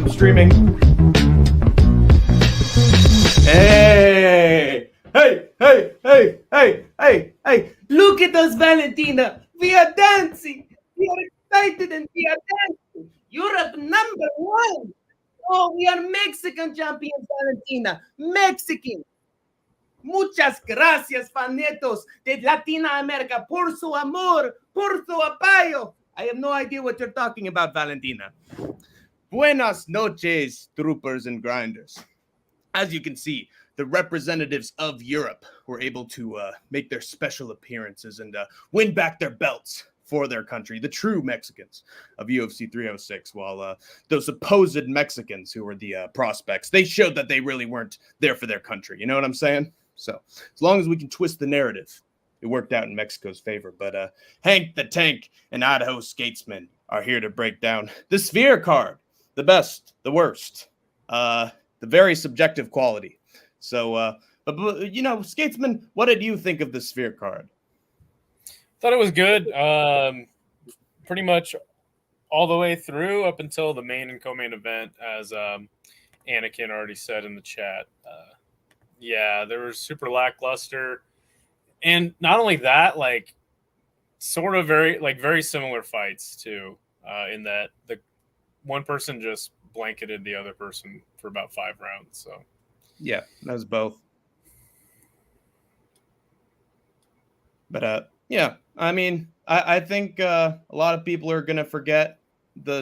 I'm streaming. Hey! Hey! Look at us, Valentina. We are dancing. We are excited and we are dancing. Europe #1. Oh, we are Mexican champions, Valentina. Mexican. Muchas gracias, fanetos de Latina America, por su amor, por su apoyo. I have no idea what you're talking about, Valentina. Buenas noches, troopers and grinders. As you can see, the representatives of Europe were able to make their special appearances and win back their belts for their country, the true Mexicans of UFC 306, while those supposed Mexicans who were the prospects, they showed that they really weren't there for their country. You know what I'm saying? So as long as we can twist the narrative, it worked out in Mexico's favor. But Hank the Tank and Idaho Skatesman are here to break down the Sphere card, the best, the worst, the very subjective quality. So, but you know, Skatesman, what did you think of the Sphere card? Thought it was good. Pretty much all the way through up until the main and co-main event, as Anakin already said in the chat. Yeah, there was super lackluster. And not only that, like sort of very similar fights too, in that the one person just blanketed the other person for about 5 rounds. So yeah, that was both. But yeah, I mean, I think a lot of people are gonna forget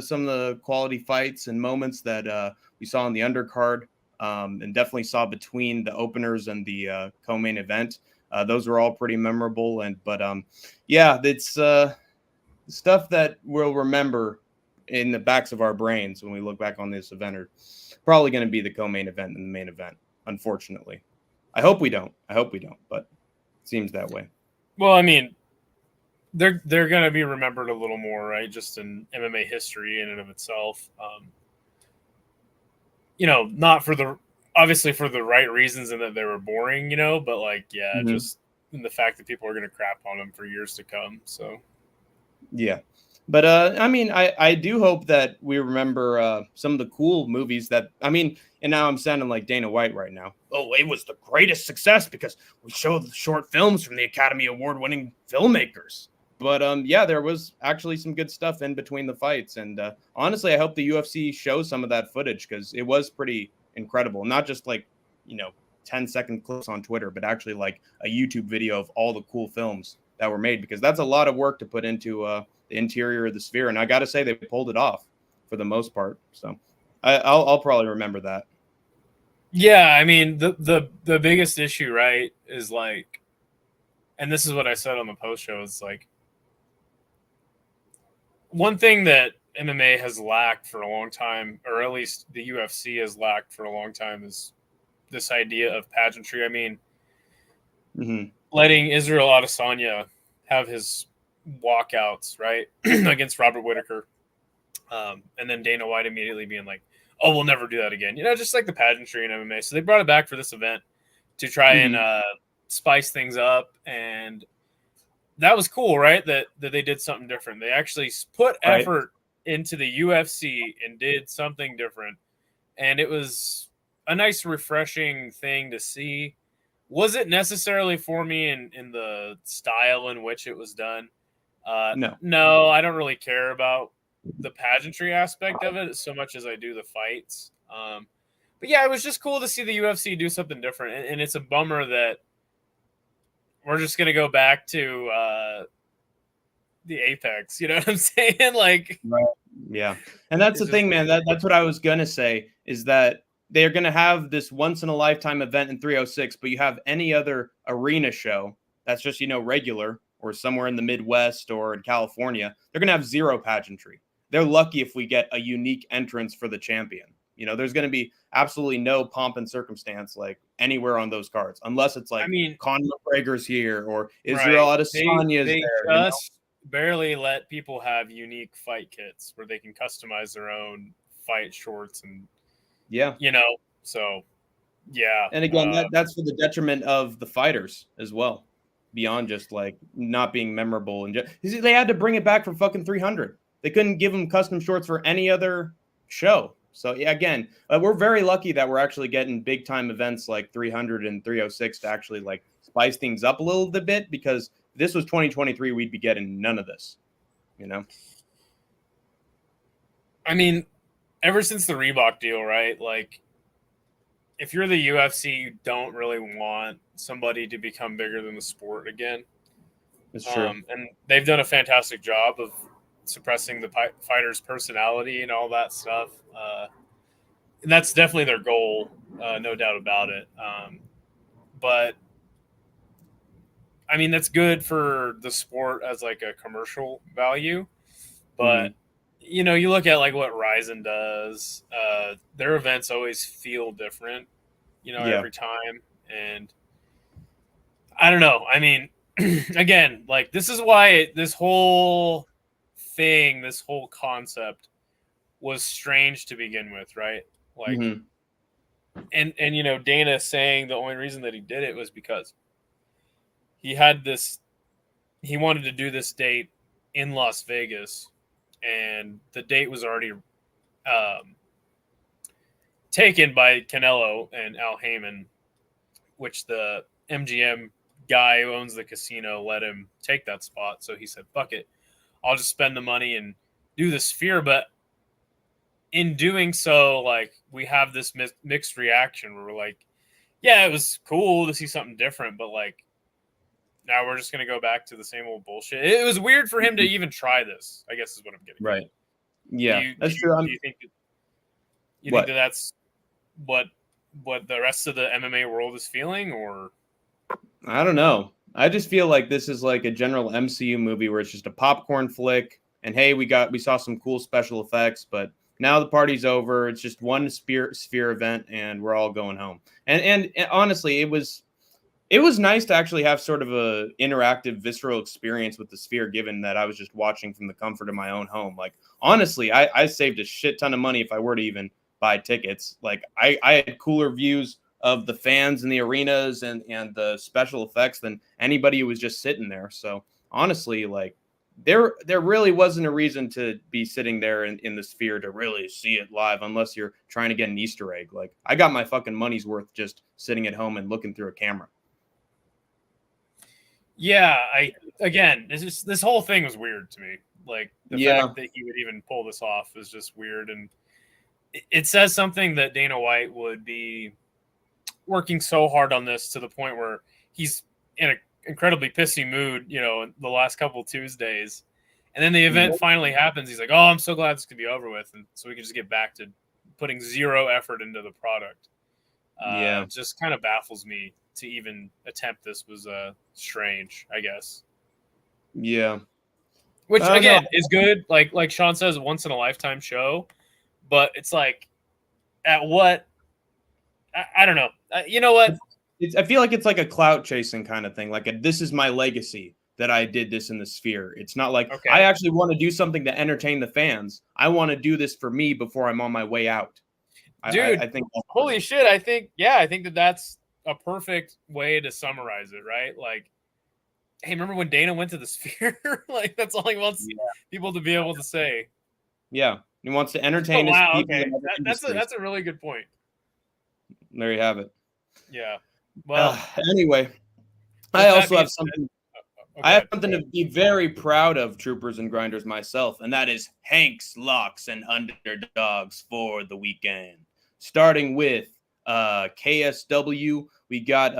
some of the quality fights and moments that we saw in the undercard, and definitely saw between the openers and the co-main event. Those were all pretty memorable, but yeah, it's stuff that we'll remember in the backs of our brains when we look back on this event are probably going to be the co-main event and the main event. Unfortunately, I hope we don't, but it seems that way. Well, I mean, they're going to be remembered a little more, right? Just in MMA history in and of itself. You know, not for obviously for the right reasons and that they were boring, you know, but like, yeah, just in the fact that people are going to crap on them for years to come. So, yeah. But I mean, I do hope that we remember some of the cool movies that, I mean, and now I'm sounding like Dana White right now. Oh, it was the greatest success because we showed the short films from the Academy Award-winning filmmakers. But yeah, there was actually some good stuff in between the fights. And honestly, I hope the UFC shows some of that footage because it was pretty incredible. Not just like, you know, 10-second clips on Twitter, but actually like a YouTube video of all the cool films that were made, because that's a lot of work to put into the interior of the Sphere. And I got to say, they pulled it off for the most part. So I'll probably remember that. Yeah, I mean, the biggest issue, right, is like, and this is what I said on the post show, is like, one thing that MMA has lacked for a long time, or at least the UFC has lacked for a long time, is this idea of pageantry. I mean, letting Israel Adesanya have his walkouts, right, against Robert Whittaker, and then Dana White immediately being like, oh, we'll never do that again. You know, just like the pageantry in MMA. So they brought it back for this event to try and spice things up, and that was cool, right? That they did something different. They actually put effort into the UFC and did something different. And it was a nice, refreshing thing to see. Was it necessarily for me in the style in which it was done? No, I don't really care about the pageantry aspect of it so much as I do the fights. But yeah, it was just cool to see the UFC do something different. And it's a bummer that we're just going to go back to the Apex. You know what I'm saying? Like, right. Yeah. And that's the thing, man. That's what I was going to say, is that they're going to have this once in a lifetime event in 306, but you have any other arena show that's just, you know, regular or somewhere in the Midwest or in California, they're going to have zero pageantry. They're lucky if we get a unique entrance for the champion. You know, there's going to be absolutely no pomp and circumstance like anywhere on those cards, unless it's like, I mean, Conor McGregor's here or Israel Adesanya's there. They just barely let people have unique fight kits where they can customize their own fight shorts and, yeah, you know, so yeah. And again, that's for the detriment of the fighters as well, beyond just like not being memorable. And they had to bring it back for fucking 300. They couldn't give them custom shorts for any other show. So yeah, again, we're very lucky that we're actually getting big time events like 300 and 306 to actually like spice things up a little bit, because if this was 2023, we'd be getting none of this, you know? I mean, ever since the Reebok deal, right? Like, if you're the UFC, you don't really want somebody to become bigger than the sport again. It's true. And they've done a fantastic job of suppressing the fighter's personality and all that stuff. And that's definitely their goal, no doubt about it. But I mean, that's good for the sport as like a commercial value. But you know, you look at like what Ryzen does. Their events always feel different, you know, every time. And I don't know. I mean, again, like this is why this whole thing, this whole concept was strange to begin with, right? Like, and you know, Dana saying the only reason that he did it was because he wanted to do this date in Las Vegas, and the date was already taken by Canelo and Al Heyman, which the MGM guy who owns the casino let him take that spot. So he said, fuck it, I'll just spend the money and do the Sphere. But in doing so, like, we have this mixed reaction where we're like, yeah, it was cool to see something different, but like, now we're just going to go back to the same old bullshit. It was weird for him to even try this, I guess is what I'm getting. Right. Yeah, that's true. Do you think that that's what the rest of the MMA world is feeling, or? I don't know. I just feel like this is like a general MCU movie where it's just a popcorn flick, and hey, we saw some cool special effects, but now the party's over. It's just one Sphere event, and we're all going home. And honestly, it was nice to actually have sort of a interactive, visceral experience with the Sphere, given that I was just watching from the comfort of my own home. Like, honestly, I saved a shit ton of money if I were to even buy tickets. Like, I had cooler views of the fans in the arenas and the special effects than anybody who was just sitting there. So honestly, like, there really wasn't a reason to be sitting there in the Sphere to really see it live, unless you're trying to get an Easter egg. Like, I got my fucking money's worth just sitting at home and looking through a camera. Yeah, this whole thing was weird to me. Like, the fact that he would even pull this off is just weird, and it says something that Dana White would be working so hard on this to the point where he's in an incredibly pissy mood, you know, the last couple Tuesdays, and then the event finally happens. He's like, "Oh, I'm so glad this could be over with," and so we can just get back to putting zero effort into the product. It just kind of baffles me to even attempt this. Was strange, I guess. Yeah, which again is good. Like Sean says, once in a lifetime show, but it's like, at what? I don't know. You know what? I feel like it's like a clout chasing kind of thing. Like, this is my legacy that I did this in the Sphere. It's not like I actually want to do something to entertain the fans. I want to do this for me before I'm on my way out. Dude, I think holy shit. I think that's a perfect way to summarize it, right? Like, hey, remember when Dana went to the Sphere? Like, that's all he wants people to be able to say. Yeah, he wants to entertain his people. Okay. That's a really good point. There you have it. Yeah. Well, anyway, I also have something. I have something to be very proud of, troopers and grinders, myself, and that is Hank's Locks and Underdogs for the weekend. Starting with KSW, we got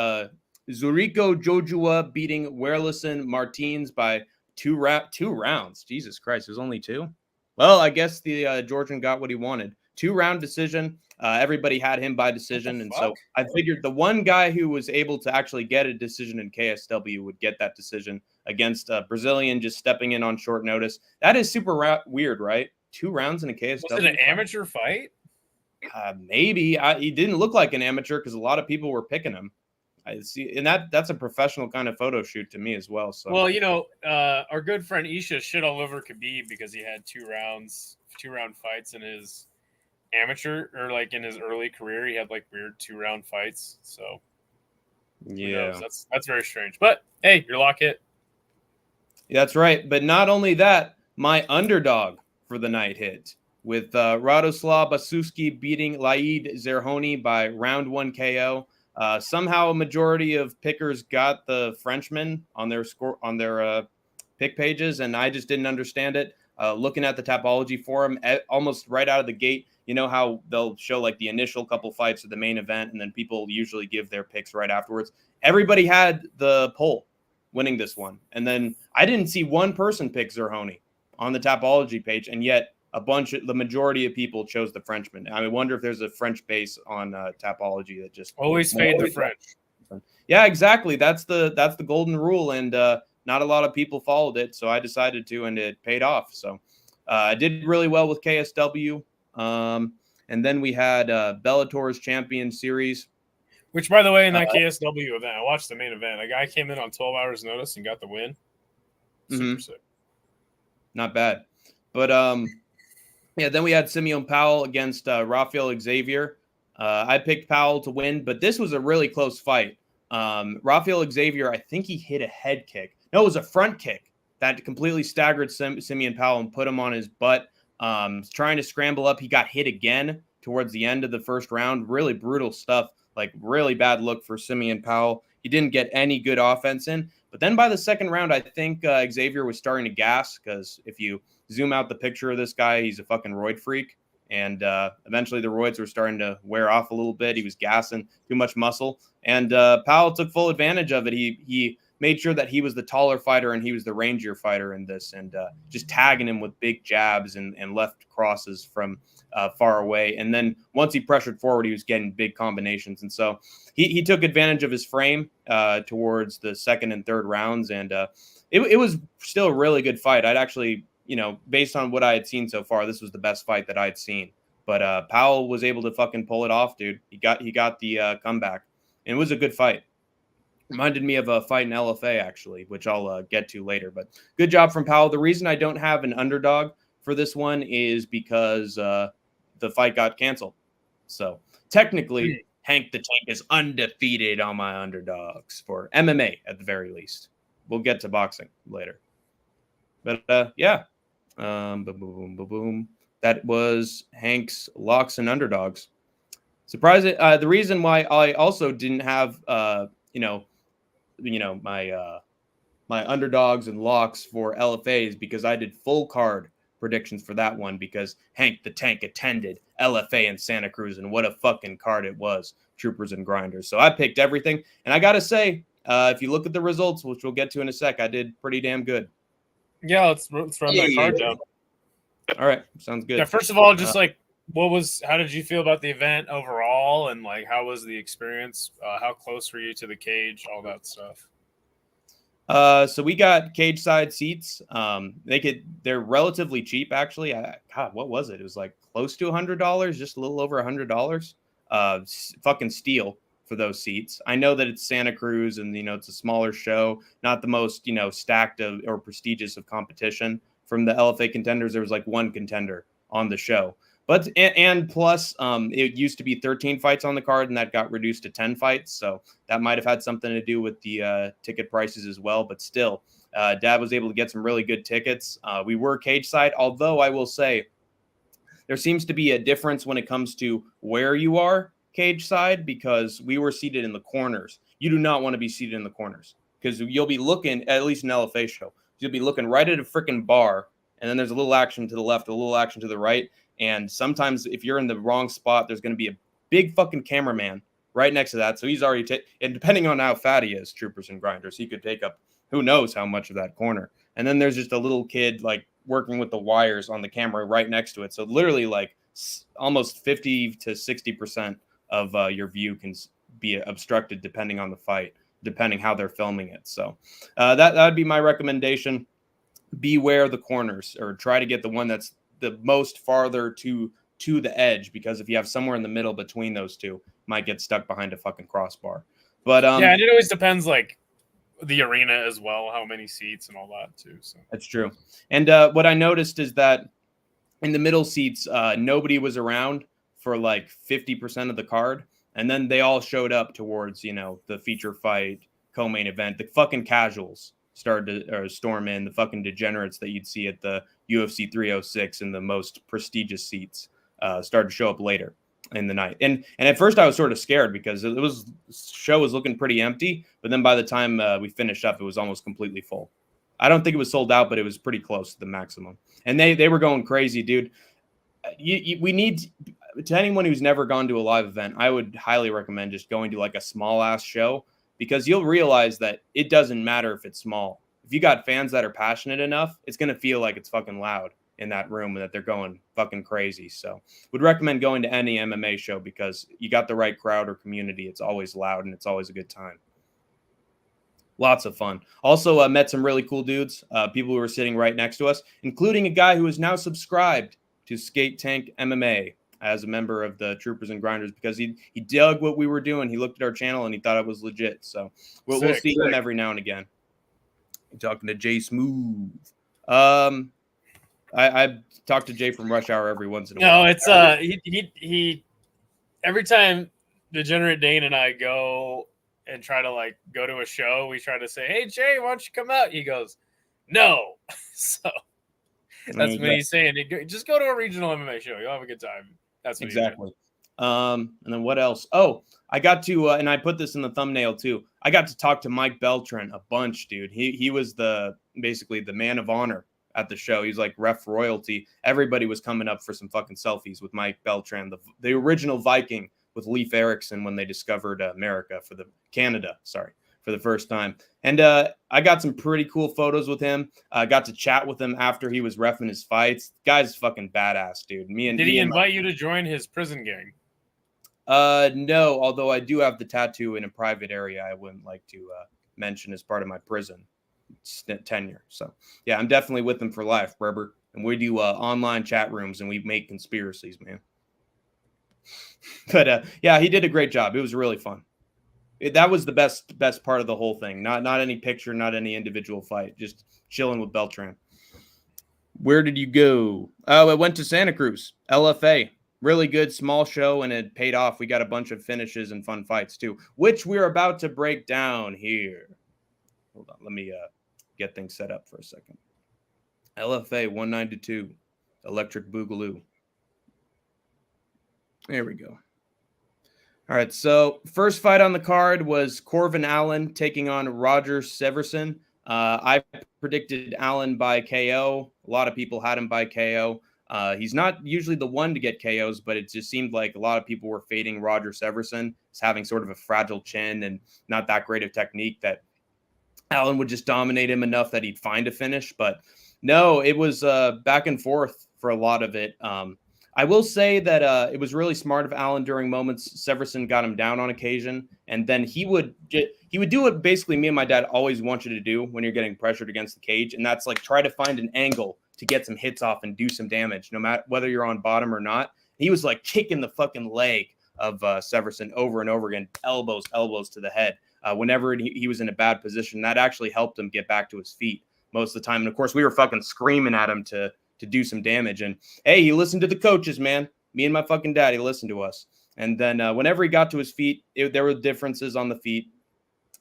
Zuriko Jojua beating Werlison Martins by two rounds. Jesus Christ, there's only two? Well, I guess the Georgian got what he wanted. 2-round decision. Everybody had him by decision, and so I figured the one guy who was able to actually get a decision in KSW would get that decision against a Brazilian just stepping in on short notice. That is super weird, right? 2 rounds in a KSW. Was it an amateur fight? Maybe. He didn't look like an amateur because a lot of people were picking him. I see, and that's a professional kind of photo shoot to me as well. So, well, you know, our good friend Isha shit all over Khabib because he had 2-round fights in his amateur, or like in his early career, he had like weird 2-round fights. So, yeah, that's very strange. But hey, your lock hit. That's right. But not only that, my underdog for the night hit. with Radoslav Basuski beating Laid Zerhoni by round 1 KO. Somehow a majority of pickers got the Frenchman on their pick pages, and I just didn't understand it. Looking at the Tapology forum, almost right out of the gate, you know how they'll show like the initial couple fights of the main event, and then people usually give their picks right afterwards. Everybody had the poll winning this one, and then I didn't see one person pick Zerhoni on the Tapology page, and yet the majority of people chose the Frenchman. I wonder if there's a French base on Tapology that just always fade the French. Yeah, exactly. That's the golden rule, and not a lot of people followed it, so I decided to, and it paid off. So I did really well with KSW, and then we had Bellator's Champion Series. Which, by the way, in that KSW event, I watched the main event. A guy came in on 12 hours notice and got the win. Super sick. Not bad. But yeah, then we had Simeon Powell against Rafael Xavier. I picked Powell to win, but this was a really close fight. Rafael Xavier, I think he hit a head kick. No, it was a front kick that completely staggered Simeon Powell and put him on his butt. Trying to scramble up, he got hit again towards the end of the first round. Really brutal stuff. Like, really bad look for Simeon Powell. He didn't get any good offense in. But then by the second round, I think Xavier was starting to gas, because if you zoom out the picture of this guy, he's a fucking roid freak. And eventually the roids were starting to wear off a little bit. He was gassing too much muscle. And Powell took full advantage of it. He made sure that he was the taller fighter and he was the rangier fighter in this, and just tagging him with big jabs and left crosses from far away. And then once he pressured forward, he was getting big combinations. And so he took advantage of his frame towards the second and third rounds. And it was still a really good fight. I'd actually, based on what I had seen so far, this was the best fight that I'd seen. But Powell was able to fucking pull it off, dude. He got the comeback, and it was a good fight. Reminded me of a fight in LFA, actually, which I'll get to later. But good job from Powell. The reason I don't have an underdog for this one is because the fight got canceled. So technically, Hank the Tank is undefeated on my underdogs for MMA at the very least. We'll get to boxing later. But yeah, boom, boom, boom, boom. That was Hank's locks and underdogs. Surprising. The reason why I also didn't have my underdogs and locks for LFA is because I did full card predictions for that one, because Hank the Tank attended LFA in Santa Cruz, and what a fucking card it was, troopers and grinders. So I picked everything, and I gotta say, if you look at the results, which we'll get to in a sec, I did pretty damn good. Yeah, let's run that card down. All right, sounds good. Yeah, first of all, just how did you feel about the event overall, and like how was the experience? How close were you to the cage? All that stuff. So we got cage side seats. They're relatively cheap, actually. God, what was it? It was like close to $100, just a little over $100. Fucking steal for those seats. I know that it's Santa Cruz, and it's a smaller show, not the most stacked or prestigious of competition. From the LFA contenders, there was like one contender on the show. But and plus, it used to be 13 fights on the card, and that got reduced to 10 fights. So that might have had something to do with the ticket prices as well. But still, Dad was able to get some really good tickets. We were cage side, although I will say there seems to be a difference when it comes to where you are cage side, because we were seated in the corners. You do not want to be seated in the corners, because you'll be looking, at least an LFA show, you'll be looking right at a freaking bar, and then there's a little action to the left, a little action to the right. And sometimes if you're in the wrong spot, there's going to be a big fucking cameraman right next to that. So he's already and depending on how fat he is, troopers and grinders, he could take up who knows how much of that corner. And then there's just a little kid like working with the wires on the camera right next to it. So literally like almost 50 to 60% of your view can be obstructed depending on the fight, depending how they're filming it. So that would be my recommendation. Beware the corners, or try to get the one that's the most farther to the edge, because if you have somewhere in the middle between those two, might get stuck behind a fucking crossbar. But yeah, and it always depends, like the arena as well, how many seats and all that too. So that's true. And what I noticed is that in the middle seats, nobody was around for like 50% of the card, and then they all showed up towards the feature fight, co-main event, the fucking casuals started to storm in. The fucking degenerates that you'd see at the UFC 306 in the most prestigious seats started to show up later in the night. And at first I was sort of scared because the show was looking pretty empty. But then by the time we finished up, it was almost completely full. I don't think it was sold out, but it was pretty close to the maximum. And they were going crazy, dude. We need, to anyone who's never gone to a live event, I would highly recommend just going to like a small ass show, because you'll realize that it doesn't matter if it's small. If you got fans that are passionate enough, it's going to feel like it's fucking loud in that room and that they're going fucking crazy. So would recommend going to any MMA show because you got the right crowd or community. It's always loud and it's always a good time. Lots of fun. Also met some really cool dudes, people who were sitting right next to us, including a guy who is now subscribed to Skate Tank MMA as a member of the Troopers and Grinders because he dug what we were doing. He looked at our channel and he thought it was legit. So we'll see him every now and again. I'm talking to Jay Smooth. I talk to Jay from Rush Hour every once in a while. No, it's he every time Degenerate Dane and I go and try to like go to a show, we try to say, "Hey Jay, why don't you come out?" He goes, "No." So that's what he's saying. Just go to a regional MMA show. You'll have a good time. That's what exactly. And then what else? Oh, I got to, and I put this in the thumbnail too. I got to talk to Mike Beltran a bunch, dude. He was basically the man of honor at the show. He's like ref royalty. Everybody was coming up for some fucking selfies with Mike Beltran, the original Viking with Leif Erikson when they discovered America for the first time. And I got some pretty cool photos with him. I got to chat with him after he was reffing his fights. Guy's fucking badass, dude. Did he invite you to join his prison gang? No, although I do have the tattoo in a private area I wouldn't like to mention as part of my prison tenure. So yeah, I'm definitely with him for life, Berber. And we do online chat rooms and we make conspiracies, man. But yeah, he did a great job. It was really fun. That was the best part of the whole thing. Not any picture, not any individual fight. Just chilling with Beltran. Where did you go? Oh, I went to Santa Cruz, LFA. Really good small show, and it paid off. We got a bunch of finishes and fun fights too, which we're about to break down here. Hold on, let me get things set up for a second. LFA 192, Electric Boogaloo. There we go. All right, so first fight on the card was Corvin Allen taking on Roger Severson. I predicted Allen by KO. A lot of people had him by KO. He's not usually the one to get KOs, but it just seemed like a lot of people were fading Roger Severson as having sort of a fragile chin and not that great of technique, that Allen would just dominate him enough that he'd find a finish. But no, it was back and forth for a lot of it. I will say that it was really smart of Allen during moments. Severson got him down on occasion, and then he would do what basically me and my dad always want you to do when you're getting pressured against the cage, and that's like try to find an angle to get some hits off and do some damage, no matter whether you're on bottom or not. He was like kicking the fucking leg of Severson over and over again, elbows to the head. Whenever he was in a bad position, that actually helped him get back to his feet most of the time. And of course, we were fucking screaming at him to do some damage. And hey, he listened to the coaches, man. Me and my fucking daddy listened to us. And then whenever he got to his feet, there were differences on the feet.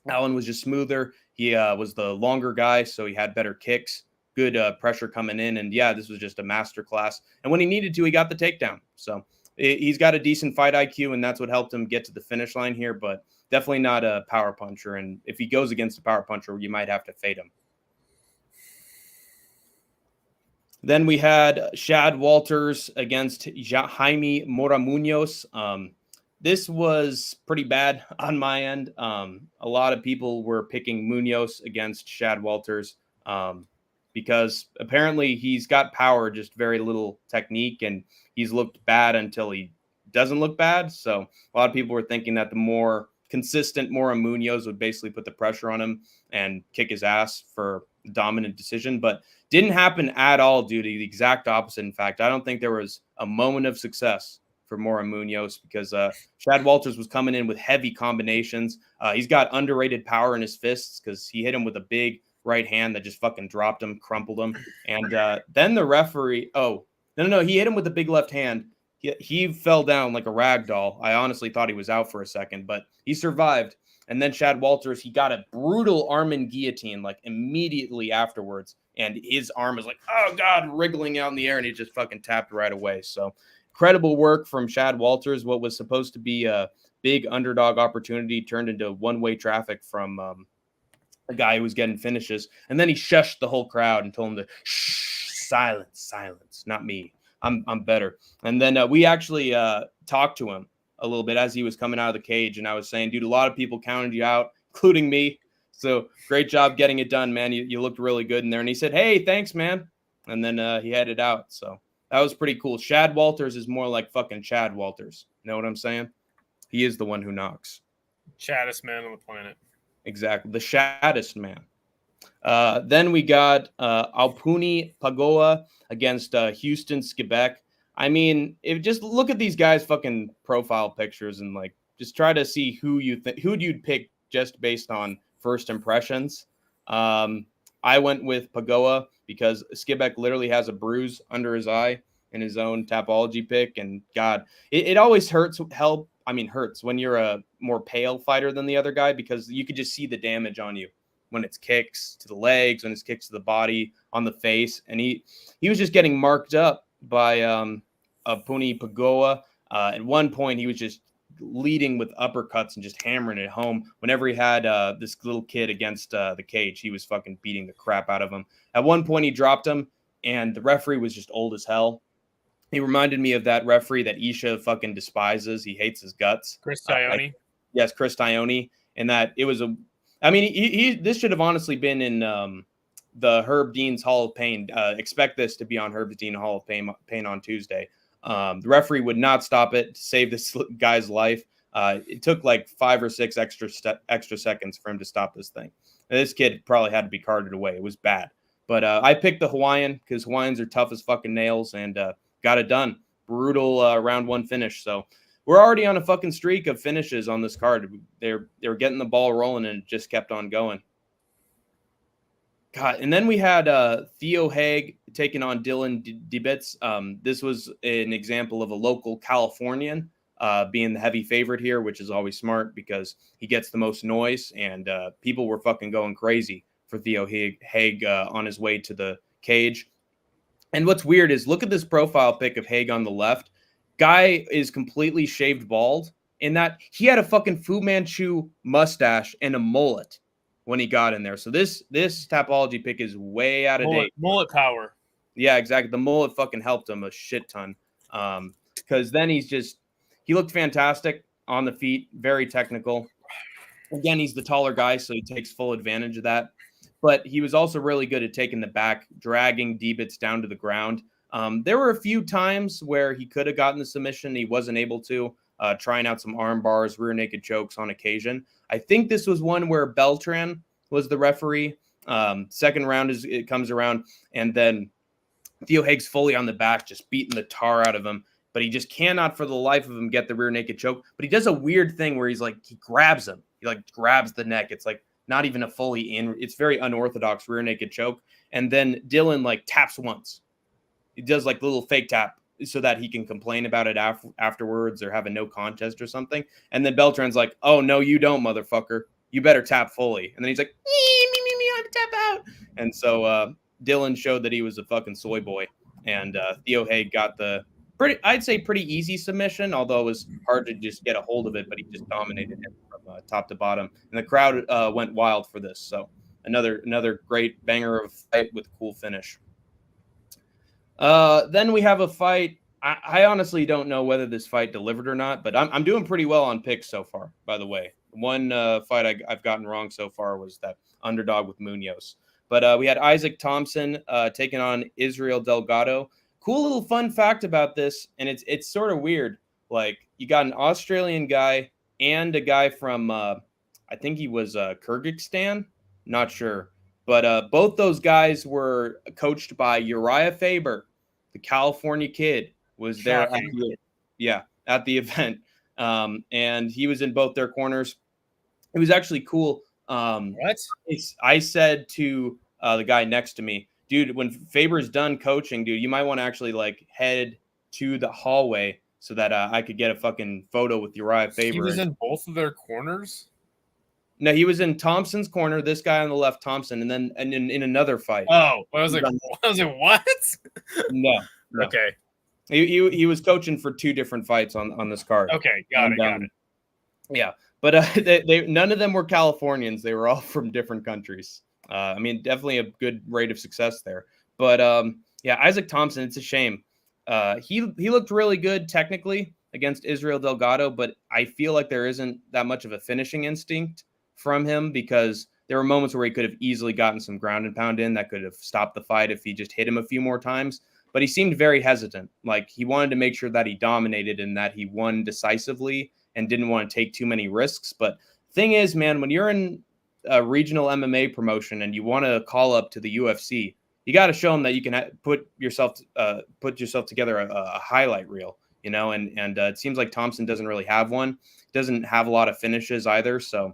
Allen was just smoother. He was the longer guy, so he had better kicks, good pressure coming in. And yeah, this was just a master class. And when he needed to, he got the takedown. So he's got a decent fight IQ, and that's what helped him get to the finish line here, but definitely not a power puncher. And if he goes against a power puncher, you might have to fade him. Then we had Shad Walters against Jaime Mora Munoz. This was pretty bad on my end. A lot of people were picking Munoz against Shad Walters because apparently he's got power, just very little technique, and he's looked bad until he doesn't look bad. So a lot of people were thinking that the more consistent Mora Munoz would basically put the pressure on him and kick his ass for a dominant decision, but didn't happen at all due to the exact opposite. In fact, I don't think there was a moment of success for Mora Munoz because Shad Walters was coming in with heavy combinations. He's got underrated power in his fists because he hit him with a big right hand that just fucking dropped him, crumpled him. And then the referee, he hit him with a big left hand. He fell down like a rag doll. I honestly thought he was out for a second, but he survived. And then Chad Walters, he got a brutal arm-in guillotine like immediately afterwards. And his arm was like, oh, God, wriggling out in the air. And he just fucking tapped right away. So incredible work from Chad Walters. What was supposed to be a big underdog opportunity turned into one-way traffic from a guy who was getting finishes. And then he shushed the whole crowd and told him to shh, silence, not me. I'm better. And then we actually talked to him a little bit as he was coming out of the cage. And I was saying, dude, a lot of people counted you out, including me. So great job getting it done, man. You looked really good in there. And he said, hey, thanks, man. And then he headed out. So that was pretty cool. Chad Walters is more like fucking Chad Walters. Know what I'm saying? He is the one who knocks. Chattest man on the planet. Exactly. The shaddest man. Then we got Alpuni Pagoa against Houston Skibek. I mean, just look at these guys' fucking profile pictures and like just try to see who you'd pick just based on first impressions. I went with Pagoa because Skibek literally has a bruise under his eye in his own Tapology pick, and God, it always hurts when you're a more pale fighter than the other guy because you could just see the damage on you when it's kicks to the legs, when it's kicks to the body, on the face, and he was just getting marked up by Puni Pagoa. At one point, he was just leading with uppercuts and just hammering it home. Whenever he had this little kid against the cage, he was fucking beating the crap out of him. At one point, he dropped him, and the referee was just old as hell. He reminded me of that referee that Isha fucking despises. He hates his guts. Chris Tione. Yes, Chris Tione. And that it was this should have honestly been in the Herb Dean's Hall of Pain. Expect this to be on Herb Dean Hall of Pain on Tuesday. The referee would not stop it to save this guy's life. It took like 5 or 6 extra seconds for him to stop this thing. And this kid probably had to be carted away. It was bad. But I picked the Hawaiian because Hawaiians are tough as fucking nails and got it done. Brutal round 1 finish. So we're already on a fucking streak of finishes on this card. They were getting the ball rolling and it just kept on going. God, and then we had Theo Haig taking on Dylan Dibitz. This was an example of a local Californian being the heavy favorite here, which is always smart because he gets the most noise, and people were fucking going crazy for Theo Haig on his way to the cage. And what's weird is look at this profile pic of Haig on the left. Guy is completely shaved bald in that he had a fucking Fu Manchu mustache and a mullet when he got in there. So this Tapology pick is way out of date. Mullet power. Yeah, exactly. The mullet fucking helped him a shit ton. Because then he looked fantastic on the feet, very technical. Again, he's the taller guy, so he takes full advantage of that. But he was also really good at taking the back, dragging Dibitz down to the ground. There were a few times where he could have gotten the submission. He wasn't able to, trying out some arm bars, rear naked chokes on occasion. I think this was one where Beltran was the referee. Second round it comes around, and then Theo Haig's fully on the back, just beating the tar out of him. But he just cannot for the life of him get the rear naked choke. But he does a weird thing where he grabs him. He grabs the neck. It's like not even a fully in. It's very unorthodox rear naked choke. And then Dylan taps once. He does little fake tap so that he can complain about it afterwards or have a no contest or something. And then Beltran's like, oh, no, you don't, motherfucker. You better tap fully. And then he's like, me, I'm tap out. And so Dylan showed that he was a fucking soy boy. And Theo Haig got the pretty easy submission, although it was hard to just get a hold of it, but he just dominated him from top to bottom. And the crowd went wild for this. So another great banger of a fight with a cool finish. Then we have a fight. I honestly don't know whether this fight delivered or not, but I'm doing pretty well on picks so far, by the way. One fight I've gotten wrong so far was that underdog with Munoz. But we had Isaac Thompson taking on Israel Delgado. Cool little fun fact about this, and it's sort of weird. You got an Australian guy and a guy from, I think he was Kyrgyzstan, not sure. But both those guys were coached by Uriah Faber, the California kid, was there at the event. And he was in both their corners. It was actually cool. What? I said to the guy next to me, dude, when Faber's done coaching, dude, you might want to actually head to the hallway so that I could get a fucking photo with Uriah Faber. He was in both of their corners? No, he was in Thompson's corner. This guy on the left, Thompson, and then in another fight. Oh, I was like, what? No. Okay. He was coaching for 2 different fights on this card. Okay, got it. Yeah, but they none of them were Californians. They were all from different countries. I mean, definitely a good rate of success there. But yeah, Isaac Thompson, it's a shame. He looked really good technically against Israel Delgado, but I feel like there isn't that much of a finishing instinct from him because there were moments where he could have easily gotten some ground and pound in that could have stopped the fight if he just hit him a few more times. But he seemed very hesitant. Like he wanted to make sure that he dominated and that he won decisively and didn't want to take too many risks. But thing is, man, when you're in a regional MMA promotion and you want to call up to the UFC, you got to show them that you can put yourself together a highlight reel, you know, and it seems like Thompson doesn't really have one, doesn't have a lot of finishes either. So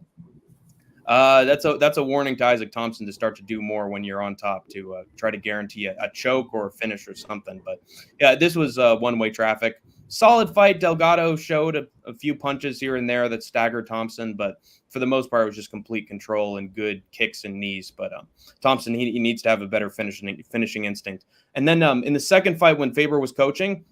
that's a warning to Isaac Thompson to start to do more when you're on top to try to guarantee a choke or a finish or something. But yeah, this was one-way traffic. Solid fight. Delgado showed a few punches here and there that staggered Thompson, but for the most part, it was just complete control and good kicks and knees. But Thompson, he needs to have a better finishing instinct. And then in the second fight, when Faber was coaching,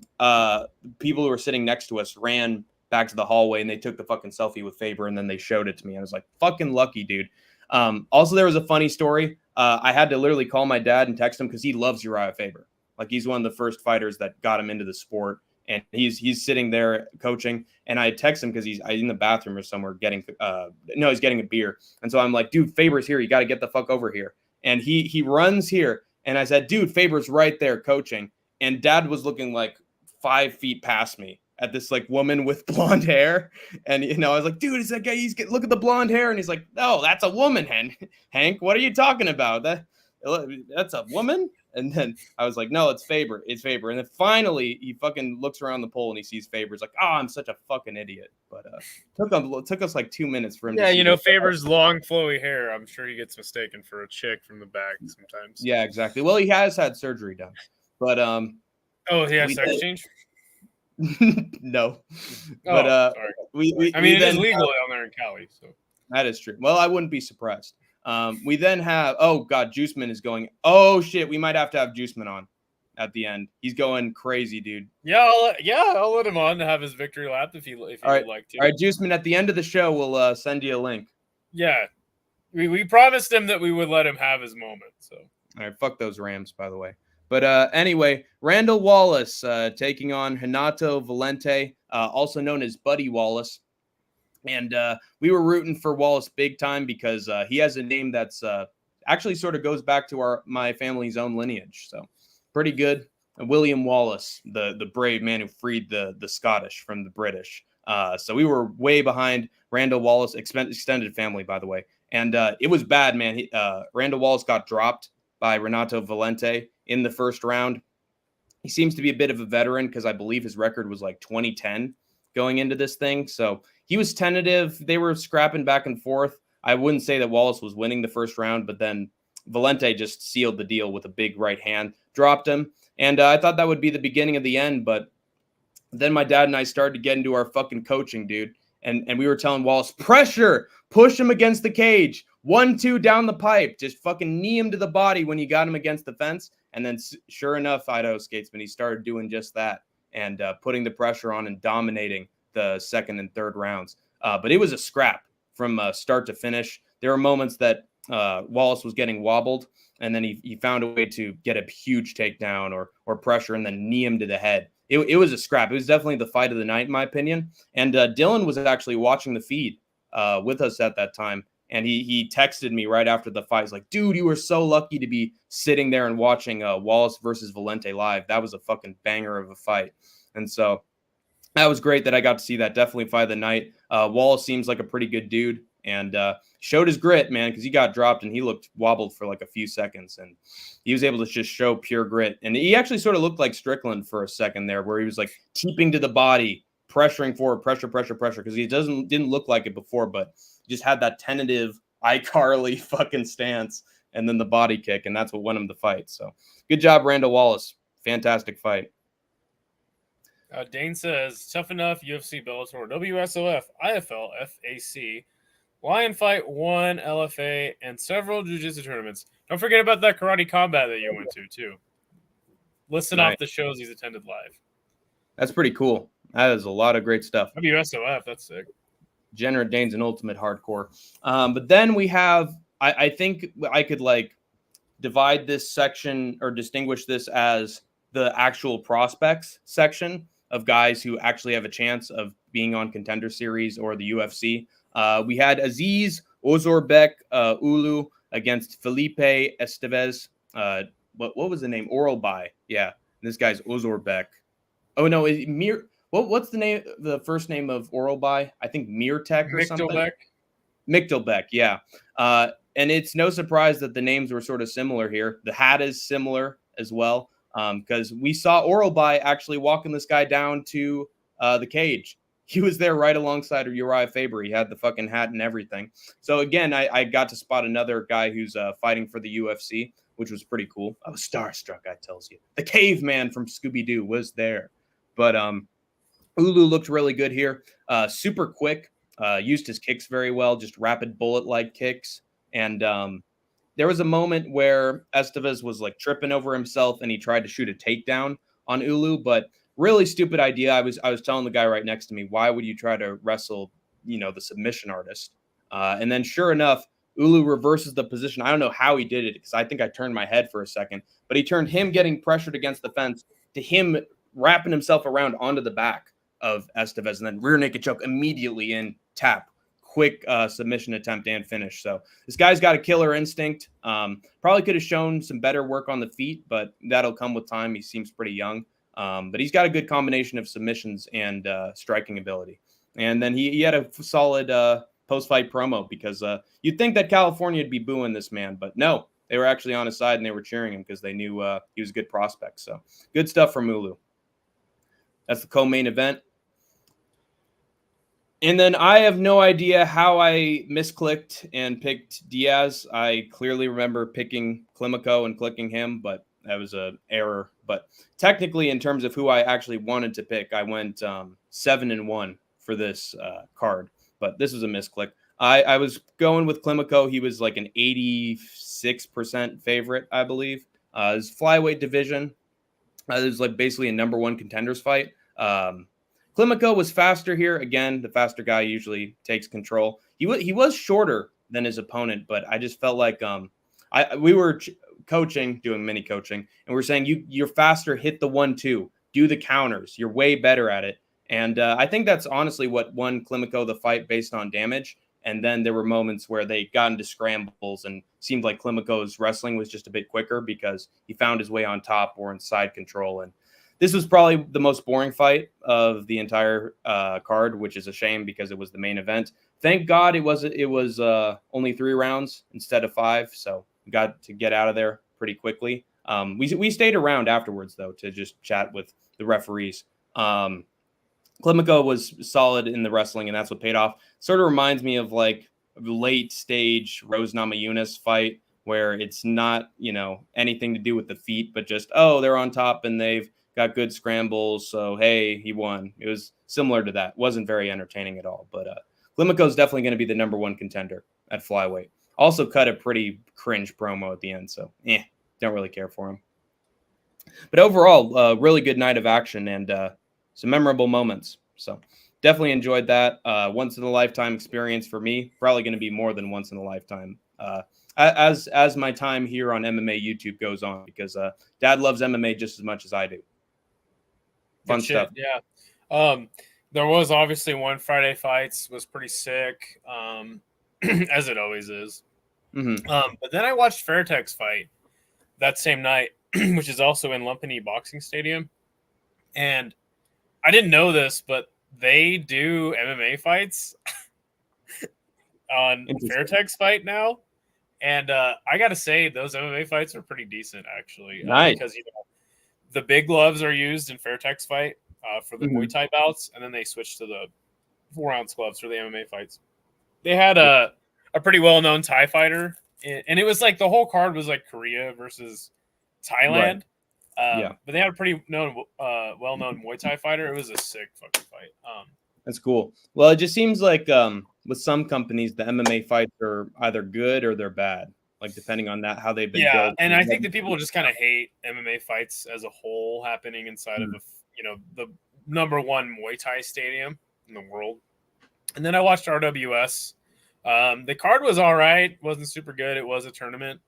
people who were sitting next to us ran back to the hallway and they took the fucking selfie with Faber and then they showed it to me. I was like, fucking lucky, dude. Also, there was a funny story. I had to literally call my dad and text him because he loves Uriah Faber. Like he's one of the first fighters that got him into the sport. And he's sitting there coaching, and I text him because he's in the bathroom or somewhere he's getting a beer. And so I'm like, dude, Faber's here. You got to get the fuck over here. And he runs here. And I said, dude, Faber's right there coaching. And dad was looking like 5 feet past me at this like woman with blonde hair. And, you know, I was like, dude, it's that guy. Look at the blonde hair. And he's like, no, that's a woman, Hank. What are you talking about? That's a woman? And then I was like, no, it's Faber. It's Faber. And then finally, he fucking looks around the pole and he sees Faber. He's like, oh, I'm such a fucking idiot. But took us like 2 minutes for him. Yeah, you know, Faber's long, flowy hair. I'm sure he gets mistaken for a chick from the back sometimes. Yeah, exactly. Well, he has had surgery done. But oh, he has sex change? No. But sorry. It is legal down there in Cali. So that is true. Well, I wouldn't be surprised. We then have, oh God, Juiceman is going, oh shit, we might have to have Juiceman on at the end. He's going crazy, dude. Yeah, I'll let him on to have his victory lap if he would like to. All right, Juiceman, at the end of the show, we'll send you a link. Yeah, we promised him that we would let him have his moment. So all right, fuck those Rams, by the way. But anyway, Randall Wallace taking on Renato Valente, also known as Buddy Wallace. And we were rooting for Wallace big time because he has a name that's actually sort of goes back to my family's own lineage. So pretty good. And William Wallace, the brave man who freed the Scottish from the British. So we were way behind Randall Wallace, extended family, by the way. And it was bad, man. Randall Wallace got dropped by Renato Valente in the first round. He seems to be a bit of a veteran because I believe his record was like 20-10 going into this thing. So he was tentative. They were scrapping back and forth. I wouldn't say that Wallace was winning the first round, but then Valente just sealed the deal with a big right hand, dropped him. And I thought that would be the beginning of the end, but then my dad and I started to get into our fucking coaching, dude. And we were telling Wallace, pressure, push him against the cage, 1-2 down the pipe, just fucking knee him to the body when you got him against the fence. And then sure enough, Idaho Skatesman, he started doing just that and putting the pressure on and dominating the second and third rounds. But it was a scrap from start to finish. There were moments that Wallace was getting wobbled, and then he found a way to get a huge takedown or pressure and then knee him to the head. It was a scrap. It was definitely the fight of the night, in my opinion. And Dylan was actually watching the feed with us at that time. And he texted me right after the fight. He's like, dude, you were so lucky to be sitting there and watching Wallace versus Valente live. That was a fucking banger of a fight. And so that was great that I got to see that. Definitely fight of the night. Wallace seems like a pretty good dude and showed his grit, man, because he got dropped and he looked wobbled for like a few seconds. And he was able to just show pure grit. And he actually sort of looked like Strickland for a second there, where he was like keeping to the body, pressuring forward, pressure, because he didn't look like it before, but just had that tentative iCarly fucking stance and then the body kick, and that's what won him the fight. So good job, Randall Wallace. Fantastic fight. Dane says, tough enough, UFC, Bellator, WSOF, IFL, FAC. Lion Fight, 1 LFA, and several jiu-jitsu tournaments. Don't forget about that karate combat that you went to, too. Listen off the shows he's attended live. That's pretty cool. That is a lot of great stuff. WSOF, that's sick. Jenner Dane's an ultimate hardcore. But then we have, I think I could like divide this section or distinguish this as the actual prospects section of guys who actually have a chance of being on Contender Series or the UFC. We had Aziz Ozorbek Ulu against Felipe Estevez. What was the name? Oral by. Yeah, this guy's Ozorbek. Oh no, Mir. What's the name? The first name of Oral by? I think Mirtek or something. Michtelbeck, yeah. And it's no surprise that the names were sort of similar here. The hat is similar as well, because we saw Oral by actually walking this guy down to the cage. He was there right alongside of Uriah Faber. He had the fucking hat and everything. So again, I got to spot another guy who's fighting for the UFC, which was pretty cool. I was starstruck, I tells you. The caveman from Scooby-Doo was there. But Ulu looked really good here. Super quick. Used his kicks very well, just rapid bullet-like kicks. And there was a moment where Estevez was like tripping over himself and he tried to shoot a takedown on Ulu, but really stupid idea. I was telling the guy right next to me, why would you try to wrestle, the submission artist? And then sure enough, Ulu reverses the position. I don't know how he did it because I think I turned my head for a second, but he turned him getting pressured against the fence to him wrapping himself around onto the back of Estevez and then rear naked choke immediately in tap. Quick submission attempt and finish. So this guy's got a killer instinct. Probably could have shown some better work on the feet, but that'll come with time. He seems pretty young, but he's got a good combination of submissions and striking ability. And then he had a solid post-fight promo because you'd think that California would be booing this man, but no, they were actually on his side and they were cheering him because they knew he was a good prospect. So good stuff from Ulu. That's the co-main event. And then I have no idea how I misclicked and picked Diaz. I clearly remember picking Climaco and clicking him, but that was an error. But technically, in terms of who I actually wanted to pick, I went 7-1 for this card. But this was a misclick. I was going with Climaco. He was like an 86% favorite, I believe. His flyweight division. It was like basically a number one contenders fight. Climaco was faster here. Again, the faster guy usually takes control. He was shorter than his opponent, but I just felt like we were doing mini coaching, and we're saying you're faster, hit the 1-2, do the counters. You're way better at it. And I think that's honestly what won Climaco the fight based on damage. And then there were moments where they got into scrambles and seemed like Climaco's wrestling was just a bit quicker because he found his way on top or in side control. And this was probably the most boring fight of the entire card, which is a shame because it was the main event. Thank God it was only 3 rounds instead of 5, so we got to get out of there pretty quickly. We stayed around afterwards though to just chat with the referees. Climaco was solid in the wrestling, and that's what paid off. Sort of reminds me of like a late stage Rose Namajunas fight where it's not anything to do with the feet, but just they're on top and they've got good scrambles, so hey, he won. It was similar to that. Wasn't very entertaining at all, but Climaco is definitely going to be the number one contender at flyweight. Also cut a pretty cringe promo at the end, so don't really care for him. But overall, really good night of action and some memorable moments. So definitely enjoyed that. Once in a lifetime experience for me. Probably going to be more than once in a lifetime. As my time here on MMA YouTube goes on, because Dad loves MMA just as much as I do. Fun stuff. Yeah. There was obviously one Friday fights was pretty sick, as it always is. Mm-hmm. But then I watched Fairtex fight that same night, which is also in Lumpini Boxing Stadium. And I didn't know this, but they do MMA fights on Fairtex fight now. And I got to say, those MMA fights are pretty decent, actually. Nice. Because, the big gloves are used in Fairtex fight for the Muay Thai bouts, and then they switch to the 4-ounce gloves for the MMA fights. They had a pretty well-known Thai fighter, and it was like the whole card was like Korea versus Thailand. Right. But they had a pretty well-known Muay Thai fighter. It was a sick fucking fight. That's cool. Well, it just seems like with some companies, the MMA fights are either good or they're bad, like depending on that how they've been built. And I think that people just kind of hate MMA fights as a whole happening inside of the number one Muay Thai stadium in the world. And then I watched RWS. The card was all right, wasn't super good. It was a tournament,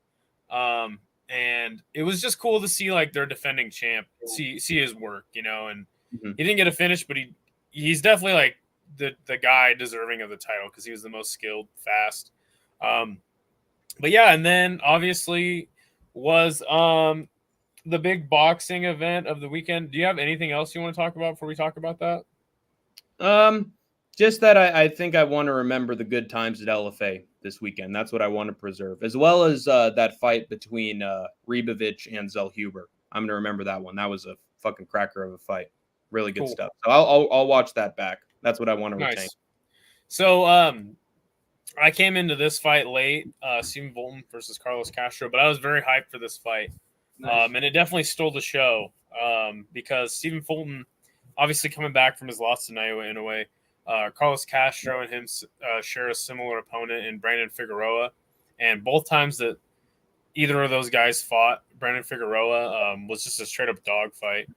and it was just cool to see like their defending champ see his work, and he didn't get a finish, but he's definitely like the guy deserving of the title because he was the most skilled, fast. But yeah, and then obviously was the big boxing event of the weekend. Do you have anything else you want to talk about before we talk about that? Just that I think I want to remember the good times at LFA this weekend. That's what I want to preserve, as well as that fight between Ribovic and Zellhuber. I'm going to remember that one. That was a fucking cracker of a fight. Really good stuff. So I'll watch that back. That's what I want to retain. So I came into this fight late, Stephen Fulton versus Carlos Castro, but I was very hyped for this fight. Nice. And it definitely stole the show because Stephen Fulton, obviously coming back from his loss to Naoya Inoue, Carlos Castro and him share a similar opponent in Brandon Figueroa. And both times that either of those guys fought, Brandon Figueroa was just a straight-up dogfight.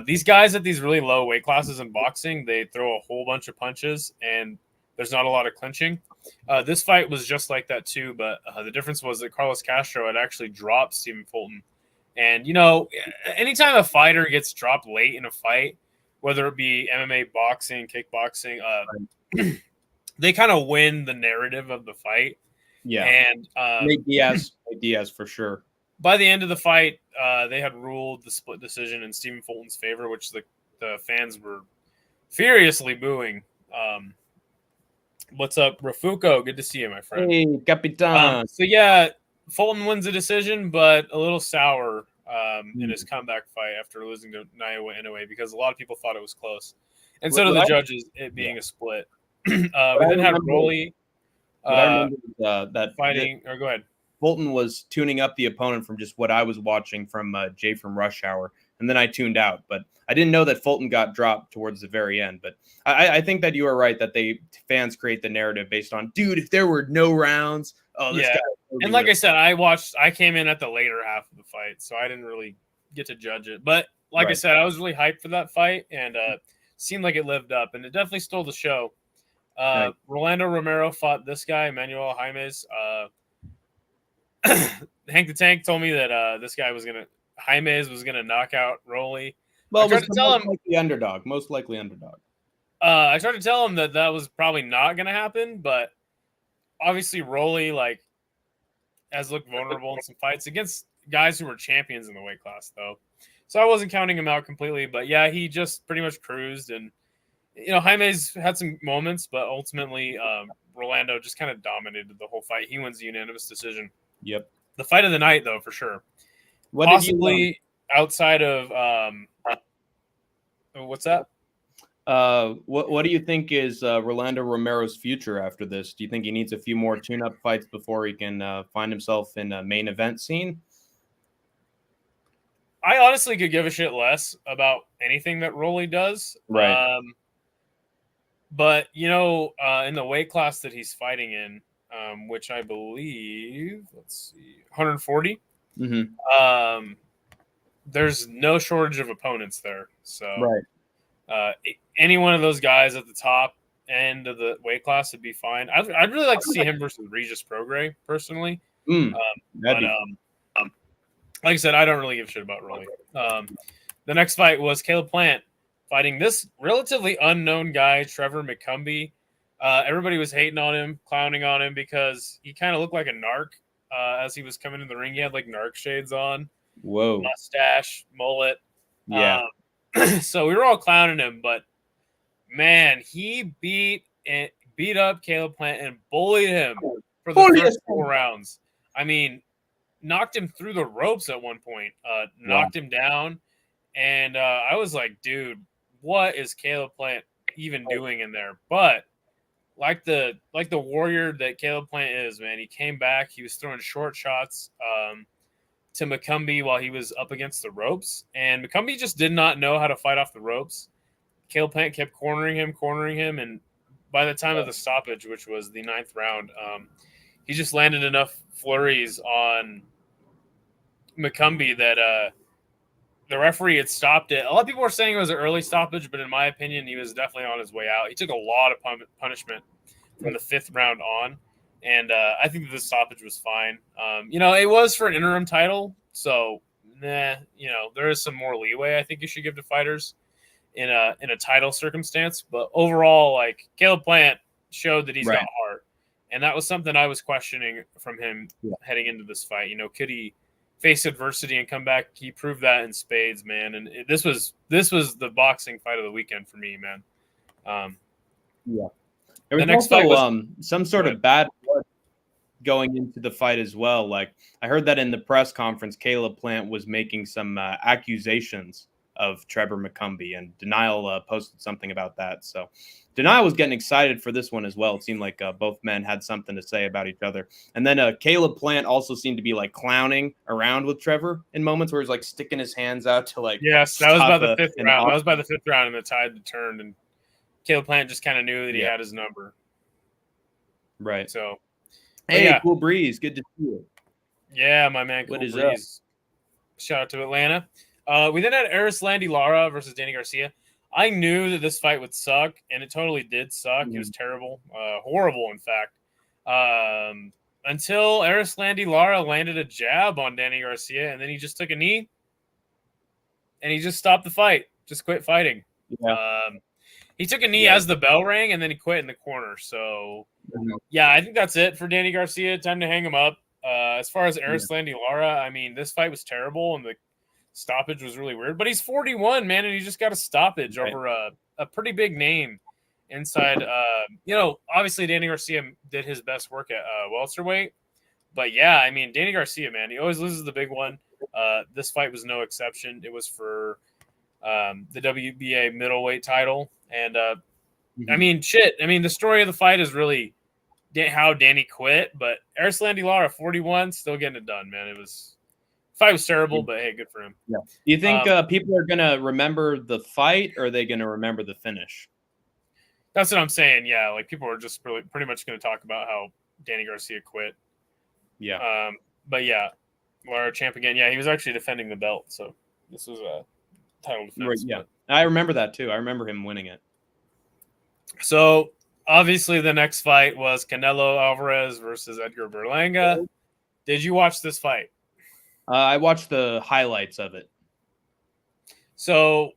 These guys at these really low weight classes in boxing, they throw a whole bunch of punches, and there's not a lot of clinching. This fight was just like that too, but the difference was that Carlos Castro had actually dropped Stephen Fulton. And, anytime a fighter gets dropped late in a fight, whether it be MMA, boxing, kickboxing, they kind of win the narrative of the fight. Yeah. And Nate Diaz for sure. By the end of the fight, they had ruled the split decision in Stephen Fulton's favor, which the fans were furiously booing. What's up, Rafuko? Good to see you, my friend. Hey, Capitan. So, yeah, Fulton wins the decision, but a little sour in his comeback fight after losing to Naoya Inoue because a lot of people thought it was close. And so do the judges, it being a split. We then had Rolly that fighting. Or go ahead. Fulton was tuning up the opponent from just what I was watching from Jay from Rush Hour, and then I tuned out. But I didn't know that Fulton got dropped towards the very end. But I think that you are right that fans create the narrative based on, dude, if there were no rounds, this guy. And like I said, I came in at the later half of the fight, so I didn't really get to judge it. But like I said, I was really hyped for that fight, and seemed like it lived up, and it definitely stole the show. Rolando Romero fought this guy, Manuel Jaimes. Hank the Tank told me that Jaimes was gonna knock out Rolly. Well, I tried to tell him most likely underdog. I tried to tell him that was probably not gonna happen, but obviously Rolly has looked vulnerable in some fights against guys who were champions in the weight class, though. So I wasn't counting him out completely, but yeah, he just pretty much cruised, and Jaimes had some moments, but ultimately Rolando just kind of dominated the whole fight. He wins the unanimous decision. Yep. The fight of the night, though, for sure. Possibly outside of what's that? What do you think is Rolando Romero's future after this? Do you think he needs a few more tune-up fights before he can find himself in a main event scene? I honestly could give a shit less about anything that Rolly does. Right. But, in the weight class that he's fighting in, which I believe, 140. Mm-hmm. There's no shortage of opponents there. So right. Any one of those guys at the top end of the weight class would be fine. I'd really like to see him versus Regis Prograis personally. Like I said, I don't really give a shit about Rolly. The next fight was Caleb Plant fighting this relatively unknown guy, Trevor McCumbee. Everybody was hating on him, clowning on him because he kind of looked like a narc as he was coming in the ring. He had like narc shades on. Whoa. Mustache, mullet. Yeah. So we were all clowning him, but man, he beat up Caleb Plant and bullied him for the first 4 rounds. I mean, knocked him through the ropes at one point, knocked him down. And I was like, dude, what is Caleb Plant even doing in there? But like the warrior that Caleb Plant is, man, he came back. He was throwing short shots to McCumbee while he was up against the ropes. And McCumbee just did not know how to fight off the ropes. Caleb Plant kept cornering him, and by the time of the stoppage, which was the 9th round, he just landed enough flurries on McCumbee that the referee had stopped it. A lot of people were saying it was an early stoppage, but in my opinion, he was definitely on his way out. He took a lot of punishment from the 5th round on, and I think that the stoppage was fine. It was for an interim title, so there is some more leeway I think you should give to fighters in a title circumstance. But overall, like, Caleb Plant showed that he's got heart, and that was something I was questioning from him heading into this fight. Could he face adversity and come back? He proved that in spades, man. And this was the boxing fight of the weekend for me, man. There was also fight was, some sort of bad blood going into the fight as well. Like, I heard that in the press conference, Caleb Plant was making some accusations of Trevor McCumbee, and Denial posted something about that. So Denial was getting excited for this one as well. It seemed like both men had something to say about each other. And then Caleb Plant also seemed to be like clowning around with Trevor in moments where he's like sticking his hands out to like. Yes, that was by the 5th round. That was by the 5th round, and the tide turned, and Caleb Plant just kind of knew that he had his number. Right. So, hey, Cool Breeze, good to see you. Yeah, my man, Cool Breeze. Up? Shout out to Atlanta. We then had Erislandy Lara versus Danny Garcia. I knew that this fight would suck, and it totally did suck. It was terrible, horrible, in fact. Until Erislandy Lara landed a jab on Danny Garcia, and then he just took a knee, and he just stopped the fight, just quit fighting. Yeah. He took a knee as the bell rang, and then he quit in the corner. So, I think that's it for Danny Garcia. Time to hang him up. As far as Erislandy Lara, I mean, this fight was terrible, and the stoppage was really weird. But he's 41, man, and he just got a stoppage over a pretty big name inside. Obviously Danny Garcia did his best work at welterweight. But, I mean, Danny Garcia, man, he always loses the big one. This fight was no exception. It was for the WBA middleweight title. And, I mean, the story of the fight is really how Danny quit. But Erislandy Lara, 41, still getting it done, man. Fight was terrible, but hey, good for him. Yeah. Do you think people are going to remember the fight, or are they going to remember the finish? That's what I'm saying. Yeah, like, people are just pretty much going to talk about how Danny Garcia quit. Yeah. But Lara champ again. Yeah, he was actually defending the belt, so this was a title defense. Right, yeah, I remember that too. I remember him winning it. So obviously, the next fight was Canelo Alvarez versus Edgar Berlanga. Did you watch this fight? I watched the highlights of it. So,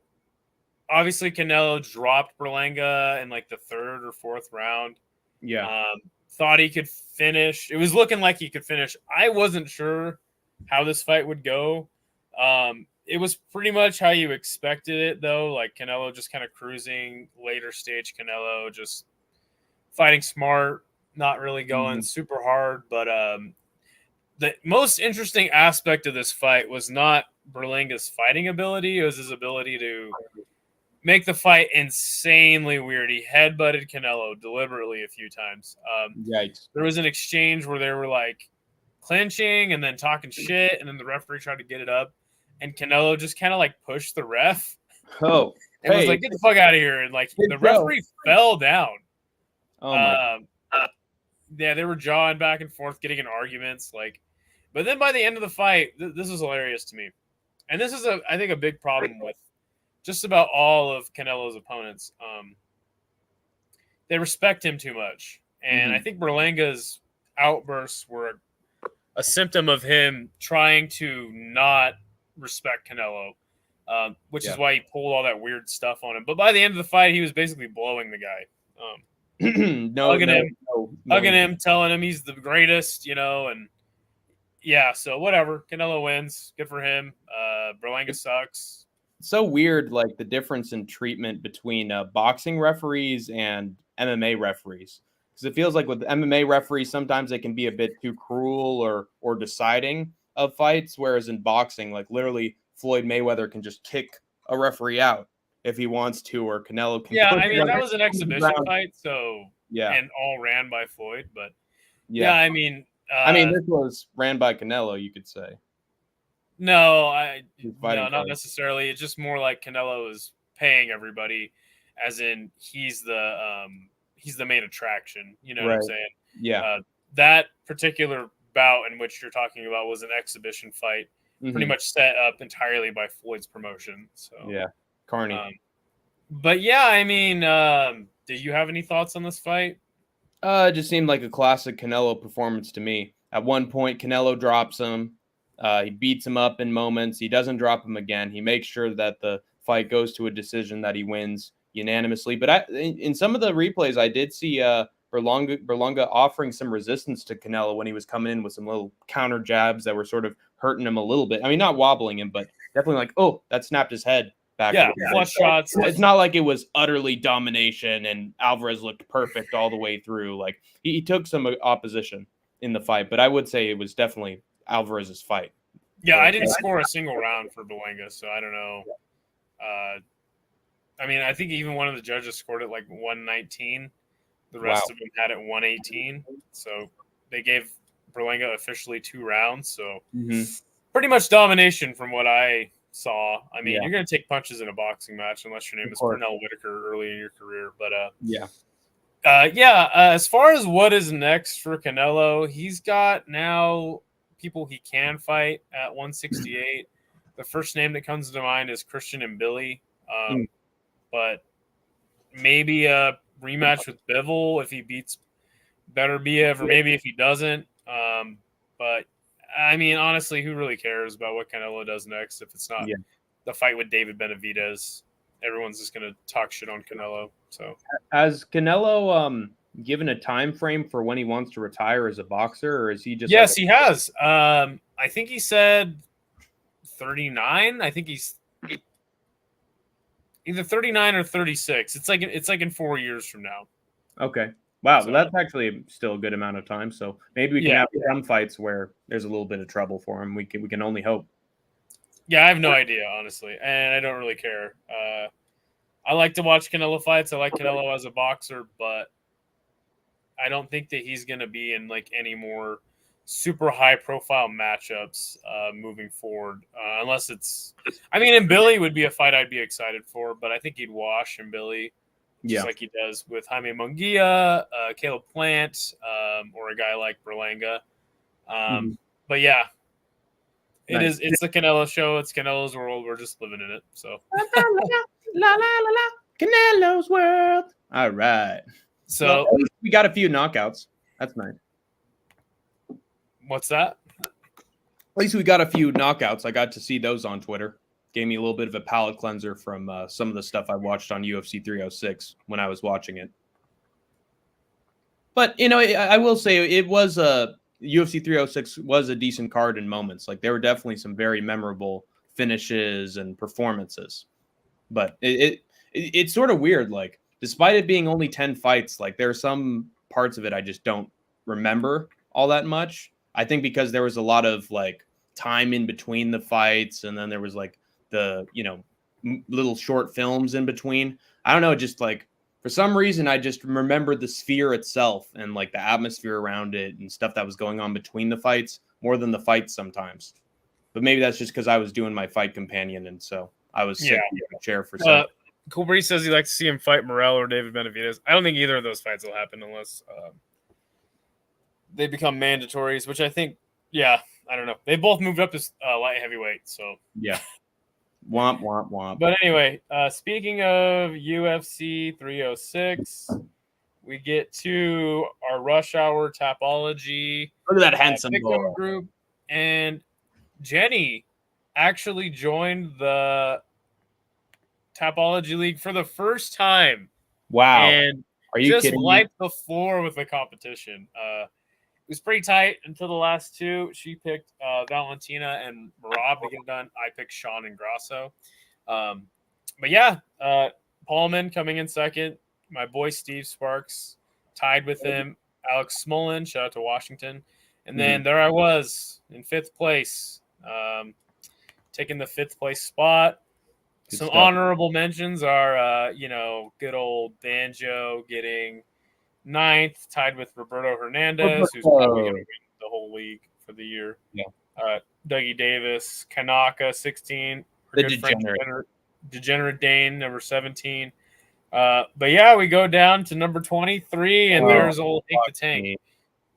obviously, Canelo dropped Berlanga in like the 3rd or 4th round. Yeah. Thought he could finish. It was looking like he could finish. I wasn't sure how this fight would go. It was pretty much how you expected it, though. Like, Canelo just kind of cruising, later stage Canelo, just fighting smart, not really going super hard, but the most interesting aspect of this fight was not Berlanga's fighting ability. It was his ability to make the fight insanely weird. He headbutted Canelo deliberately a few times. Yikes. There was an exchange where they were like clinching and then talking shit, and then the referee tried to get it up, and Canelo just kind of like pushed the ref. Oh, and was like, get the fuck out of here. And like the referee fell down. Oh my. They were jawing back and forth, getting in arguments. But then by the end of the fight, this was hilarious to me. And this is, I think, a big problem with just about all of Canelo's opponents. They respect him too much. And I think Berlanga's outbursts were a symptom of him trying to not respect Canelo, which is why he pulled all that weird stuff on him. But by the end of the fight, he was basically blowing the guy. Hugging him, telling him he's the greatest, and so whatever. Canelo wins. Good for him. Berlanga sucks. It's so weird, like the difference in treatment between boxing referees and MMA referees. Because it feels like with MMA referees, sometimes they can be a bit too cruel or deciding of fights, whereas in boxing, like literally Floyd Mayweather can just kick a referee out if he wants to, or Canelo can. Yeah, I mean, that was an exhibition fight, so and all ran by Floyd, but I mean, this was ran by Canelo, you could say. No, not necessarily. It's just more like Canelo is paying everybody, as in he's the he's the main attraction. You know what Right. I'm saying? Yeah. That particular bout in which you're talking about was an exhibition fight, pretty much set up entirely by Floyd's promotion. So yeah, Carney. But yeah, I mean, did you have any thoughts on this fight? It just seemed like a classic Canelo performance to me. At one point, Canelo drops him. He beats him up in moments. He doesn't drop him again. He makes sure that the fight goes to a decision, that he wins unanimously. But in some of the replays, I did see Berlanga offering some resistance to Canelo when he was coming in with some little counter jabs that were sort of hurting him a little bit. I mean, not wobbling him, but definitely like, oh, that snapped his head back. Yeah, flush shots. It's not like it was utterly domination and Alvarez looked perfect all the way through. Like he took some opposition in the fight, but I would say it was definitely Alvarez's fight. Yeah, I didn't score a single round for Berlanga, so I don't know. I mean, I think even one of the judges scored it like 119. The rest of them had it 118. So they gave Berlanga officially 2 rounds. So pretty much domination from what I saw. I mean, you're going to take punches in a boxing match unless your name is Pernell Whitaker early in your career. But as far as what is next for Canelo, he's got now people he can fight at 168. The first name that comes to mind is Christian and Billy. But maybe a rematch with Bivol if he beats Beterbiev, or maybe if he doesn't. But I mean, honestly, who really cares about what Canelo does next if it's not the fight with David Benavidez? Everyone's just going to talk shit on Canelo. So, has Canelo given a time frame for when he wants to retire as a boxer, or is he just? Yes, he has. I think he said 39. I think he's either 39 or 36. It's like in 4 years from now. Okay. Wow, so, that's actually still a good amount of time. So maybe we can have some fights where there's a little bit of trouble for him. We can only hope. Yeah, I have no idea, honestly, and I don't really care. I like to watch Canelo fights. I like Canelo as a boxer, but I don't think that he's going to be in like any more super high-profile matchups moving forward, unless it's. I mean, and Billy would be a fight I'd be excited for, but I think he'd wash in Billy. Just like he does with Jaime Munguia, Caleb Plant, or a guy like Berlanga. But yeah, it's the Canelo show. It's Canelo's world. We're just living in it. So Canelo's world. All right. So we got a few knockouts. That's nice. What's that? At least we got a few knockouts. I got to see those on Twitter. Gave me a little bit of a palate cleanser from some of the stuff I watched on UFC 306 when I was watching it. But, you know, I will say it was UFC 306 was a decent card in moments. Like, there were definitely some very memorable finishes and performances. But it's sort of weird. Like, despite it being only 10 fights, like, there are some parts of it I just don't remember all that much. I think because there was a lot of, like, time in between the fights, and then there was, like, the, you know, little short films in between. I don't know, just like for some reason I just remember the sphere itself and like the atmosphere around it and stuff that was going on between the fights more than the fights sometimes. But maybe that's just because I was doing my fight companion, and so I was sitting in the chair for some. Cool Breeze says he'd like to see him fight Morel or David Benavidez. I don't think either of those fights will happen unless they become mandatories, which I think, I don't know. They both moved up to light heavyweight, so yeah. Womp, womp, womp. But anyway, speaking of UFC 306, we get to our rush hour Tapology. Look at that handsome boy. Group. And Jenny actually joined the Tapology League for the first time. Wow. And are you just kidding wiped the floor with the competition. It was pretty tight until the last two. She picked Valentina and Marab to get it done. I picked Sean and Grasso. But yeah, Paulman coming in second. My boy Steve Sparks tied with him. Alex Smolin, shout out to Washington. And then there I was in fifth place, taking the fifth place spot. Good Some stuff. honorable mentions are, good old Banjo getting ninth, tied with Roberto Hernandez, who's probably going to win the whole league for the year. Yeah. Dougie Davis, Kanaka, 16. The Degenerate Dane, number 17. But yeah, we go down to number 23, and there's old Hank the Tank. Me.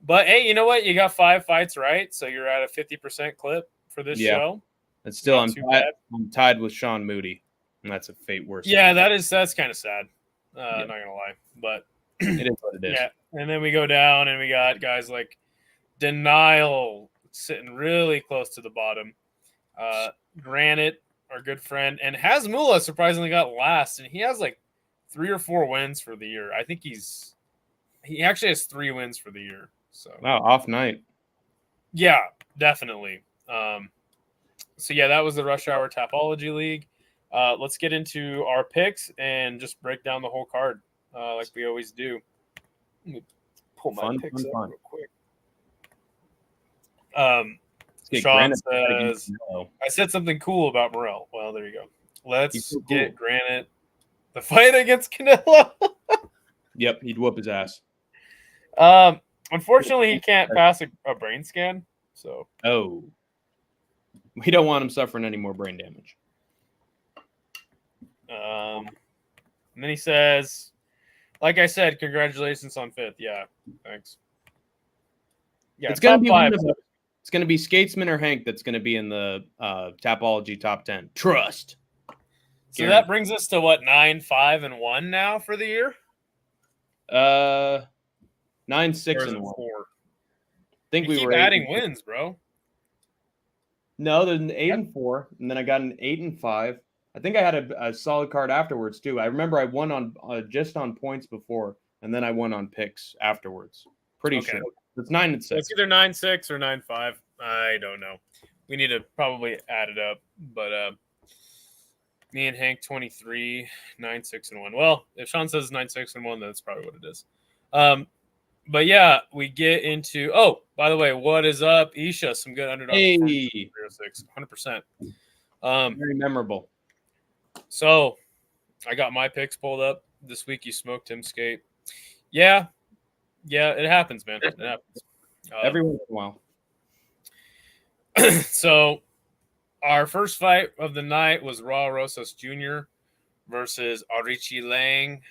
But hey, you know what? You got 5 fights right, so you're at a 50% clip for this show. It's still Not I'm tied with Sean Moody, and that's a fate worse. Yeah, that's kind of sad. Not gonna lie, but it is what it is. Yeah, and then we go down, and we got guys like Denial sitting really close to the bottom. Granite, our good friend, and Hazmullah surprisingly got last, and he has like 3 or 4 wins for the year. I think he actually has 3 wins for the year. So wow, off night. Yeah, definitely. So yeah, that was the Rush Hour Tapology League. Let's get into our picks and just break down the whole card like we always do. Let me pull my picks up real quick. Sean says, I said something cool about Morrell. Well, there you go. Let's get Granite the fight against Canelo. Yep, he'd whoop his ass. Unfortunately, he can't pass a brain scan. So we don't want him suffering any more brain damage. And then he says, like I said, congratulations on 5th. Yeah, thanks. Yeah, it's gonna be 5. It's gonna be Skatesman or Hank that's gonna be in the Tapology top 10. Trust. So that brings us to what, 9, 5, and 1 now for the year? 9, 6, and 1. 4. I think we keep were adding wins, bro. No, there's an 8 and 4, and then I got an 8 and 5. I think I had a solid card afterwards too. I remember I won on just on points before, and then I won on picks afterwards. Pretty sure. It's 9 and 6. It's either 9-6 or 9-5. I don't know. We need to probably add it up. But me and Hank 23, 9-6 and 1. Well, if Sean says 9-6 and 1, then that's probably what it is. But yeah, we get into. Oh, by the way, what is up, Isha? Some good underdog. Hey, 100%. Very memorable. So I got my picks pulled up this week. You smoked him, Skate. Yeah, it happens, man. It happens. Every once in a while. So our first fight of the night was Raul Rosas Jr. versus Arichi Lang.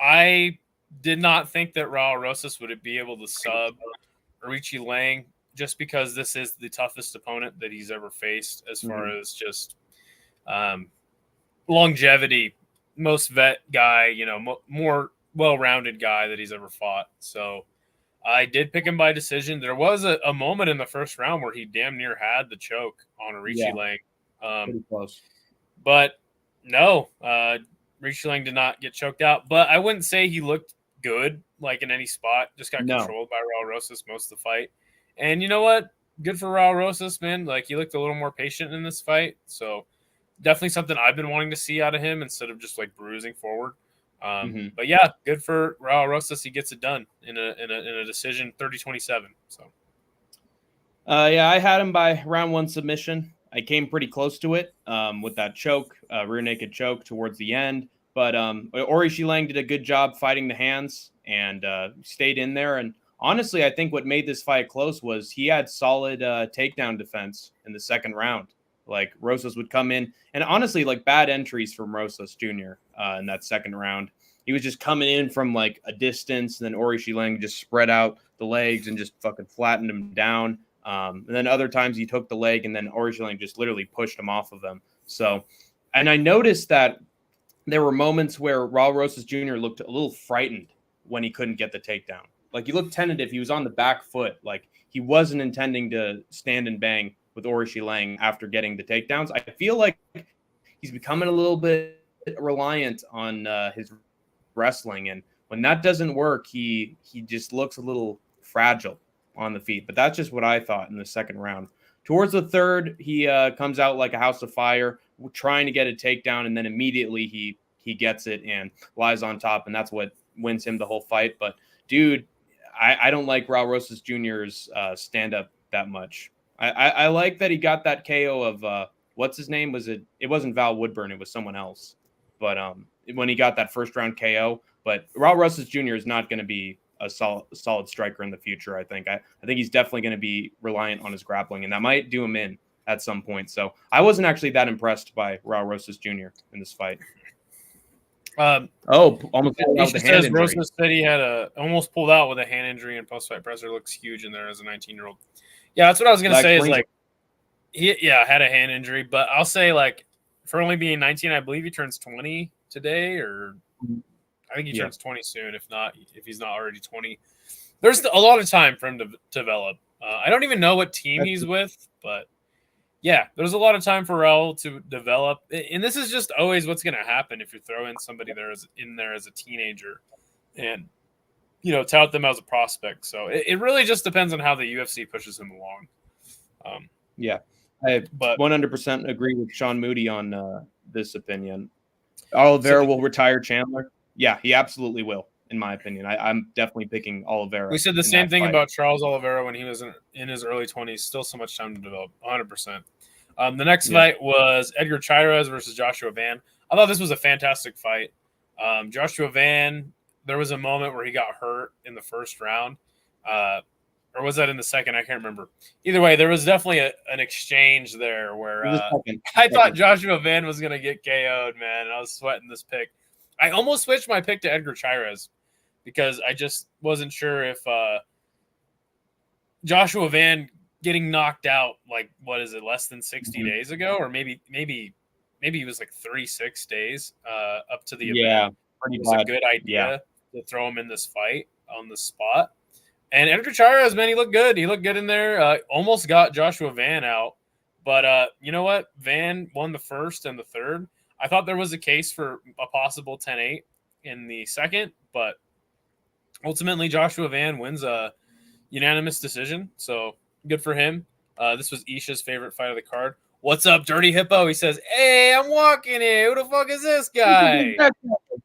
I did not think that Raul Rosas would be able to sub Arichi Lang just because this is the toughest opponent that he's ever faced as far as just longevity, most vet guy, more well-rounded guy that he's ever fought. So I did pick him by decision. There was a moment in the first round where he damn near had the choke on Arichi Lang. Pretty close. But no, Arichi Lang did not get choked out. But I wouldn't say he looked good, like in any spot. Just got controlled by Raul Rosas most of the fight. And you know what? Good for Raul Rosas, man. Like, he looked a little more patient in this fight. So definitely something I've been wanting to see out of him instead of just like bruising forward. But yeah, good for Raul Rosas. He gets it done in a decision 30-27. So yeah, I had him by round 1 submission. I came pretty close to it with that choke, rear naked choke towards the end. But Arichi Lang did a good job fighting the hands and stayed in there. And honestly, I think what made this fight close was he had solid takedown defense in the second round. Like, Rosas would come in, and honestly, like, bad entries from Rosas Jr. In that second round. He was just coming in from like a distance, and then Arichi Lang just spread out the legs and just fucking flattened him down. And then other times he took the leg, and then Arichi Lang just literally pushed him off of them. So, and I noticed that there were moments where Raul Rosas Jr. looked a little frightened when he couldn't get the takedown. Like, he looked tentative. He was on the back foot. Like, he wasn't intending to stand and bang with Arichi Lang after getting the takedowns. I feel like he's becoming a little bit reliant on his wrestling, and when that doesn't work, he just looks a little fragile on the feet. But that's just what I thought in the second round. Towards the third, he comes out like a house of fire, trying to get a takedown, and then immediately he gets it and lies on top, and that's what wins him the whole fight. But dude, I don't like Raul Rosas Jr.'s stand-up that much. I like that he got that KO of what's his name? It wasn't Val Woodburn, it was someone else. But when he got that first round KO, but Raul Rosas Jr. is not going to be a solid striker in the future. I think he's definitely going to be reliant on his grappling, and that might do him in at some point. So I wasn't actually that impressed by Raul Rosas Jr. in this fight. Almost pulled out Isha with a hand says injury. Rosas said he had almost pulled out with a hand injury, and post-fight presser looks huge in there as a 19-year-old. Yeah, that's what I was gonna say. Is like, he had a hand injury, but I'll say like for only being 19, I believe he turns 20 today, or I think he turns 20 soon. If he's not already 20, there's a lot of time for him to develop. I don't even know what team he's with, but yeah, there's a lot of time for Raul to develop. And this is just always what's going to happen if you throw in somebody in there as a teenager and, tout them as a prospect. So it really just depends on how the UFC pushes him along. I 100% agree with Sean Moody on this opinion. Oliveira will retire Chandler. Yeah, he absolutely will, in my opinion. I'm definitely picking Oliveira. We said the same thing about Charles Oliveira when he was in his early 20s. Still so much time to develop, 100%. The next fight was Edgar Chairez versus Joshua Van. I thought this was a fantastic fight. Joshua Van, there was a moment where he got hurt in the first round. Or was that in the second? I can't remember. Either way, there was definitely an exchange there where I thought Joshua Van was going to get KO'd, man. And I was sweating this pick. I almost switched my pick to Edgar Chairez because I just wasn't sure if Joshua Van getting knocked out, like, what is it, less than 60 days ago? Or maybe it was like 36 days up to the event. It was a good idea to throw him in this fight on the spot. And Edgar Chairez, man, he looked good. He looked good in there. Almost got Joshua Van out. But you know what? Van won the first and the third. I thought there was a case for a possible 10-8 in the second. But ultimately, Joshua Van wins a unanimous decision. So good for him. This was Isha's favorite fight of the card. What's up, Dirty Hippo? He says, hey, I'm walking here. Who the fuck is this guy?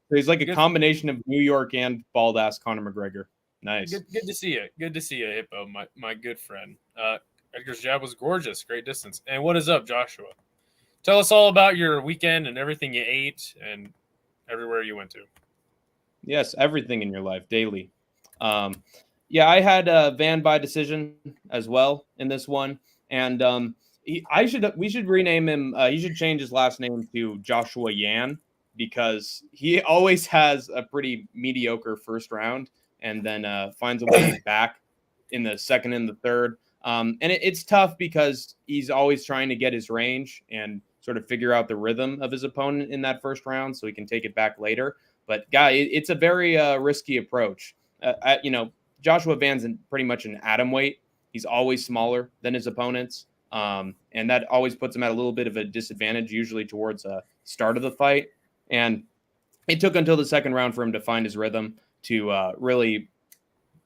He's like a combination of New York and bald-ass Conor McGregor. Nice. Good to see you. Good to see you, Hippo, my good friend. Edgar's jab was gorgeous. Great distance. And what is up, Joshua? Tell us all about your weekend and everything you ate and everywhere you went to. Yes, everything in your life, daily. I had Van by decision as well in this one. And we should rename him. He should change his last name to Joshua Yan because he always has a pretty mediocre first round. And then finds a way back in the second and the third. And it's tough because he's always trying to get his range and sort of figure out the rhythm of his opponent in that first round so he can take it back later. But, it's a very risky approach. Joshua Van's pretty much an atom weight. He's always smaller than his opponents. And that always puts him at a little bit of a disadvantage, usually towards the start of the fight. And it took until the second round for him to find his rhythm to really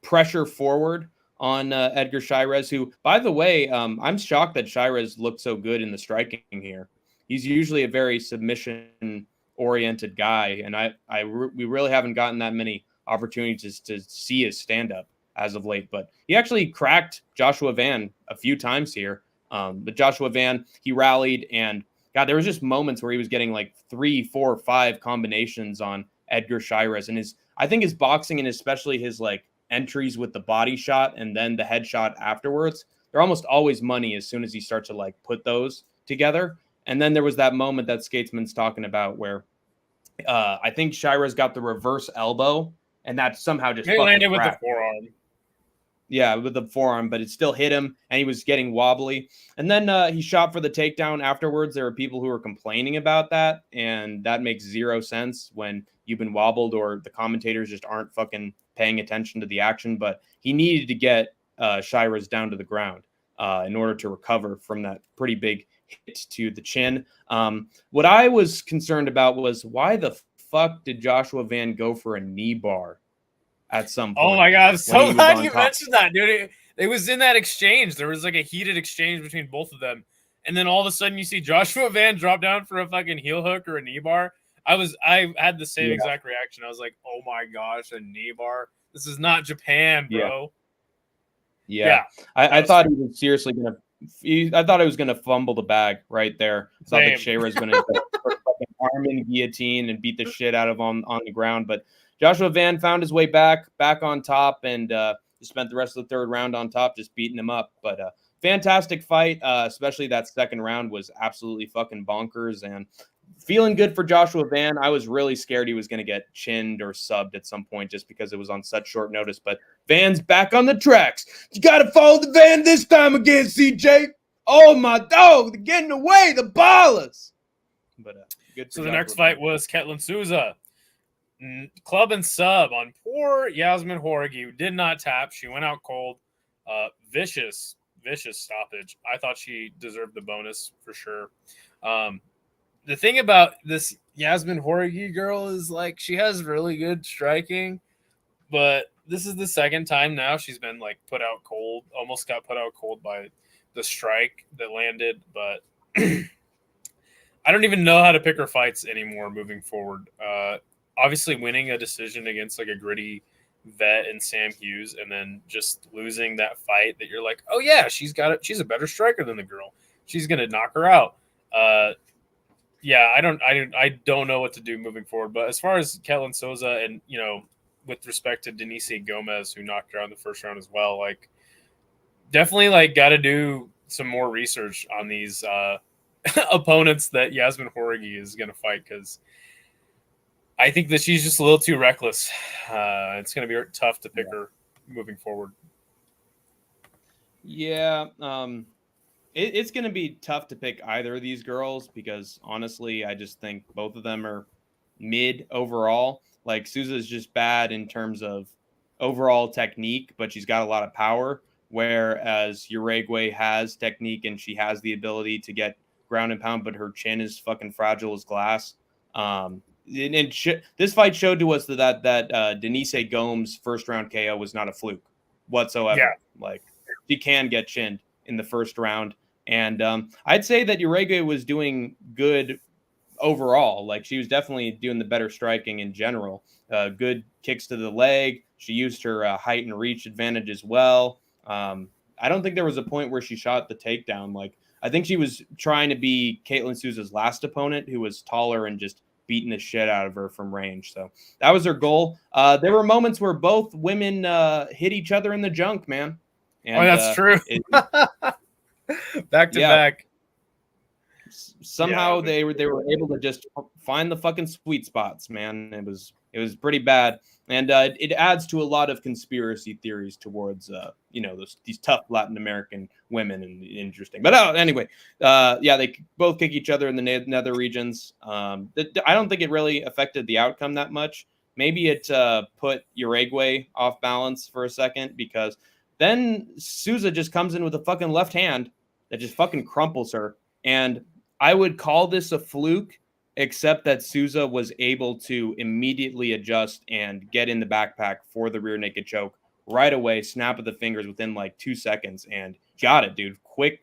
pressure forward on Edgar Chairez, who, by the way, I'm shocked that Chairez looked so good in the striking here. He's usually a very submission-oriented guy, and we really haven't gotten that many opportunities to see his stand-up as of late. But he actually cracked Joshua Van a few times here. But Joshua Van, he rallied, and God, there was just moments where he was getting like 3, 4, 5 combinations on Edgar Chairez, and I think his boxing and especially his like entries with the body shot and then the headshot afterwards, they're almost always money as soon as he starts to like put those together. And then there was that moment that Skatesman's talking about where I think Chairez got the reverse elbow and that somehow just landed with the forearm. Yeah, with the forearm, but it still hit him, and he was getting wobbly. And then he shot for the takedown afterwards. There were people who were complaining about that, and that makes zero sense when you've been wobbled or the commentators just aren't fucking paying attention to the action. But he needed to get Chairez down to the ground in order to recover from that pretty big hit to the chin. What I was concerned about was why the fuck did Joshua Van go for a knee bar at some point? Oh my God, I'm so glad you mentioned that, dude. It was in that exchange. There was like a heated exchange between both of them. And then all of a sudden you see Joshua Van drop down for a fucking heel hook or a knee bar. I had the same exact reaction. I was like, oh my gosh, a knee bar. This is not Japan, bro. Yeah. I thought he was seriously going to, I thought I was going to fumble the bag right there. I thought that Chairez was going to fucking arm in guillotine and beat the shit out of him on the ground. But Joshua Van found his way back on top, and just spent the rest of the third round on top, just beating him up. But fantastic fight, especially that second round was absolutely fucking bonkers. And feeling good for Joshua Van. I was really scared he was going to get chinned or subbed at some point just because it was on such short notice. But Van's back on the tracks. You got to follow the Van this time again, CJ. Oh, my dog. They're getting away. The ballers. But good. So the next fight was Ketlin Souza. Club and sub on poor Yasmin Horigi, who did not tap. She went out cold. Vicious stoppage. I thought she deserved the bonus for sure. The thing about this Yasmin Horigi girl is like she has really good striking, but this is the second time now she's been like put out cold. Almost got put out cold by the strike that landed, but I don't even know how to pick her fights anymore moving forward. Obviously winning a decision against like a gritty vet and Sam Hughes, and then just losing that fight that you're like, oh yeah, she's got it. She's a better striker than the girl. She's gonna knock her out. Yeah, I don't know what to do moving forward. But as far as Ketlin Souza and with respect to Denise Gomez, who knocked her out in the first round as well, like definitely like got to do some more research on these opponents that Yasmin Horigi is gonna fight, because I think that she's just a little too reckless. It's going to be tough to pick her moving forward. Yeah, it's going to be tough to pick either of these girls because, honestly, I just think both of them are mid overall. Like, Souza's just bad in terms of overall technique, but she's got a lot of power, whereas Uruguay has technique and she has the ability to get ground and pound, but her chin is fucking fragile as glass. This fight showed to us that Denise Gomes' first round KO was not a fluke whatsoever. Yeah. Like, she can get chinned in the first round, and I'd say that Uruguay was doing good overall. Like, she was definitely doing the better striking in general. Good kicks to the leg. She used her height and reach advantage as well. I don't think there was a point where she shot the takedown. Like, I think she was trying to be Ketlin Souza's last opponent, who was taller and just beating the shit out of her from range. So that was her goal. There were moments where both women hit each other in the junk, man. And, that's true. Back to back. Somehow they were able to just find the fucking sweet spots, man. It was pretty bad. And it adds to a lot of conspiracy theories towards these tough Latin American women, and interesting. But anyway, they both kick each other in the nether regions. I don't think it really affected the outcome that much. Maybe it put Uruguay off balance for a second, because then Souza just comes in with a fucking left hand that just fucking crumples her. And I would call this a fluke, except that Souza was able to immediately adjust and get in the backpack for the rear naked choke right away, snap of the fingers within like 2 seconds, and got it, dude. Quick,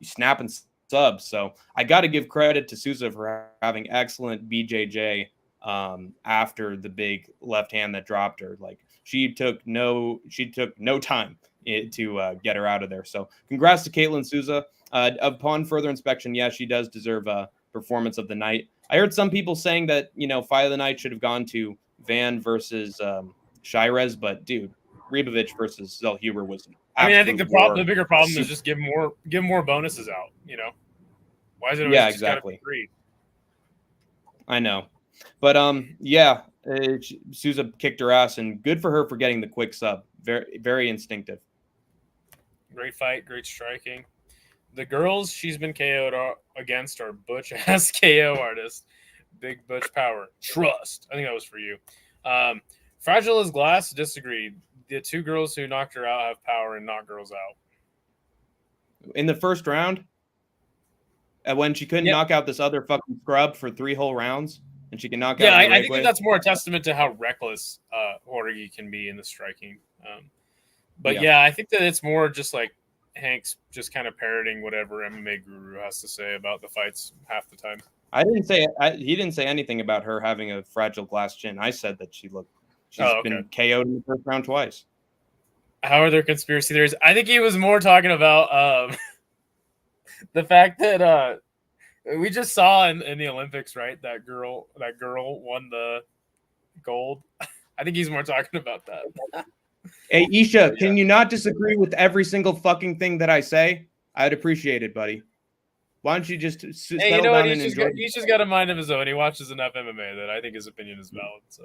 snap and sub. So I got to give credit to Souza for having excellent BJJ after the big left hand that dropped her. Like, she took no time to get her out of there. So congrats to Ketlin Souza. Upon further inspection, she does deserve a performance of the night. I heard some people saying that fight of the night should have gone to Van versus Shirez, but dude, Ribovic versus Zellhuber was. I think the bigger problem is just give more bonuses out. Why is it always exactly free? I know, but Souza kicked her ass, and good for her for getting the quick sub. Very, very instinctive. Great fight, great striking. The girls she's been KO'd against are butch-ass KO artists. Big Butch Power. Trust. I think that was for you. Fragile as Glass, disagreed. The two girls who knocked her out have power and knock girls out. In the first round? When she couldn't knock out this other fucking scrub for 3 whole rounds? And she can knock out I think that's more a testament to how reckless Horigi can be in the striking. I think that it's more just like Hank's just kind of parroting whatever MMA guru has to say about the fights half the time. He didn't say anything about her having a fragile glass chin. I said that she's been KO'd in the first round twice. How are there conspiracy theories? I think he was more talking about the fact that we just saw in the Olympics, right? That girl won the gold. I think he's more talking about that. Hey, Isha, can you not disagree with every single fucking thing that I say? I'd appreciate it, buddy. Why don't you just Hey, settle you know what? down and enjoy? He's just got a mind of his own. He watches enough MMA that I think his opinion is valid. So,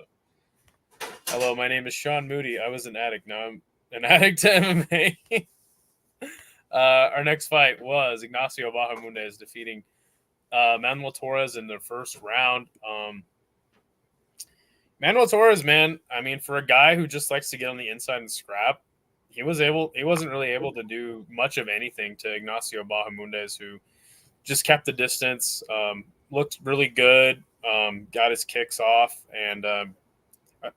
hello, my name is Sean Moody. I was an addict. Now I'm an addict to MMA. Our next fight was Ignacio Bahamondes defeating Manuel Torres in the first round. Manuel Torres, man, I mean, for a guy who just likes to get on the inside and scrap, he wasn't really able to do much of anything to Ignacio Bahamondes, who just kept the distance, looked really good, got his kicks off, and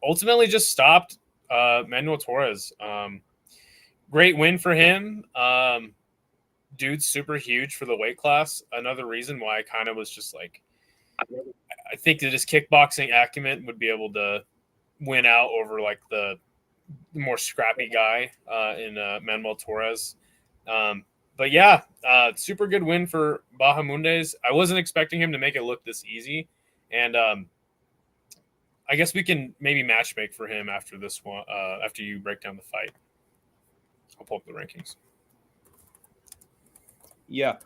ultimately just stopped Manuel Torres. Great win for him. Dude's super huge for the weight class. Another reason why I kind of was just like, I think that his kickboxing acumen would be able to win out over like the more scrappy guy in Manuel Torres. But yeah, super good win for Bahamondes. I wasn't expecting him to make it look this easy. And I guess we can maybe match make for him after this one, after you break down the fight. I'll pull up the rankings. Yeah.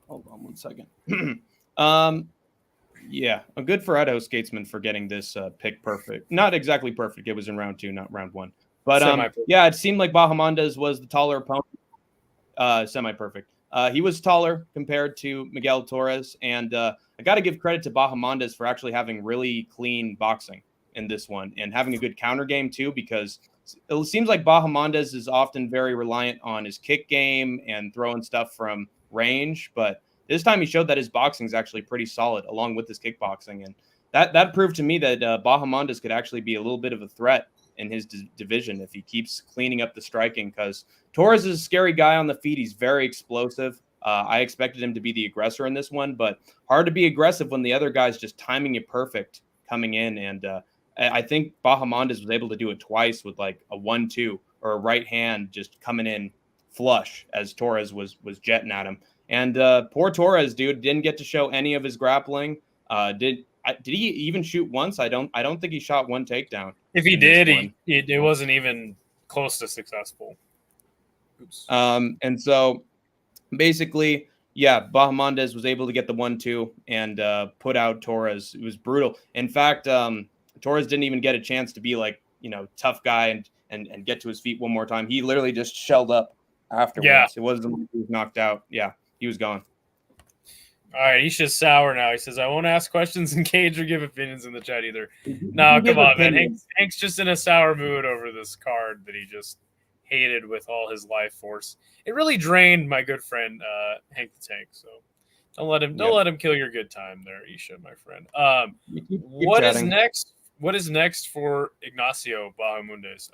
Hold on 1 second. Yeah, good for Idaho Skatesman for getting this pick perfect. Not exactly perfect. It was in round 2, not round 1. But yeah, it seemed like Bahamondes was the taller opponent. Semi-perfect. He was taller compared to Miguel Torres, and I got to give credit to Bahamondes for actually having really clean boxing in this one and having a good counter game too, because it seems like Bahamondes is often very reliant on his kick game and throwing stuff from range, but this time he showed that his boxing is actually pretty solid along with his kickboxing, and that proved to me that Bahamondes could actually be a little bit of a threat in his division if he keeps cleaning up the striking, because Torres is a scary guy on the feet. He's very explosive. I expected him to be the aggressor in this one, but hard to be aggressive when the other guy's just timing you perfect coming in. And I think Bahamondes was able to do it twice with like a 1-2 or a right hand just coming in flush as Torres was jetting at him. And poor Torres, dude, didn't get to show any of his grappling. Did he even shoot once? I don't think he shot one takedown. If he did, it wasn't even close to successful. Oops. And so basically, yeah, Bahamondes was able to get the 1-2 and put out Torres. It was brutal. In fact, Torres didn't even get a chance to be like, tough guy and get to his feet one more time. He literally just shelled up afterwards. Yeah. It wasn't like he was knocked out. Yeah, he was gone. All right, he's just sour now. He says, I won't ask questions in cage or give opinions in the chat either. No, come on, man. Hank's just in a sour mood over this card that he just hated with all his life force. It really drained my good friend Hank the Tank. So don't let him kill your good time there, Isha, my friend. What is next? What is next for Ignacio Bahamondes?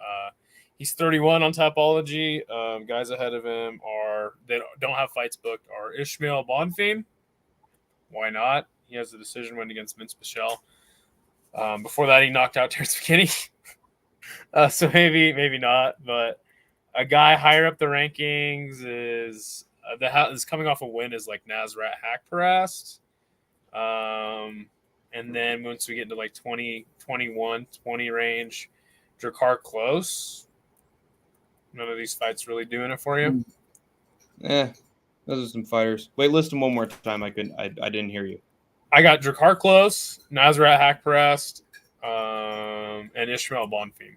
He's 31 on Tapology. Guys ahead of him they don't have fights booked are Ishmael Bonfim. Why not? He has a decision win against Vince Pichel. Before that, he knocked out Terrence McKinney. So maybe not. But a guy higher up the rankings is coming off a win is like Nasrat Haqparast. And then once we get into like 20, 21, 20 range, Drakkar Klose. None of these fights really doing it for you. Those are some fighters. Wait, list them one more time. I didn't hear you. I got Drakkar Klose, Nasrat Haqparast, and Ishmael Bonfim.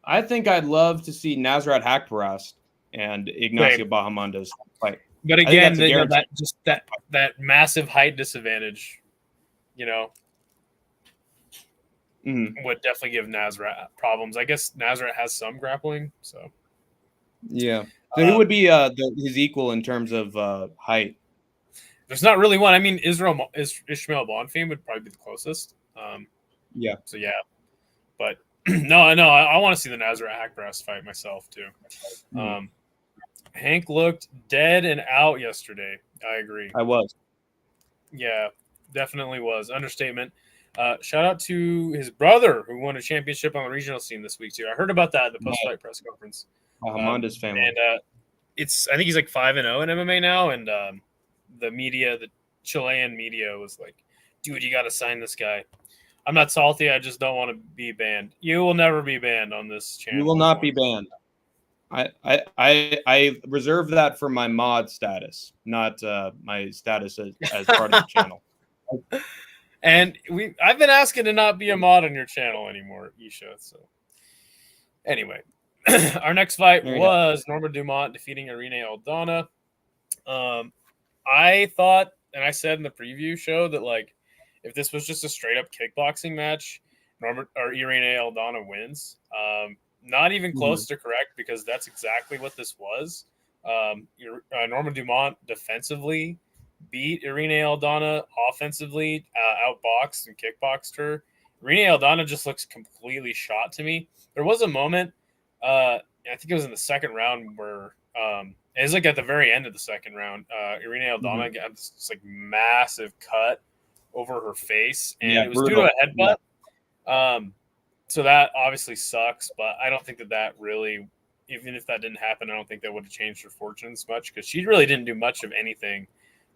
I think I'd love to see Nasrat Haqparast and Ignacio Bahamondes fight. But again, that massive height disadvantage, would definitely give Nasrat problems. I guess Nasrat has some grappling, so yeah. So who would be his equal in terms of height? There's not really one. I mean, Ishmael Bonfim would probably be the closest. Yeah. So yeah, but no, I want to see the Nasrat Haqparast fight myself too. Hank looked dead and out yesterday. I agree. I was. Yeah, definitely was. Understatement. Shout out to his brother who won a championship on the regional scene this week too. I heard about that at the post-fight press conference. Bahamondes family. And I think he's like 5-0 in MMA now, and the Chilean media was like, dude, you got to sign this guy. I'm not salty. I just don't want to be banned. You will never be banned on this channel. You will not be banned. I reserve that for my mod status, not my status as part of the channel. And I've been asking to not be a mod on your channel anymore, Isha. So anyway, our next fight was Norma Dumont defeating Irene Aldana. I thought, and I said in the preview show that like if this was just a straight up kickboxing match, Irene Aldana wins. Not even close to correct, because that's exactly what this was. Norma Dumont defensively beat Irene Aldana, offensively outboxed and kickboxed her. Irene Aldana just looks completely shot to me. There was a moment, I think it was in the second round, where it was like at the very end of the second round, Irene Aldana got this like massive cut over her face, and it was brutal. Due to a headbutt. Yeah. So that obviously sucks, but I don't think that really, even if that didn't happen, I don't think that would have changed her fortunes much, because she really didn't do much of anything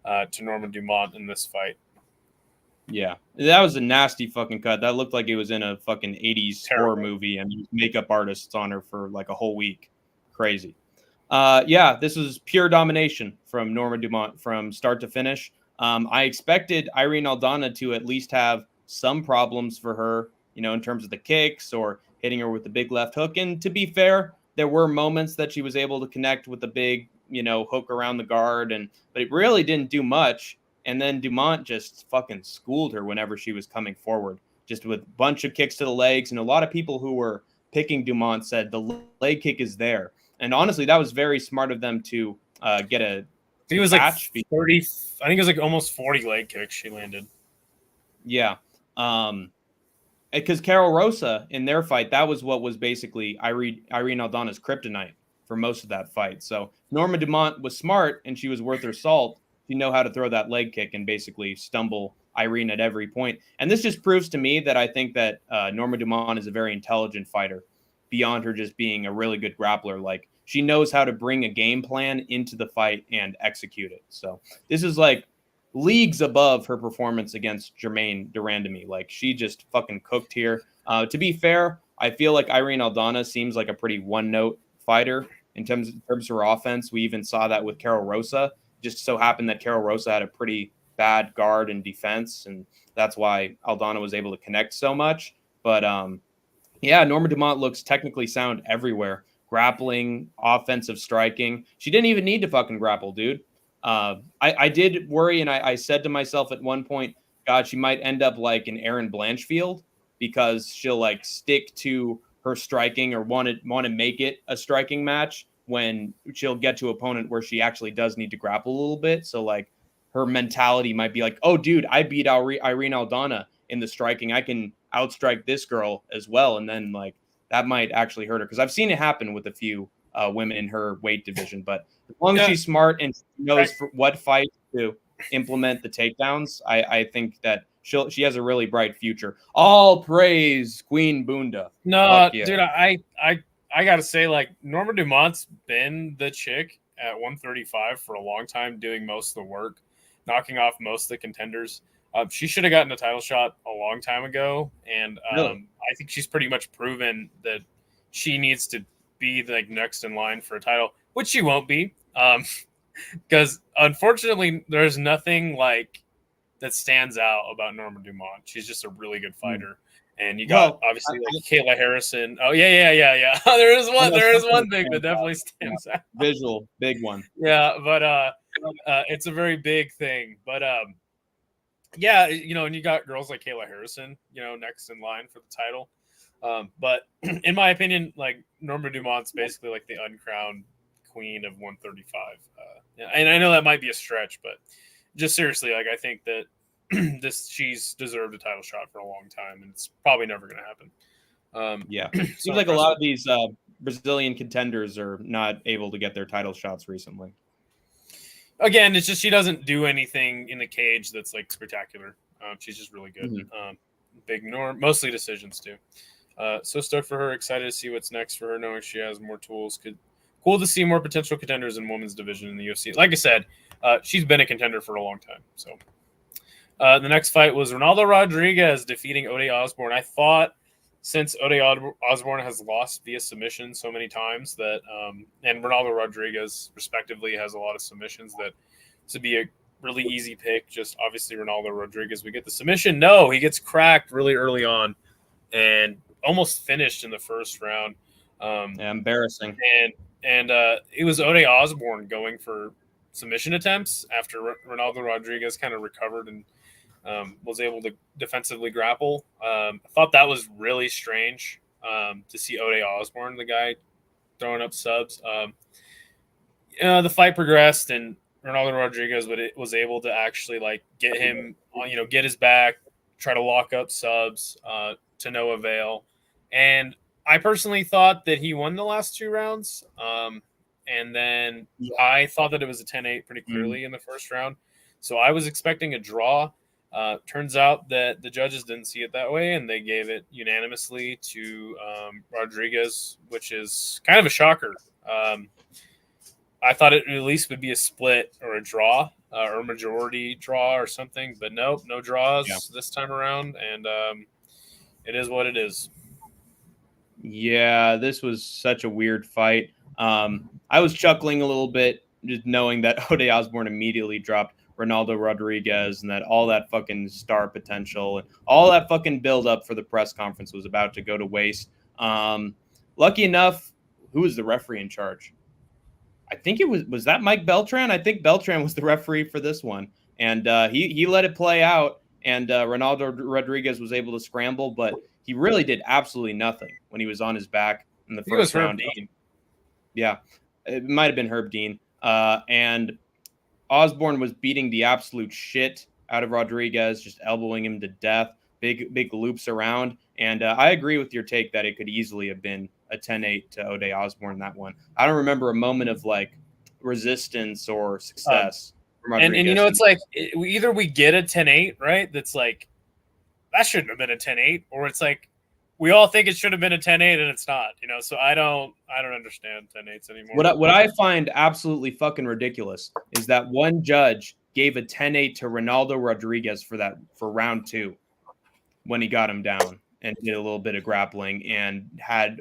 to Norma Dumont in this fight. Yeah, that was a nasty fucking cut. That looked like it was in a fucking 80s horror movie, and makeup artists on her for like a whole week. Crazy. Yeah, this was pure domination from Norma Dumont from start to finish. I expected Irene Aldana to at least have some problems for her, in terms of the kicks or hitting her with the big left hook. And to be fair, there were moments that she was able to connect with the big, hook around the guard, but it really didn't do much. And then Dumont just fucking schooled her whenever she was coming forward, just with a bunch of kicks to the legs. And a lot of people who were picking Dumont said the leg kick is there. And honestly, that was very smart of them to get a. I think it was like 30. I think it was like almost 40 leg kicks she landed. Yeah. Because Carol Rosa in their fight, that was what was basically Irene Aldana's kryptonite for most of that fight. So Norma Dumont was smart, and she was worth her salt. She knew how to throw that leg kick and basically stumble Irene at every point. And this just proves to me that I think that Norma Dumont is a very intelligent fighter, beyond her just being a really good grappler. Like, she knows how to bring a game plan into the fight and execute it. So this is like leagues above her performance against Germaine Durandamy. Like, she just fucking cooked here. To be fair, I feel like Irene Aldana seems like a pretty one-note fighter in terms of her offense. We even saw that with Carol Rosa. Just so happened that Carol Rosa had a pretty bad guard and defense, and that's why Aldana was able to connect so much. But yeah, Norma Dumont looks technically sound everywhere. Grappling, offensive striking. She didn't even need to fucking grapple, dude. I did worry, and I said to myself at one point, God, she might end up like an Erin Blanchfield, because she'll like stick to her striking or want to make it a striking match when she'll get to an opponent where she actually does need to grapple a little bit. So like her mentality might be like, oh, dude, I beat Irene Aldana in the striking. I can outstrike this girl as well. And then like that might actually hurt her, because I've seen it happen with a few women in her weight division. But as long as she's smart and knows what fights to implement the takedowns, I think that she has a really bright future. All praise Queen Bunda. No, yeah. Dude, I gotta say, like, Norma Dumont's been the chick at 135 for a long time, doing most of the work, knocking off most of the contenders. She should have gotten a title shot a long time ago, and really? I think she's pretty much proven that she needs to be like next in line for a title, which she won't be, because unfortunately there's nothing like that stands out about Norma Dumont. She's just a really good fighter. And you got obviously like Kayla Harrison. Oh yeah. There is one thing that definitely stands out. Visual, big one. Yeah, but it's a very big thing. But yeah, and you got girls like Kayla Harrison, next in line for the title. But in my opinion, like, Norma Dumont's basically like the uncrowned queen of 135. And I know that might be a stretch, but just seriously, like, I think that she's deserved a title shot for a long time, and it's probably never going to happen. Yeah, seems like a lot of these Brazilian contenders are not able to get their title shots recently. Again, it's just she doesn't do anything in the cage that's like spectacular. She's just really good. Big Norm, mostly decisions too. So stoked for her. Excited to see what's next for her, knowing she has more tools. Cool to see more potential contenders in women's division in the UFC. Like I said, she's been a contender for a long time. So the next fight was Ronaldo Rodriguez defeating Ode Osborne. I thought since Ode Osborne has lost via submission so many times that, and Ronaldo Rodriguez respectively has a lot of submissions, that to be a really easy pick, just obviously Ronaldo Rodriguez would get the submission. No, he gets cracked really early on and almost finished in the first round. Embarrassing. And it was Ode Osborne going for submission attempts after Ronaldo Rodriguez kind of recovered and was able to defensively grapple. I thought that was really strange to see Ode Osborne, the guy throwing up subs. The fight progressed, and Ronaldo Rodriguez was able to actually like get him, get his back, try to lock up subs to no avail. And I personally thought that he won the last 2 rounds. And then I thought that it was a 10-8 pretty clearly in the first round. So I was expecting a draw. Turns out that the judges didn't see it that way, and they gave it unanimously to Rodriguez, which is kind of a shocker. I thought it at least would be a split or a draw or a majority draw or something, but nope, no draws this time around, and it is what it is. Yeah, this was such a weird fight. I was chuckling a little bit just knowing that Ode Osborne immediately dropped Ronaldo Rodriguez and that all that fucking star potential and all that fucking build up for the press conference was about to go to waste. Lucky enough, who was the referee in charge? I think it was that Mike Beltran? I think Beltran was the referee for this one. And he let it play out, and Ronaldo Rodriguez was able to scramble, but he really did absolutely nothing when he was on his back in the first round. Yeah, it might have been Herb Dean. And Osborne was beating the absolute shit out of Rodriguez, just elbowing him to death, big loops around. And I agree with your take that it could easily have been a 10-8 to Ode Osborne, that one. I don't remember a moment of like resistance or success from Rodriguez. And it's like either we get a 10-8, right? That's like, that shouldn't have been a 10-8, or it's like we all think it should have been a 10-8 and it's not, so I don't understand 10-8s anymore. What I find absolutely fucking ridiculous is that one judge gave a 10-8 to Ronaldo Rodriguez for round 2 when he got him down and did a little bit of grappling and had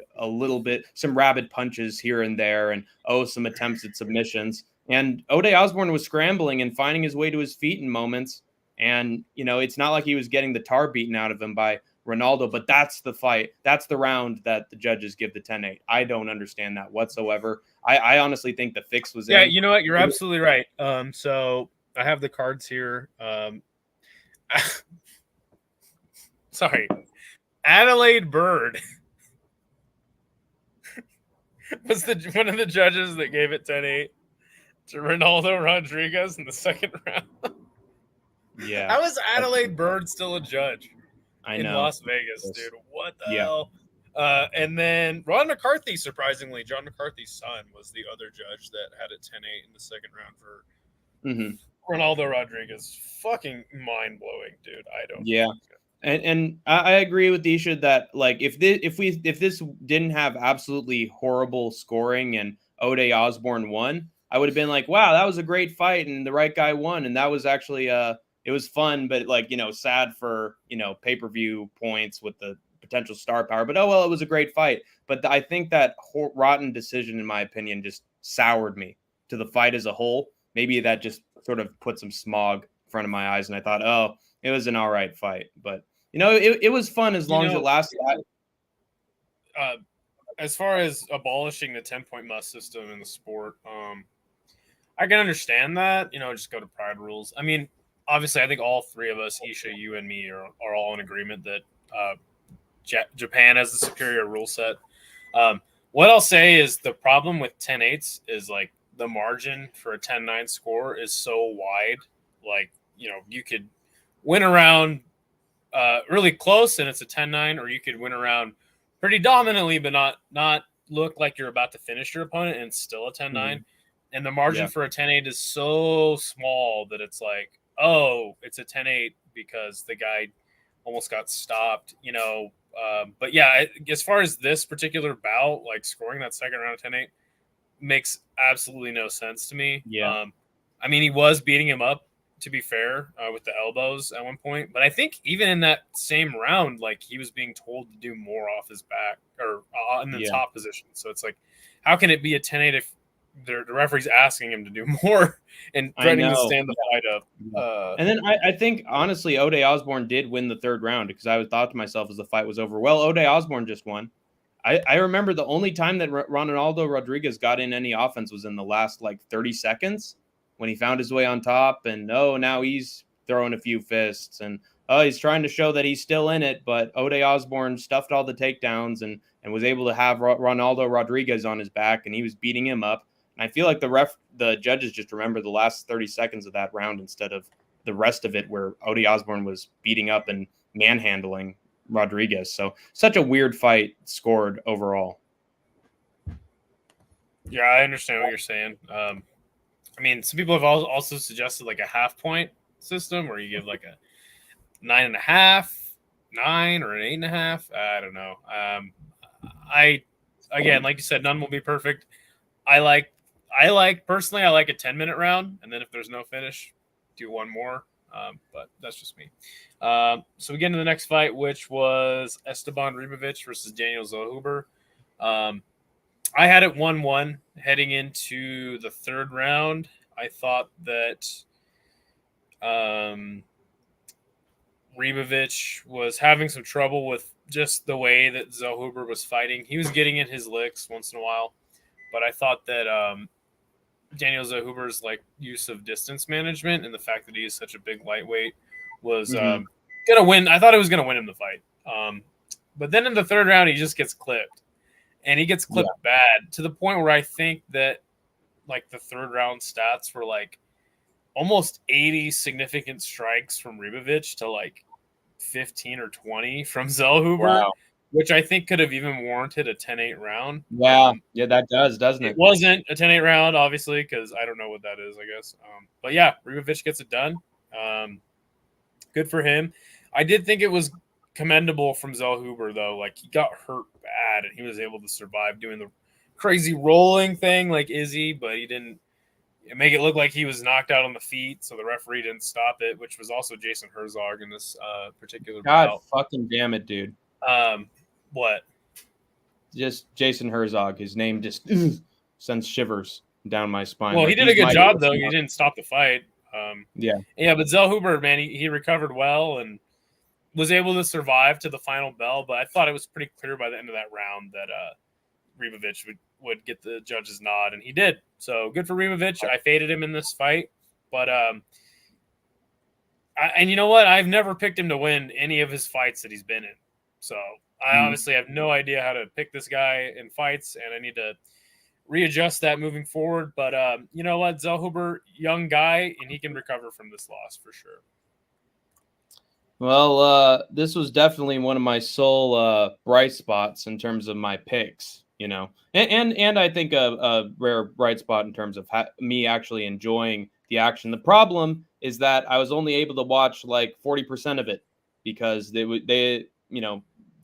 some rabid punches here and there and some attempts at submissions. And Ode Osborne was scrambling and finding his way to his feet in moments. And, it's not like he was getting the tar beaten out of him by Ronaldo, but that's the fight. That's the round that the judges give the 10-8. I don't understand that whatsoever. I honestly think the fix was in. Yeah, you know what? You're absolutely right. So I have the cards here. Sorry. Adelaide Bird was one of the judges that gave it 10-8 to Ronaldo Rodriguez in the second round. Yeah. How is Adelaide Bird still a judge? I in know. Las Vegas, dude. What the hell? And then Ron McCarthy, surprisingly, John McCarthy's son was the other judge that had it 10-8 in the second round for Ronaldo Rodriguez. Fucking mind-blowing, dude. I don't know. And I agree with Isha that like if this didn't have absolutely horrible scoring and Ode Osborne won, I would have been like, wow, that was a great fight and the right guy won, and that was actually it was fun, but like, sad for, pay-per-view points with the potential star power, but it was a great fight. But I think that rotten decision, in my opinion, just soured me to the fight as a whole. Maybe that just sort of put some smog in front of my eyes. And I thought, it was an all right fight, but it was fun as long as it lasted. As far as abolishing the 10-point must system in the sport, I can understand that, just go to pride rules. I mean, obviously, I think all three of us, Isha, you, and me, are all in agreement that Japan has the superior rule set. What I'll say is the problem with 10-8s is like the margin for a 10-9 score is so wide. Like, you could win around really close and it's a 10-9, or you could win around pretty dominantly but not look like you're about to finish your opponent and it's still a 10-9. And the margin for a 10-8 is so small that it's like, it's a 10-8 because the guy almost got stopped, But yeah, as far as this particular bout, like scoring that second round of 10-8 makes absolutely no sense to me. Yeah. I mean, he was beating him up to be fair, with the elbows at one point. But I think even in that same round, like he was being told to do more off his back or in the top position. So it's like, how can it be a 10-8 if the referee's asking him to do more and threatening to stand the fight up? And then I think, honestly, O'Day Osborne did win the third round because I thought to myself as the fight was over, well, O'Day Osborne just won. I remember the only time that Ronaldo Rodriguez got in any offense was in the last, 30 seconds when he found his way on top. And, now he's throwing a few fists. And, he's trying to show that he's still in it. But O'Day Osborne stuffed all the takedowns and was able to have Ronaldo Rodriguez on his back, and he was beating him up. And I feel like the judges just remember the last 30 seconds of that round instead of the rest of it where O'Day Osborne was beating up and manhandling Rodriguez. So such a weird fight scored overall. Yeah, I understand what you're saying. I mean, some people have also suggested like a half point system where you give like a 9.5, 9 or an 8.5. I don't know. Again, like you said, none will be perfect. I like personally, I like a 10-minute round, and then if there's no finish, do one more. But that's just me. So we get into the next fight, which was Esteban Ribovic versus Daniel Zellhuber. I had it 1-1 heading into the third round. I thought that Ribovic was having some trouble with just the way that Zellhuber was fighting. He was getting in his licks once in a while, but I thought that Daniel Zellhuber's use of distance management and the fact that he is such a big lightweight was gonna win. I thought it was gonna win him the fight. But then in the third round, he just gets clipped, and he gets clipped bad to the point where I think that the third round stats were almost 80 significant strikes from Ribovic to 15 or 20 from Zellhuber, which I think could have even warranted a 10-8 round. Yeah, that does, doesn't it? It wasn't a 10-8 round, obviously, because I don't know what that is, I guess. But yeah, Ribovic gets it done. Good for him. I did think it was commendable from Zellhuber, though. He got hurt bad, and he was able to survive doing the crazy rolling thing like Izzy, but he didn't make it look like he was knocked out on the feet, so the referee didn't stop it, which was also Jason Herzog in this particular bout. Fucking damn it, dude. What? Just Jason Herzog. His name just sends shivers down my spine. Well, he did a good job, though. He didn't stop the fight. Yeah, but Zellhuber, man, he recovered well and was able to survive to the final bell, but I thought it was pretty clear by the end of that round that Ribovic would get the judge's nod, and he did. So good for Ribovic. I faded him in this fight, but and you know what? I've never picked him to win any of his fights that he's been in. So I honestly have no idea how to pick this guy in fights, and I need to readjust that moving forward. But you know what? Zellhuber, young guy, and he can recover from this loss for sure. Well, this was definitely one of my sole bright spots in terms of my picks. And I think a rare bright spot in terms of me actually enjoying the action. The problem is that I was only able to watch 40% of it because the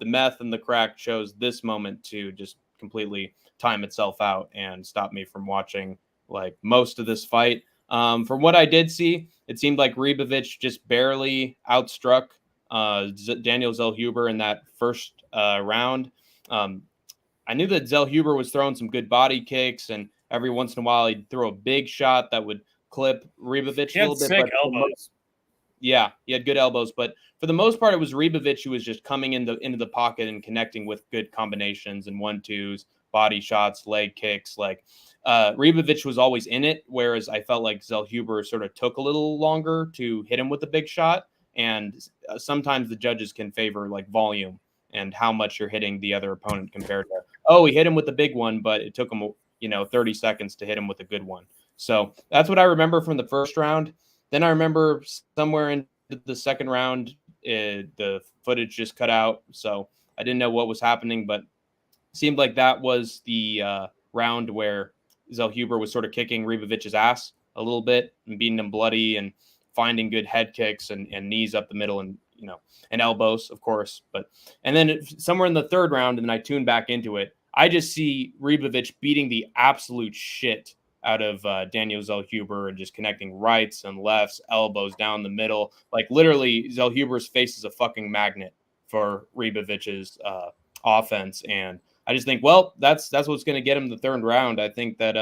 meth and the crack chose this moment to just completely time itself out and stop me from watching most of this fight. From what I did see, it seemed like Ribovic just barely outstruck Daniel Zellhuber in that first round. I knew that Zellhuber was throwing some good body kicks, and every once in a while he'd throw a big shot that would clip Ribovic a little bit. Sick elbows. Yeah, he had good elbows, but for the most part, it was Ribovic who was just coming into the pocket and connecting with good combinations and 1-2s, body shots, leg kicks. Ribovic was always in it, whereas I felt like Zellhuber sort of took a little longer to hit him with a big shot. And sometimes the judges can favor volume and how much you're hitting the other opponent compared to, he hit him with the big one, but it took him 30 seconds to hit him with a good one. So that's what I remember from the first round. Then I remember somewhere in the second round, the footage just cut out. So I didn't know what was happening, but it seemed like that was the round where Zellhuber was sort of kicking Ribovic's ass a little bit and beating him bloody and finding good head kicks and knees up the middle and elbows, of course. And then somewhere in the third round, and then I tuned back into it, I just see Ribovic beating the absolute shit out of Daniel Zellhuber and just connecting rights and lefts, elbows down the middle. Like literally, Zellhuber's face is a fucking magnet for Ribovic's offense. And I just think, well, that's what's going to get him the third round. I think that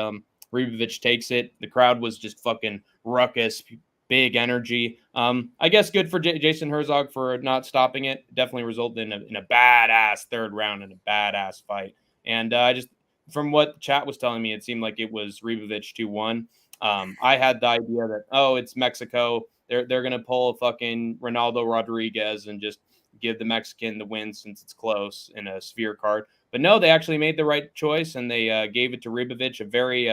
Ribovic takes it. The crowd was just fucking ruckus, big energy. I guess good for Jason Herzog for not stopping it. Definitely resulted in a badass third round and a badass fight. And I just, from what the chat was telling me, it seemed like it was Ribovic 2-1. I had the idea that, oh, it's Mexico. They're going to pull a fucking Ronaldo Rodriguez and just give the Mexican the win since it's close in a sphere card. But no, they actually made the right choice, and they gave it to Ribovic, a very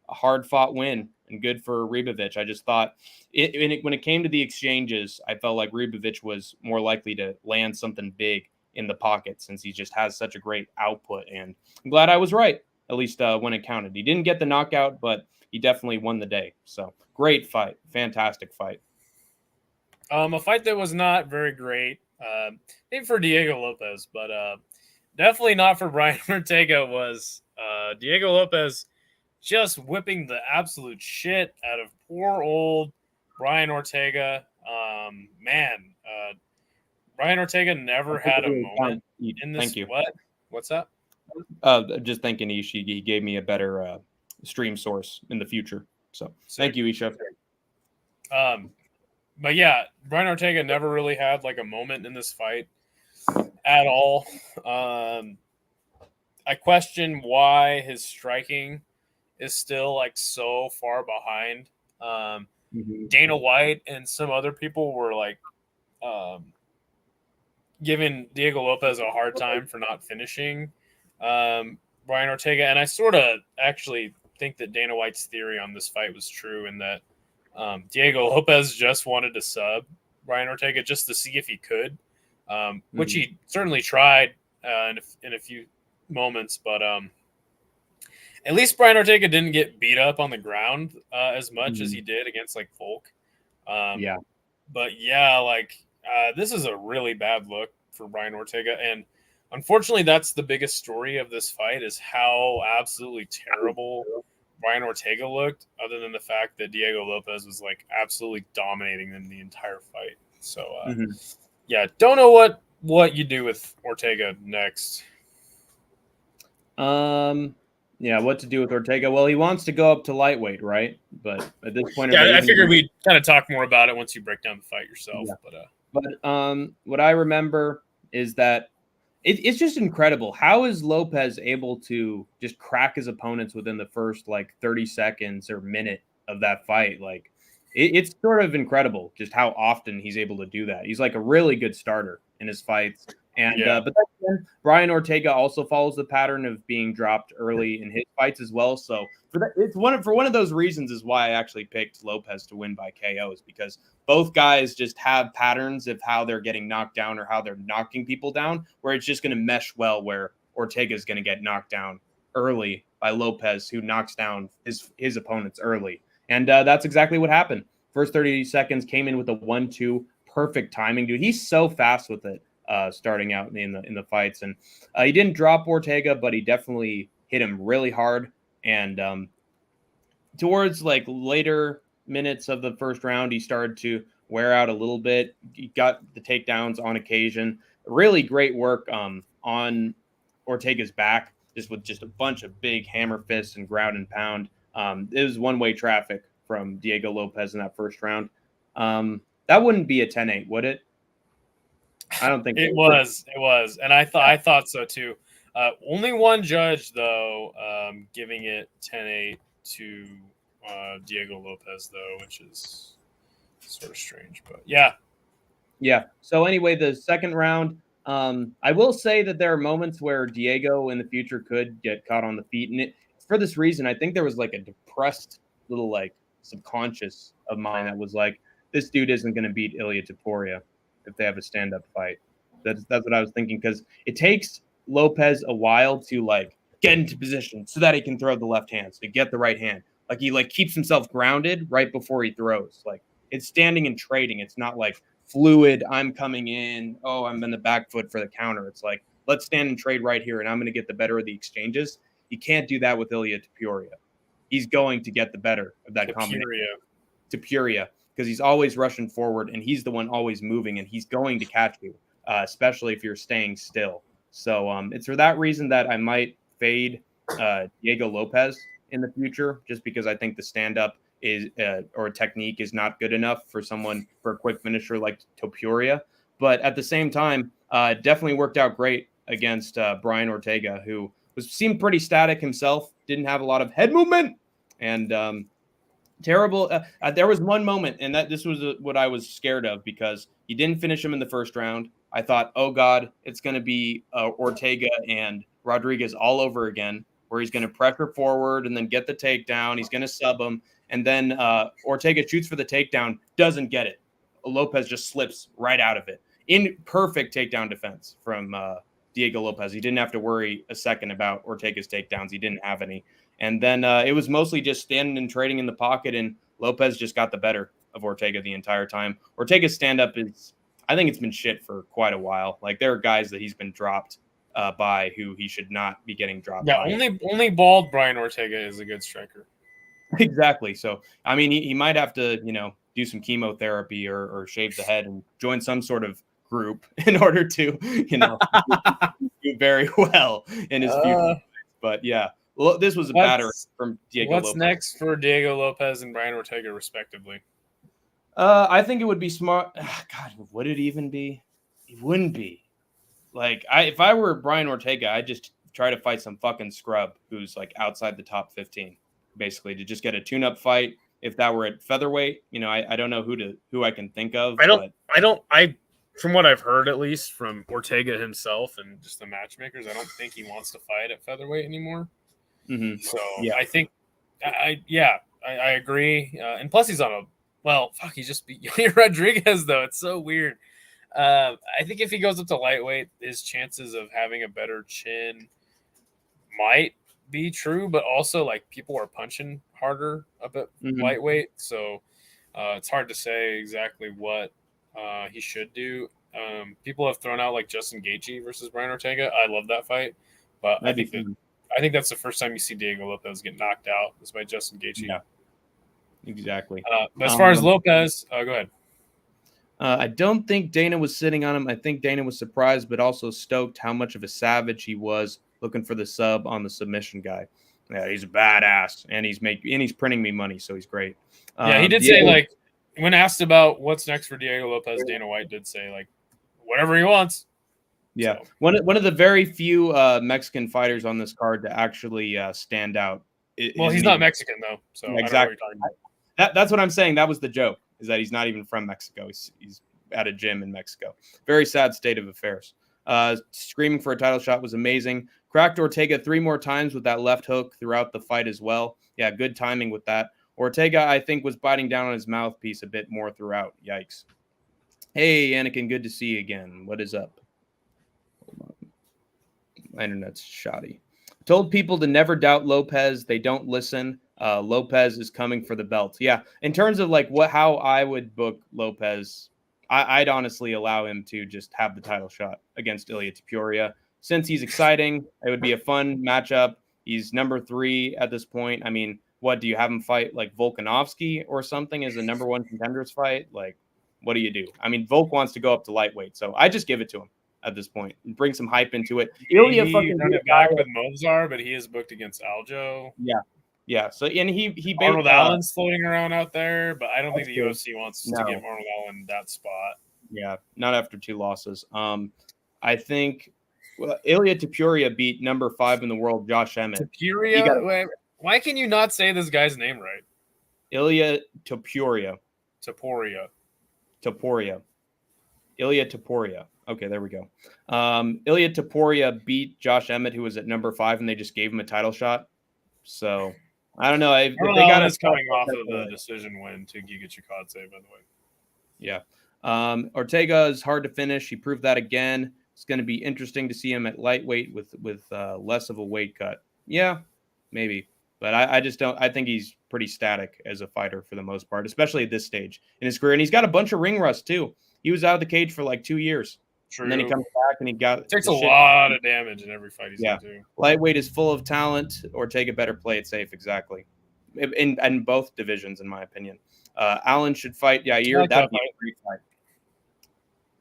hard-fought win, and good for Ribovic. I just thought, when it came to the exchanges, I felt like Ribovic was more likely to land something big in the pocket since he just has such a great output. And I'm glad I was right, at least when it counted. He didn't get the knockout, but he definitely won the day. So great fight. Fantastic fight. A fight that was not very great, maybe for Diego Lopez, but definitely not for Brian Ortega, was Diego Lopez just whipping the absolute shit out of poor old Brian Ortega. Brian Ortega never had a moment in this. Thank you. What's that? Just thanking Ishii. He gave me a better stream source in the future. So thank you, Isha. But yeah, Brian Ortega never really had like a moment in this fight at all. I question why his striking is still like so far behind. Dana White and some other people were like giving Diego Lopez a hard time for not finishing Brian Ortega. And I sort of actually think that Dana White's theory on this fight was true, in that Diego Lopez just wanted to sub Brian Ortega just to see if he could, which he certainly tried in a few moments. But at least Brian Ortega didn't get beat up on the ground as much as he did against like Volk. But yeah, like this is a really bad look for Brian Ortega. And unfortunately, that's the biggest story of this fight, is how absolutely terrible Brian Ortega looked, other than the fact that Diego Lopez was like absolutely dominating them the entire fight. So yeah, don't know what you do with Ortega next. Yeah, what to do with Ortega? Well, he wants to go up to lightweight, right? But at this point, yeah, I figured we'd kind of talk more about it once you break down the fight yourself. Yeah. But what I remember is that it's just incredible. How is Lopez able to just crack his opponents within the first like 30 seconds or minute of that fight? Like, it's sort of incredible just how often he's able to do that. He's like a really good starter in his fights. And but then Brian Ortega also follows the pattern of being dropped early in his fights as well. So it's one of those reasons is why I actually picked Lopez to win by KOs, because both guys just have patterns of how they're getting knocked down or how they're knocking people down, where it's just going to mesh well, where Ortega is going to get knocked down early by Lopez, who knocks down his opponents early. And that's exactly what happened. First 30 seconds came in with a 1-2, perfect timing, dude. He's so fast with it. Starting out in the fights, and he didn't drop Ortega, but he definitely hit him really hard. And towards like later minutes of the first round, he started to wear out a little bit. He got the takedowns on occasion. Really great work on Ortega's back, just with just a bunch of big hammer fists and ground and pound. It was one-way traffic from Diego Lopez in that first round. That wouldn't be a 10-8, would it? I don't think it was, and I thought so too. Only one judge though, giving it 10-8 to Diego Lopez though, which is sort of strange, but yeah. So anyway, the second round, I will say that there are moments where Diego in the future could get caught on the feet, and for this reason, I think there was like a depressed little like subconscious of mine that was like, this dude isn't going to beat Ilia Topuria if they have a stand-up fight. That's what I was thinking, because it takes Lopez a while to like get into position so that he can throw the left hand, so to get the right hand. Like he like keeps himself grounded right before he throws. Like it's standing and trading. It's not like fluid. I'm coming in. Oh, I'm in the back foot for the counter. It's like, let's stand and trade right here, and I'm going to get the better of the exchanges. You can't do that with Ilia Topuria. he's going to get the better of that combination. Topuria, because he's always rushing forward and he's the one always moving and he's going to catch you, especially if you're staying still. So it's for that reason that I might fade Diego Lopez in the future, just because I think the stand-up is or technique is not good enough for a quick finisher like Topuria. But at the same time, definitely worked out great against Brian Ortega, who seemed pretty static himself, didn't have a lot of head movement, and terrible. There was one moment, and this was what I was scared of, because he didn't finish him in the first round. I thought, oh God, it's going to be Ortega and Rodriguez all over again, where he's going to pressure forward and then get the takedown. He's going to sub him, and then Ortega shoots for the takedown, doesn't get it. Lopez just slips right out of it. In perfect takedown defense from Diego Lopez. He didn't have to worry a second about Ortega's takedowns. He didn't have any. And then it was mostly just standing and trading in the pocket, and Lopez just got the better of Ortega the entire time. Ortega's stand-up is, I think it's been shit for quite a while. Like, there are guys that he's been dropped by who he should not be getting dropped by. Yeah, only bald Brian Ortega is a good striker. Exactly. So, I mean, he might have to, do some chemotherapy or shave the head and join some sort of group in order to, do very well in his future. But yeah, well, this was a batter from Diego Lopez. What's next for Diego Lopez and Brian Ortega, respectively? I think it would be smart. God, would it even be? It wouldn't be. Like, if I were Brian Ortega, I'd just try to fight some fucking scrub who's like outside the top 15, basically, to just get a tune-up fight. If that were at featherweight, I don't know who I can think of. From what I've heard, at least from Ortega himself and just the matchmakers, I don't think he wants to fight at featherweight anymore. Mm-hmm. So yeah. I think, I agree. And plus he's on he just beat Rodriguez though. It's so weird. I think if he goes up to lightweight, his chances of having a better chin might be true, but also like people are punching harder up at lightweight, so it's hard to say exactly what he should do. People have thrown out like Justin Gaethje versus Brian Ortega. I love that fight, but I think that's the first time you see Diego Lopez get knocked out is by Justin Gaethje. Yeah, exactly. But as far as Lopez, go ahead. I don't think Dana was sitting on him. I think Dana was surprised, but also stoked how much of a savage he was looking for the sub on the submission guy. Yeah, he's a badass, and he's printing me money, so he's great. Yeah, he did say, like, when asked about what's next for Diego Lopez, Dana White did say, like, whatever he wants. Yeah, so. One of the very few Mexican fighters on this card to actually stand out. Well, he's not Mexican, though, so exactly. I don't know what you're talking about. That's what I'm saying. That was the joke, is that he's not even from Mexico. He's at a gym in Mexico. Very sad state of affairs. Screaming for a title shot was amazing. Cracked Ortega 3 more times with that left hook throughout the fight as well. Yeah, good timing with that. Ortega, I think, was biting down on his mouthpiece a bit more throughout. Yikes. Hey, Anakin, good to see you again. What is up? Hold on. My internet's shoddy. Told people to never doubt Lopez. They don't listen. Lopez is coming for the belt. Yeah, in terms of like how I would book Lopez, I'd honestly allow him to just have the title shot against Ilia Topuria. Since he's exciting, it would be a fun matchup. He's number 3 at this point. I mean, what do you have him fight like Volkanovski or something as a number 1 contenders fight? Like, what do you do? I mean, Volk wants to go up to lightweight, so I just give it to him at this point and bring some hype into it. Ilya fucking run it back with Mozart, but he is booked against Aljo. Yeah. So and he Arnold Allen's floating around out there, but I don't think the UFC wants to give Arnold Allen that spot. Yeah, not after 2 losses. I think Ilia Topuria beat number 5 in the world, Josh Emmett. Topuria? Why can you not say this guy's name right? Ilia Topuria. Topuria. Ilia Topuria. Okay, there we go. Ilia Topuria beat Josh Emmett, who was at number 5, and they just gave him a title shot. So I don't know. If they got us coming off of the decision win to Giga Chikadze, by the way. Yeah. Ortega is hard to finish. He proved that again. It's going to be interesting to see him at lightweight with less of a weight cut. Yeah, maybe. But I just don't. I think he's pretty static as a fighter for the most part, especially at this stage in his career. And he's got a bunch of ring rust too. He was out of the cage for like 2 years. True. And then he comes back and he takes a lot of damage in every fight he's into. Lightweight is full of talent. Ortega better play it safe. Exactly. in both divisions, in my opinion. Allen should fight Yair. Like That'd be a great fight.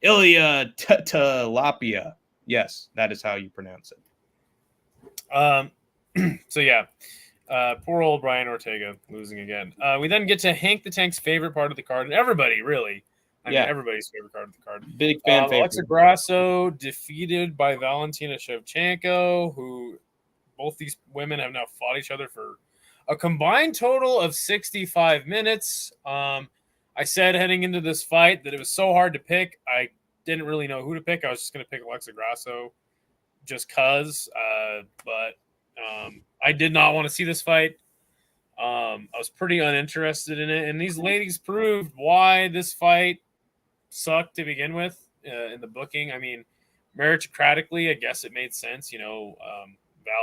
Ilya Tilapia. Yes, that is how you pronounce it. So yeah, poor old Brian Ortega losing again. We then get to Hank the Tank's favorite part of the card, and everybody really. I mean, everybody's favorite card of the card. Big fan favorite. Alexa Grasso defeated by Valentina Shevchenko, who both these women have now fought each other for a combined total of 65 minutes. I said heading into this fight that it was so hard to pick. I didn't really know who to pick. I was just going to pick Alexa Grasso just because. But I did not want to see this fight. I was pretty uninterested in it. And these ladies proved why this fight sucked to begin with in the booking. I mean, meritocratically, I guess it made sense. Val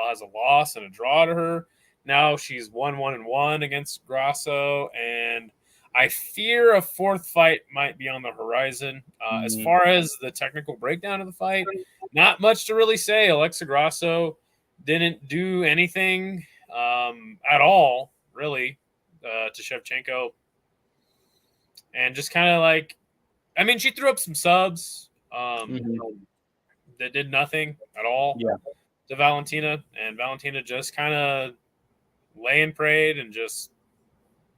has a loss and a draw to her. Now she's 1-1-1 against Grasso, and I fear a fourth fight might be on the horizon. As far as the technical breakdown of the fight, not much to really say. Alexa Grasso didn't do anything at all, really, to Shevchenko. And just kind of like, I mean, she threw up some subs that did nothing at all to Valentina. And Valentina just kind of lay and prayed and just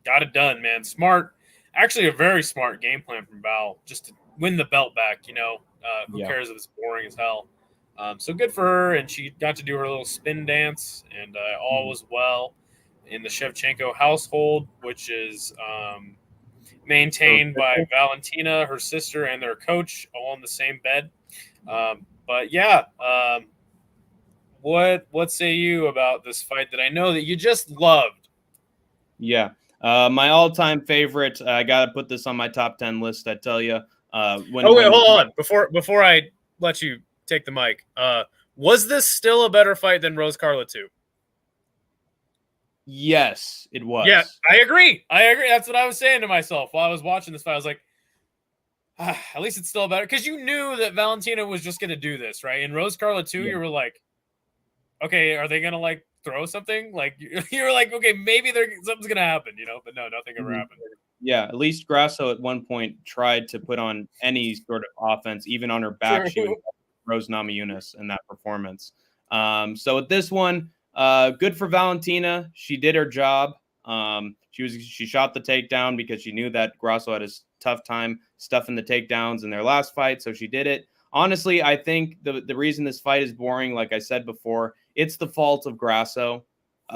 got it done, man. Smart. Actually, a very smart game plan from Val just to win the belt back, Who cares if it's boring as hell? So good for her, and she got to do her little spin dance, and all was well in the Shevchenko household, which is maintained by Valentina, her sister, and their coach, all in the same bed. But yeah, what say you about this fight that I know that you just loved? Yeah, my all-time favorite. I gotta put this on my top 10 list. I tell you. Hold on. Before I let you take the mic, was this still a better fight than Rose Carla 2? Yes, it was. Yeah, I agree. That's what I was saying to myself while I was watching this fight. I was like, at least it's still better, because you knew that Valentina was just going to do this, right? In Rose Carla 2, you were like, okay, are they going to like throw something? Like you were like, okay, maybe something's going to happen, but no, nothing ever happened. Yeah, at least Grasso at one point tried to put on any sort of offense, even on her back. She was Rose Namajunas in that performance. So with this one, good for Valentina. She did her job. She shot the takedown because she knew that Grasso had a tough time stuffing the takedowns in their last fight, so she did it. Honestly, I think the reason this fight is boring, like I said before, it's the fault of Grasso.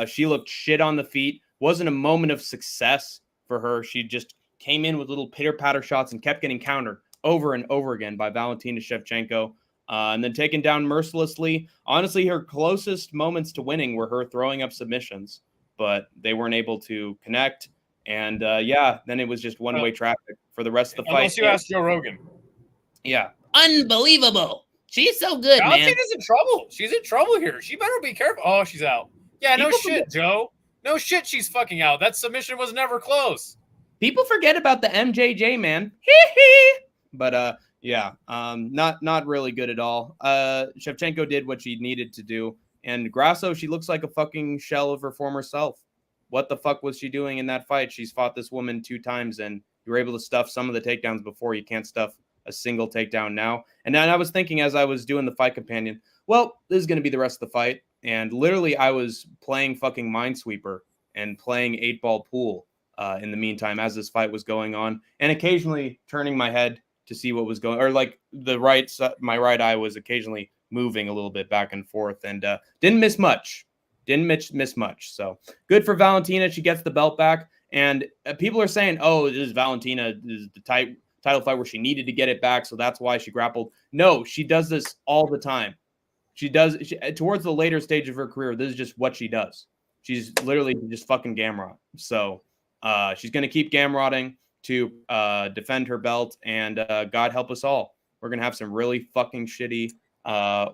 She looked shit on the feet. Wasn't a moment of success for her. She just came in with little pitter-patter shots and kept getting countered over and over again by Valentina Shevchenko, and then taken down mercilessly. Honestly, her closest moments to winning were her throwing up submissions, but they weren't able to connect. And then it was just one-way traffic for the rest of the fight. Unless you ask Joe Rogan. Yeah. Unbelievable. She's so good, man. Valentina's in trouble. She's in trouble here. She better be careful. Oh, she's out. Yeah, no shit, Joe. No shit, she's fucking out. That submission was never close. People forget about the MJJ, man. But not really good at all. Shevchenko did what she needed to do, and Grasso, she looks like a fucking shell of her former self. What the fuck was she doing in that fight? She's fought this woman 2 times, and you were able to stuff some of the takedowns before. You can't stuff a single takedown now. And then I was thinking as I was doing the fight companion, well, this is going to be the rest of the fight. And literally I was playing fucking Minesweeper and playing 8-ball pool in the meantime as this fight was going on, and occasionally turning my head to see what was going, or like my right eye was occasionally moving a little bit back and forth, and didn't miss much. So good for Valentina. She gets the belt back, and people are saying, oh, this is Valentina. This is the title fight where she needed to get it back, so that's why she grappled. No, she does this all the time. Towards the later stage of her career, this is just what she does. She's literally just fucking Gamrot. So she's going to keep Gamrotting to defend her belt, and God help us all. We're going to have some really fucking shitty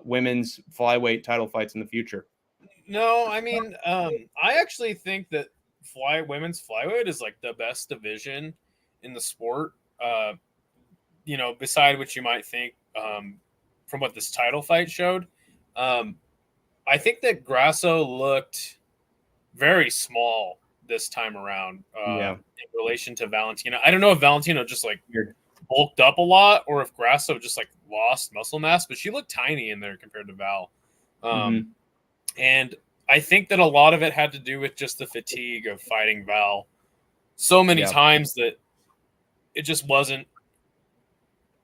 women's flyweight title fights in the future. No, I mean, I actually think that women's flyweight is like the best division in the sport. Beside what you might think from what this title fight showed. I think that Grasso looked very small this time around Yeah. in relation to Valentina. I don't know if Valentina just like Weird. bulked up a lot or if Grasso just like lost muscle mass, but she looked tiny in there compared to Val. And I think that a lot of it had to do with just the fatigue of fighting Val so many times that it just wasn't,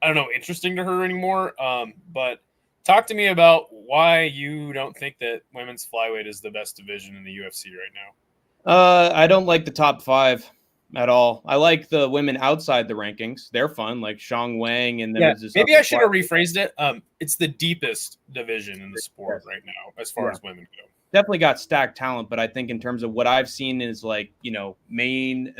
I don't know, interesting to her anymore. But talk to me about why you don't think that women's flyweight is the best division in the UFC right now. I don't like the top 5 at all. I like the women outside the rankings. They're fun, like Xiang Wang and then maybe I should have rephrased it. It's the deepest division in the sport right now as far as women go. Definitely got stacked talent, but I think in terms of what I've seen is like, main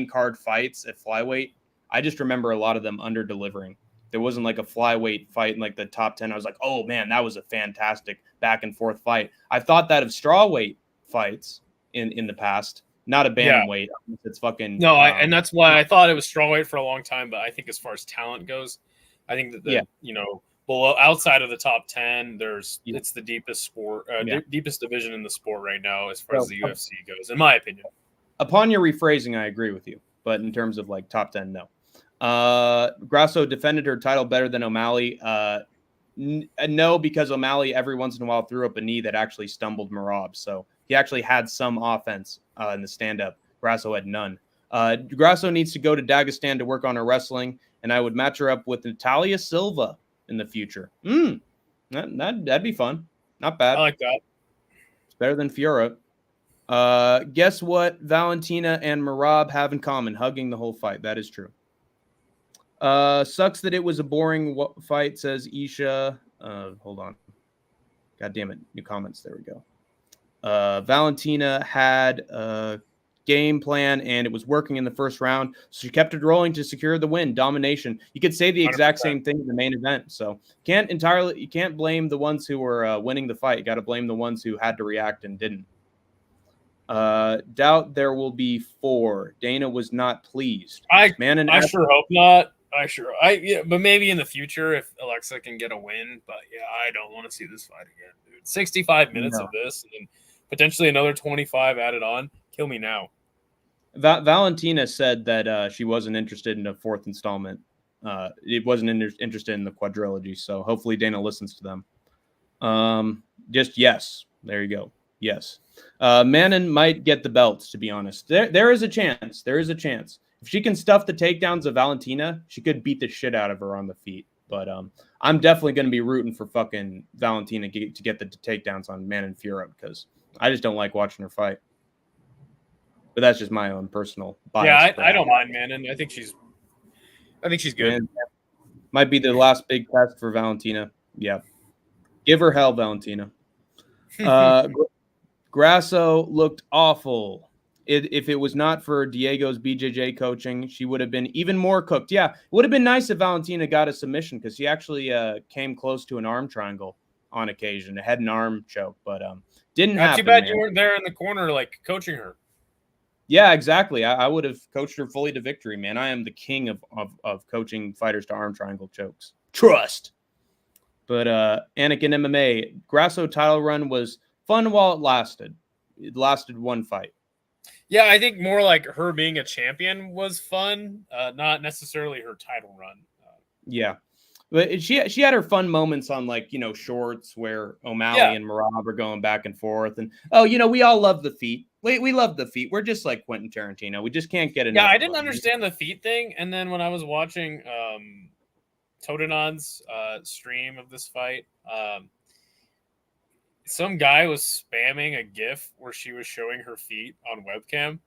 card fights at flyweight, I just remember a lot of them under delivering. There wasn't like a flyweight fight in like the top 10. I was like, oh man, that was a fantastic back and forth fight. I've thought that of strawweight fights in the past, not a bantamweight. It's fucking and that's why I thought it was strawweight for a long time. But I think as far as talent goes, I think that below, outside of the top 10, it's the deepest sport, deepest division in the sport right now as far as the UFC goes, in my opinion. Upon your rephrasing, I agree with you, but in terms of like top 10, no. Grasso defended her title better than O'Malley. No, because O'Malley every once in a while threw up a knee that actually stumbled Merab, so he actually had some offense in the stand-up. Grasso had none. Grasso needs to go to Dagestan to work on her wrestling, and I would match her up with Natalia Silva in the future. That'd be fun. Not bad. I like that. It's better than Fiora. Guess what Valentina and Merab have in common? Hugging the whole fight. That is true. Sucks that it was a boring fight, says Isha. Hold on. God damn it. New comments. There we go. Valentina had a game plan and it was working in the first round. So she kept it rolling to secure the win. Domination. You could say the exact 100%. Same thing in the main event. So you can't blame the ones who were winning the fight. You got to blame the ones who had to react and didn't. Doubt there will be 4. Dana was not pleased. I sure hope not. But maybe in the future if Alexa can get a win. But I don't want to see this fight again, dude. 65 minutes of this and potentially another 25 added on. Kill me now. Valentina said that she wasn't interested in a 4th installment. It wasn't interested in the quadrilogy. So hopefully Dana listens to them. Just yes. There you go. Yes. Manon might get the belts, to be honest. There is a chance. There is a chance. If she can stuff the takedowns of Valentina, she could beat the shit out of her on the feet. But I'm definitely going to be rooting for fucking Valentina to get the takedowns on Manon Fiora because I just don't like watching her fight. But that's just my own personal bias. Yeah, I don't mind Manon. I think she's good. And might be the last big test for Valentina. Yeah. Give her hell, Valentina. Grasso looked awful. If it was not for Diego's BJJ coaching, she would have been even more cooked. Yeah, it would have been nice if Valentina got a submission because she actually came close to an arm triangle on occasion, a head and arm choke, but didn't happen. Too bad you weren't there in the corner, like coaching her. Yeah, exactly. I would have coached her fully to victory, man. I am the king of coaching fighters to arm triangle chokes. Trust. But Anakin MMA, Grasso title run was fun while it lasted. It lasted one fight. Yeah, I think more like her being a champion was fun, not necessarily her title run. Yeah. But she had her fun moments on shorts where O'Malley and Merab are going back and forth. And, we all love the feet. We love the feet. We're just like Quentin Tarantino. We just can't get enough. Yeah, I didn't understand the feet thing. And then when I was watching Todenon's stream of this fight, some guy was spamming a GIF where she was showing her feet on webcam.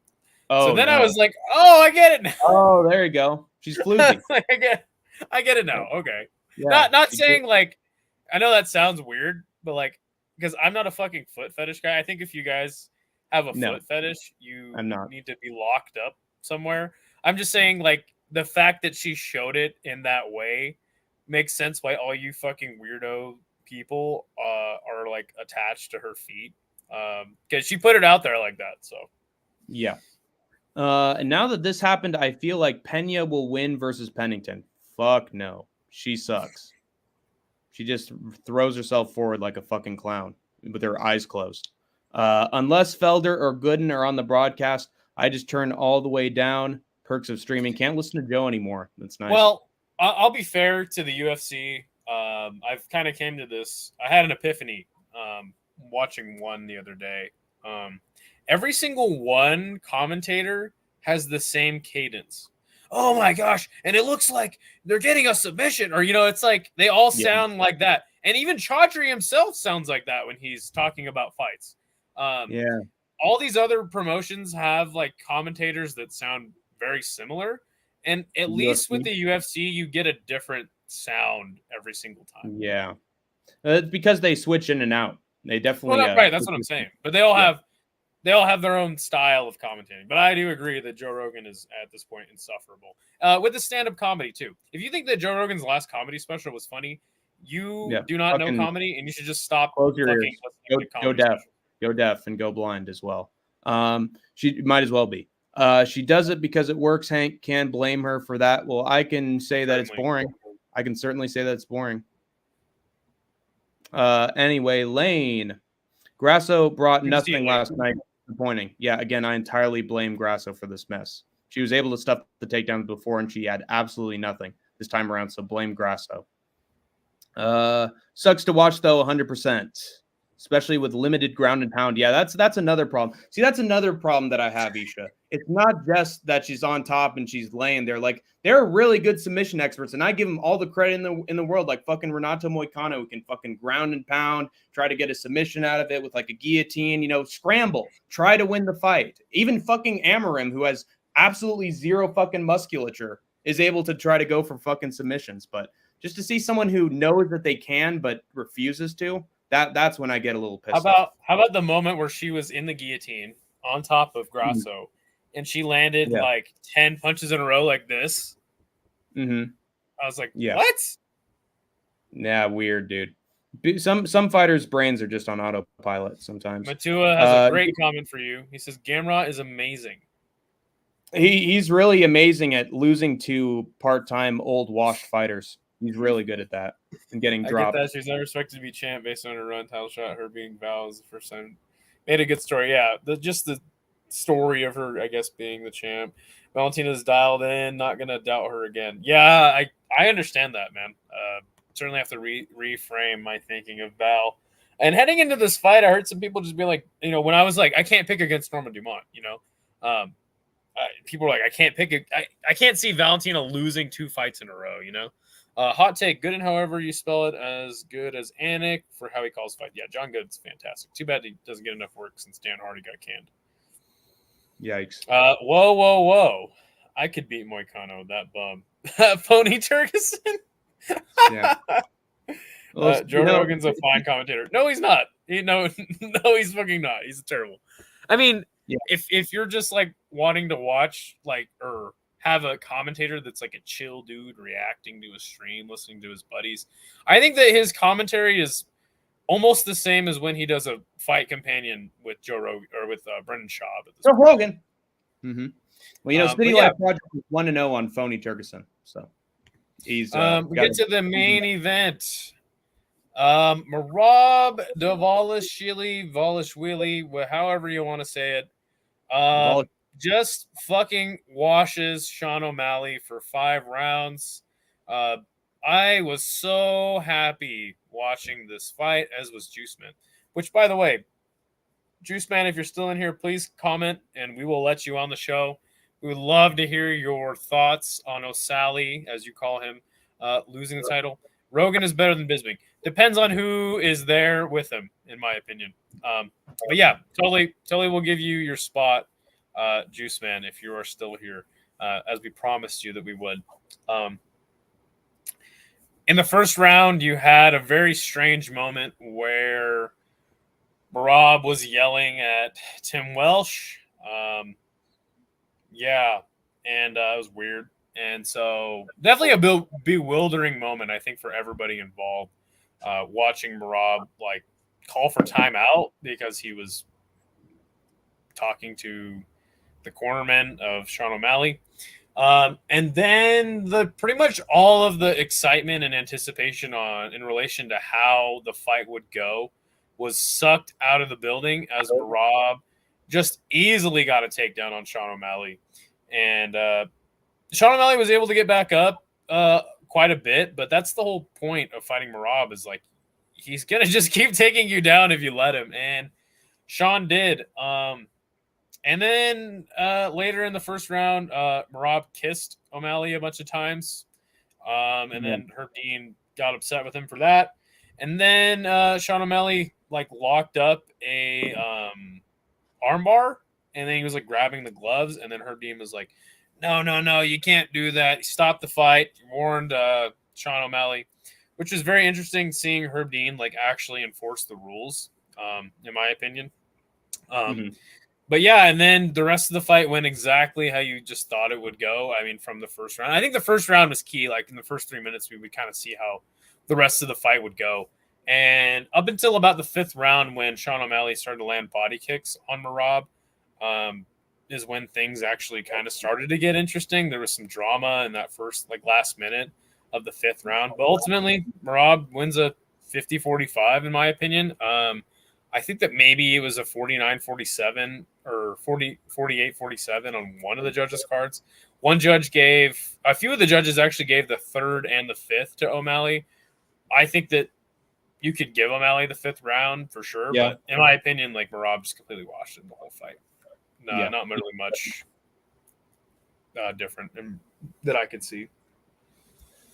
Oh, so then I was like, "Oh, I get it now." Oh, there you go. She's fluky. I get it now. Okay, not saying I know that sounds weird, but because I'm not a fucking foot fetish guy. I think if you guys have a foot fetish, you need to be locked up somewhere. I'm just saying the fact that she showed it in that way makes sense why all you fucking weirdo people are attached to her feet because she put it out there like that. So and now that this happened, I feel like Pena will win versus Pennington. Fuck no, she sucks. She just throws herself forward like a fucking clown with her eyes closed. Unless Felder or Gooden are on the broadcast, I just turn all the way down. Perks of streaming. Can't listen to Joe anymore. That's nice. Well, I'll be fair to the UFC. I've kind of came to this. I had an epiphany watching one the other day. Every single one commentator has the same cadence. Oh my gosh. And it looks like they're getting a submission, or, it's like they all sound like that. And even Chaudhry himself sounds like that when he's talking about fights. All these other promotions have like commentators that sound very similar. And at least with the UFC, you get a different sound every single time. Yeah. It's because they switch in and out. They definitely right. That's what I'm saying. But they all have their own style of commentating. But I do agree that Joe Rogan is at this point insufferable. With the stand-up comedy too. If you think that Joe Rogan's last comedy special was funny, you do not know comedy, and you should just stop. Close your ears. Go deaf. Go deaf and go blind as well. She might as well be. She does it because it works. Hank can't blame her for that. Well, I can say that it's boring. I can certainly say that it's boring. Anyway, Lane. Grasso brought nothing last night. Disappointing. Yeah, again, I entirely blame Grasso for this mess. She was able to stuff the takedowns before, and she had absolutely nothing this time around, so blame Grasso. Sucks to watch, though, 100%. Especially with limited ground and pound. Yeah, that's another problem. See, that's another problem that I have, Isha. It's not just that she's on top and she's laying there. Like, they're really good submission experts, and I give them all the credit in the world. Like fucking Renato Moicano, who can fucking ground and pound, try to get a submission out of it with like a guillotine, scramble, try to win the fight. Even fucking Amarim, who has absolutely zero fucking musculature, is able to try to go for fucking submissions. But just to see someone who knows that they can but refuses to, that's when I get a little pissed off. How about the moment where she was in the guillotine on top of Grasso and she landed like 10 punches in a row like this? Mm-hmm. I was like, what? Yeah, weird, dude. Some fighters' brains are just on autopilot sometimes. Matua has a great comment for you. He says, Gamrot is amazing. He's really amazing at losing to part-time old washed fighters. He's really good at that and getting dropped. I get that. She's never expected to be champ based on her run title shot. Her being Val is the first time. Made a good story. Yeah, just the story of her, I guess, being the champ. Valentina's dialed in. Not going to doubt her again. Yeah, I understand that, man. Certainly have to reframe my thinking of Val. And heading into this fight, I heard some people just be like, when I was like, I can't pick against Norma Dumont, people are like, I can't pick it. I can't see Valentina losing 2 fights in a row, Hot take, Gooden, however you spell it, as good as Anik for how he calls fight. Yeah, John Gooden's fantastic. Too bad he doesn't get enough work since Dan Hardy got canned. Yikes. Whoa. I could beat Moicano with that bum. Pony Turkison. Yeah. Joe Rogan's a fine commentator. No, he's not. No, he's fucking not. He's terrible. I mean, if you're just like wanting to watch or have a commentator that's like a chill dude reacting to a stream, listening to his buddies, I think that his commentary is almost the same as when he does a fight companion with Joe Rogan or with Brendan Schaub. Joe Rogan. Mm-hmm. Well, City Life Project is 1-0 on Phony Turkison, so he's. We get to the main event. Merab Dvalishvili, however you want to say it, just fucking washes Sean O'Malley for 5 rounds. I was so happy watching this fight, as was Juiceman. Which, by the way, Juiceman, if you're still in here, please comment, and we will let you on the show. We would love to hear your thoughts on O'Sally, as you call him, losing the title. Rogan is better than Bisping. Depends on who is there with him, in my opinion. But yeah, totally will give you your spot, Juiceman, if you are still here, as we promised you that we would. In the first round, you had a very strange moment where Merab was yelling at Tim Welsh. And it was weird. And so definitely a bewildering moment, I think, for everybody involved, watching Merab call for timeout because he was talking to the cornerman of Sean O'Malley. And then pretty much all of the excitement and anticipation in relation to how the fight would go was sucked out of the building as Merab just easily got a takedown on Sean O'Malley. And Sean O'Malley was able to get back up quite a bit, but that's the whole point of fighting Merab is like he's going to just keep taking you down if you let him. And Sean did. And then later in the first round, Merab kissed O'Malley a bunch of times. And then Herb Dean got upset with him for that. And then Sean O'Malley like locked up a armbar, and then he was like grabbing the gloves, and then Herb Dean was like, no, you can't do that. He stopped the fight. He warned Sean O'Malley, which was very interesting seeing Herb Dean like actually enforce the rules, in my opinion. But yeah, and then the rest of the fight went exactly how you just thought it would go. I mean, from the first round. I think the first round was key. Like in the first 3 minutes, we would kind of see how the rest of the fight would go. And up until about the fifth round, when Sean O'Malley started to land body kicks on Merab, is when things actually kind of started to get interesting. There was some drama in that first, like last minute of the fifth round. But ultimately, Merab wins a 50-45, in my opinion. I think that maybe it was a 49-47 or 48-47 on one of the judges' cards. One judge gave – a few of the judges actually gave the third and the fifth to O'Malley. I think that you could give O'Malley the fifth round for sure. Yeah. But in my opinion, like Merab just completely washed in the whole fight. No, not really much different that I could see.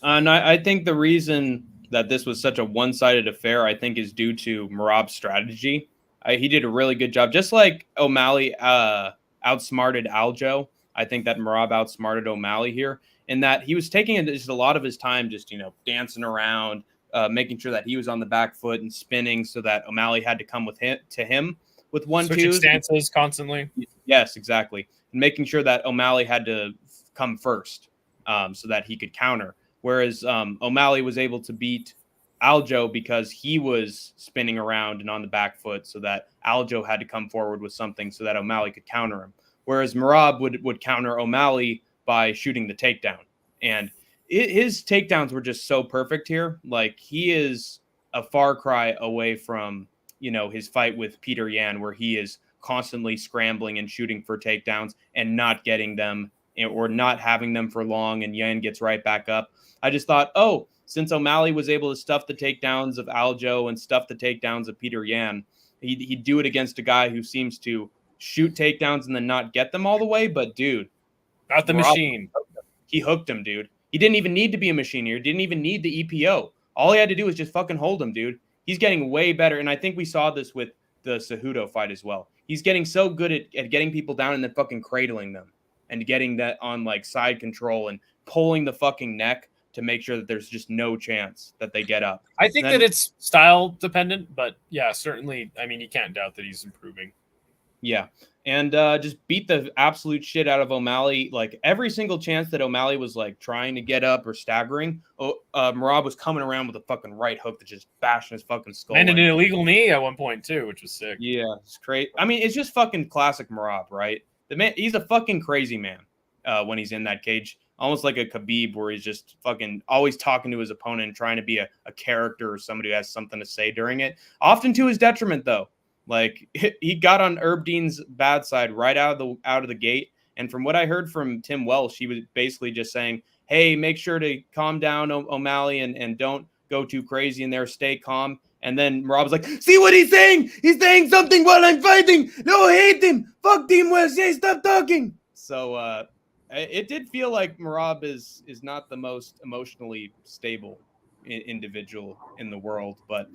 And I think the reason that this was such a one-sided affair, I think, is due to Merab's strategy. He did a really good job. Just like O'Malley outsmarted Aljo, I think that Merab outsmarted O'Malley here in that he was taking just a lot of his time just, dancing around, making sure that he was on the back foot and spinning so that O'Malley had to come with him with 1-2 stances constantly. Yes, exactly. And making sure that O'Malley had to come first so that he could counter. Whereas O'Malley was able to beat Aljo because he was spinning around and on the back foot so that Aljo had to come forward with something so that O'Malley could counter him. Whereas Merab would counter O'Malley by shooting the takedown. And his takedowns were just so perfect here. Like, he is a far cry away from, his fight with Peter Yan, where he is constantly scrambling and shooting for takedowns and not getting them or not having them for long, and Yan gets right back up. I just thought, since O'Malley was able to stuff the takedowns of Aljo and stuff the takedowns of Peter Yan, he'd do it against a guy who seems to shoot takedowns and then not get them all the way. But, dude. Not the machine. He hooked him, dude. He didn't even need to be a machine here. Didn't even need the EPO. All he had to do was just fucking hold him, dude. He's getting way better. And I think we saw this with the Cejudo fight as well. He's getting so good at getting people down and then fucking cradling them and getting that on like side control and pulling the fucking neck to make sure that there's just no chance that they get up. I think that it's style dependent, but yeah, certainly. I mean, you can't doubt that he's improving. Yeah. And just beat the absolute shit out of O'Malley. Like, every single chance that O'Malley was like trying to get up or staggering, Merab was coming around with a fucking right hook that just bashing his fucking skull. And an illegal knee at one point too, which was sick. Yeah, it's crazy. I mean, it's just fucking classic Merab, right? The man, he's a fucking crazy man when he's in that cage. Almost like a Khabib, where he's just fucking always talking to his opponent and trying to be a character or somebody who has something to say during it. Often to his detriment, though. Like, he got on Herb Dean's bad side right out of the gate. And from what I heard from Tim Welsh, he was basically just saying, hey, make sure to calm down, O'Malley, and don't go too crazy in there. Stay calm. And then Merab was like, see what he's saying? He's saying something while I'm fighting. No, hate him. Fuck Team Welsh. Hey, stop talking. So it did feel like Merab is not the most emotionally stable individual in the world, but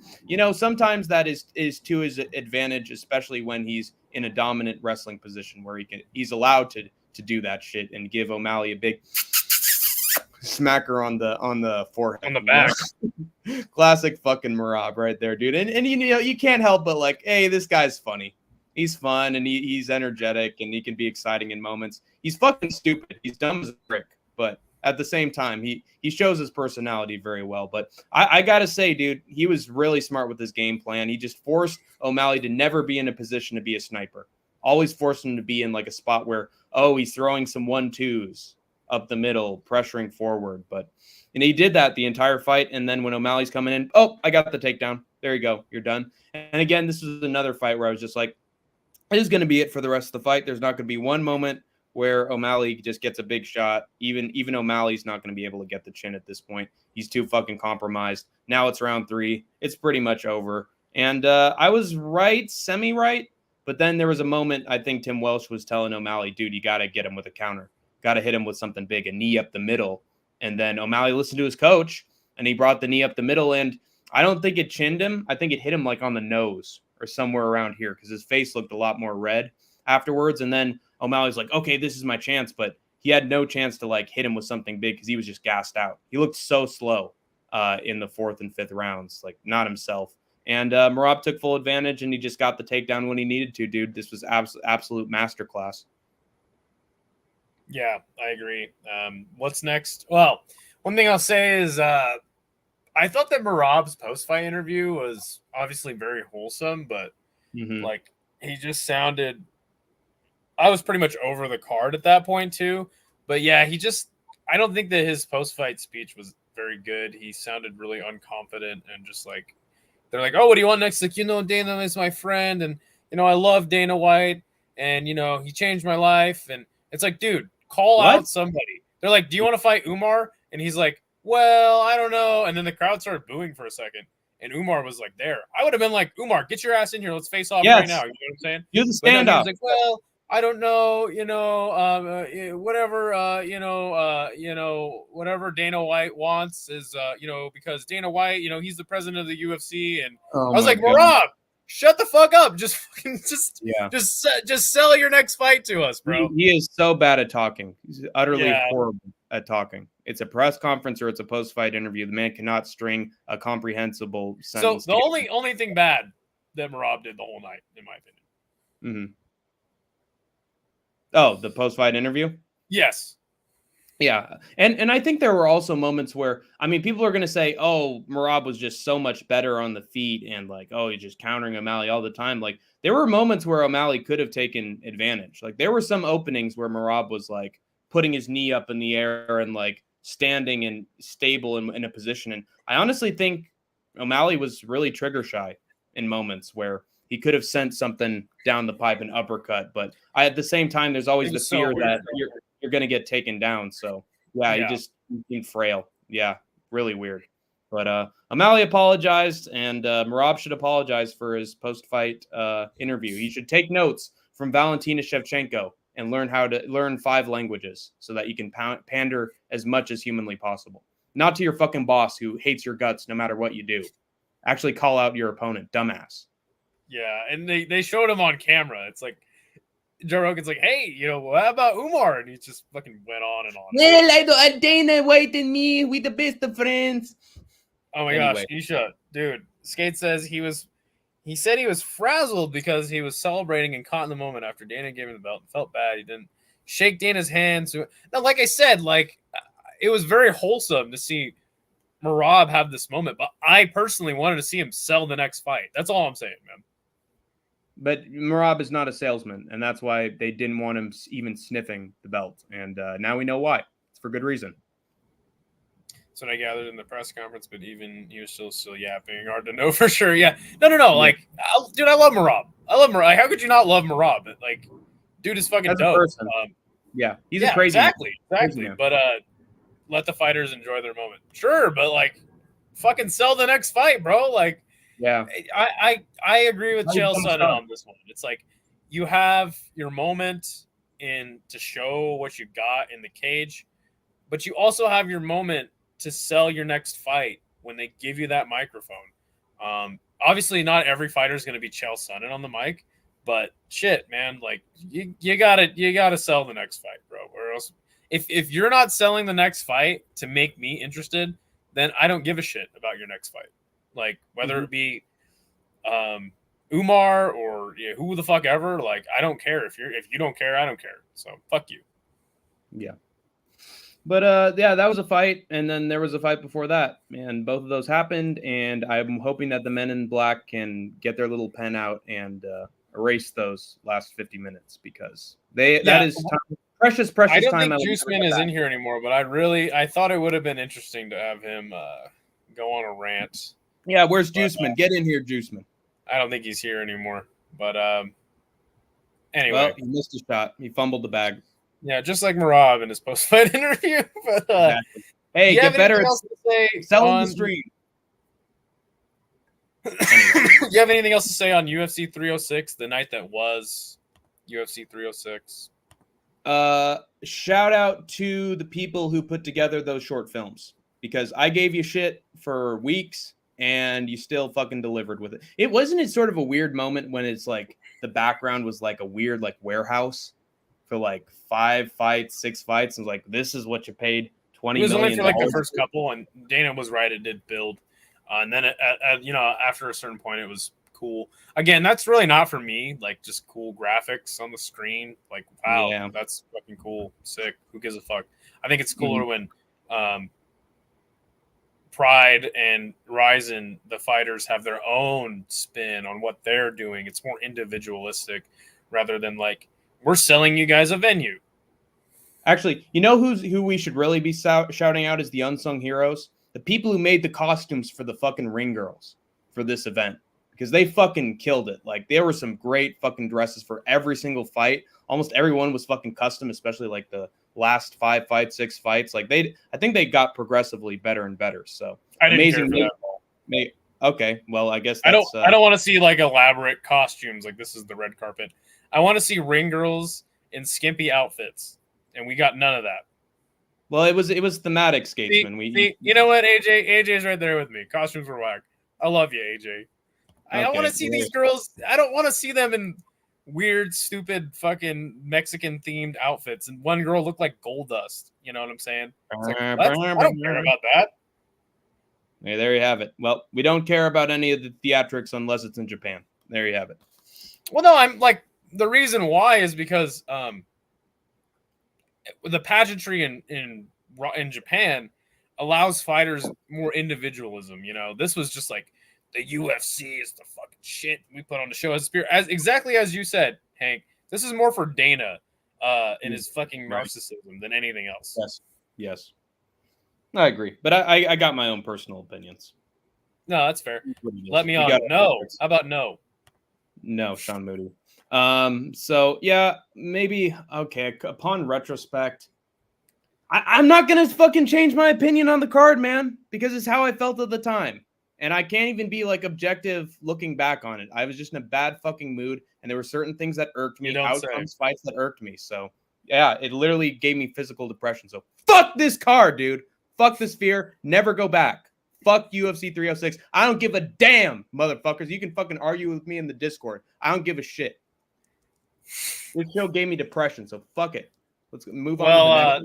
sometimes that is to his advantage, especially when he's in a dominant wrestling position where he's allowed to do that shit and give O'Malley a big smacker on the forehead, on the back. Classic fucking Merab right there, dude. And you can't help but like, hey, this guy's funny. He's fun and he's energetic and he can be exciting in moments. He's fucking stupid. He's dumb as a brick, but at the same time, he shows his personality very well. But I got to say, dude, he was really smart with his game plan. He just forced O'Malley to never be in a position to be a sniper. Always forced him to be in like a spot where, he's throwing some 1-2s up the middle, pressuring forward. But he did that the entire fight. And then when O'Malley's coming in, I got the takedown. there you go. You're done. And again, this was another fight where I was just like, this is going to be it for the rest of the fight. There's not going to be one moment where O'Malley just gets a big shot. Even O'Malley's not going to be able to get the chin at this point. He's too fucking compromised. Now it's round 3. It's pretty much over. And I was right, semi-right. But then there was a moment, I think Tim Welsh was telling O'Malley, dude, you got to get him with a counter. Got to hit him with something big, a knee up the middle. And then O'Malley listened to his coach, and he brought the knee up the middle. And I don't think it chinned him. I think it hit him like on the nose or somewhere around here because his face looked a lot more red afterwards. And then O'Malley's like, okay, this is my chance. But he had no chance to like hit him with something big because he was just gassed out. He looked so slow in the 4th and 5th rounds, like not himself. And Merab took full advantage, and he just got the takedown when he needed to, dude. This was absolute masterclass. Yeah, I agree. What's next? Well, one thing I'll say is I thought that Merab's post-fight interview was obviously very wholesome, but like he just sounded – I was pretty much over the card at that point too. But, yeah, I don't think that his post-fight speech was very good. He sounded really unconfident and just like – they're like, oh, what do you want next? Like, Dana is my friend, and, I love Dana White, and, he changed my life. And it's like, dude, call out somebody. They're like, do you want to fight Umar? And he's like, well, I don't know. And then the crowd started booing for a second, and Umar was like there. I would have been like, Umar, get your ass in here. Let's face off right now. You know what I'm saying? You're the standout. He's like, well, I don't know, whatever, whatever Dana White wants is, because Dana White, he's the president of the UFC. And I was like, Merab, shut the fuck up. Just fucking, just sell your next fight to us, bro. He is so bad at talking. He's utterly horrible at talking. It's a press conference or it's a post-fight interview. The man cannot string a comprehensible sentence. So the only thing bad that Merab did the whole night, in my opinion. Oh, the post-fight interview? Yes. Yeah. And I think there were also moments where, people are going to say, oh, Merab was just so much better on the feet and like, oh, he's just countering O'Malley all the time. Like, there were moments where O'Malley could have taken advantage. Like, there were some openings where Merab was like putting his knee up in the air and like standing and stable in a position. And I honestly think O'Malley was really trigger shy in moments where he could have sent something down the pipe, an uppercut. But at the same time, there's always the fear that you're going to get taken down. So, he just seemed frail. Yeah, really weird. But O'Malley apologized, and Merab should apologize for his post-fight interview. He should take notes from Valentina Shevchenko and learn 5 languages so that you can pander as much as humanly possible. Not to your fucking boss who hates your guts no matter what you do. Actually call out your opponent, dumbass. Yeah, and they showed him on camera. It's like Joe Rogan's like, hey, what about Umar? And he just fucking went on and on. Well, I Dana White and me, we the best of friends. Oh my gosh, Isha, dude. Skate says he said he was frazzled because he was celebrating and caught in the moment after Dana gave him the belt and felt bad. He didn't shake Dana's hand. So now, like I said, like it was very wholesome to see Merab have this moment, but I personally wanted to see him sell the next fight. That's all I'm saying, man. But Merab is not a salesman, and that's why they didn't want him even sniffing the belt. And now we know why. It's for good reason. So I gathered in the press conference, but even he was still yapping. Hard to know for sure. Yeah. No. Yeah. Like, dude, I love Merab. Like, how could you not love Merab? Like, dude is fucking dope. He's a crazy Exactly. Man. But let the fighters enjoy their moment. Sure, but like, fucking sell the next fight, bro. Like, yeah, I agree with Chael Sonnen on this one. It's like you have your moment to show what you got in the cage, but you also have your moment to sell your next fight when they give you that microphone. Obviously, not every fighter is going to be Chael Sonnen on the mic, but shit, man, like you gotta sell the next fight, bro. Or else, if you're not selling the next fight to make me interested, then I don't give a shit about your next fight. Like whether it be Umar or who the fuck ever, like I don't care. If you don't care, I don't care. So fuck you. Yeah. But that was a fight, and then there was a fight before that, and both of those happened. And I'm hoping that the Men in Black can get their little pen out and erase those last 50 minutes because that is precious time. I don't think Juiceman is in here anymore, but I thought it would have been interesting to have him go on a rant. Yeah, where's Juiceman? Get in here, Juiceman. I don't think he's here anymore. But anyway. Well, he missed a shot. He fumbled the bag. Yeah, just like Marab in his post-fight interview. But exactly. Hey, get better at selling the stream. Anyway. You have anything else to say on UFC 306, the night that was UFC 306? Shout out to the people who put together those short films, because I gave you shit for weeks and you still fucking delivered with it. Wasn't it sort of a weird moment when it's like the background was like a weird like warehouse for like 5 fights, 6 fights, and like this is what you paid $20 million. It was only for like the first couple, and Dana was right, it did build. And then after a certain point, it was cool. Again, that's really not for me. Like just cool graphics on the screen. Like wow, that's fucking cool, sick. Who gives a fuck? I think it's cooler when Pride and Ryzen, the fighters, have their own spin on what they're doing. It's more individualistic rather than like we're selling you guys a venue. Actually, you know who we should really be shouting out is the unsung heroes. The people who made the costumes for the fucking ring girls for this event, because they fucking killed it. Like there were some great fucking dresses for every single fight. Almost everyone was fucking custom, especially like the last 5 fights, 6 fights. Like I think they got progressively better and better. So I didn't amazing. Care for that. Okay, well I guess I don't want to see like elaborate costumes. Like this is the red carpet. I want to see ring girls in skimpy outfits, and we got none of that. Well, it was thematic, Skatesman. You know what, AJ's right there with me. Costumes were whack. I love you, AJ. I don't want to see these girls. I don't want to see them in weird, stupid, fucking Mexican themed outfits. And one girl looked like Gold Dust. You know what I'm saying? Like, I don't care about that. Hey, there you have it. Well, we don't care about any of the theatrics unless it's in Japan. There you have it. Well, no, I'm like the reason why is because the pageantry in Japan allows fighters more individualism. You know, this was just like the UFC is the fucking shit we put on the show as exactly as you said, Hank. This is more for Dana and his fucking narcissism than anything else. Yes, I agree, but I got my own personal opinions. No, that's fair. Let me on. No, how about no? No, Sean Moody. So yeah, maybe okay. Upon retrospect, I'm not gonna fucking change my opinion on the card, man, because it's how I felt at the time, and I can't even be like objective looking back on it. I was just in a bad fucking mood, and there were certain things that irked me, outcomes, fights that irked me. So yeah, it literally gave me physical depression. So fuck this card, dude. Fuck this fear. Never go back. Fuck UFC 306. I don't give a damn, motherfuckers. You can fucking argue with me in the Discord. I don't give a shit. This show gave me depression, so fuck it. Let's move on. Well,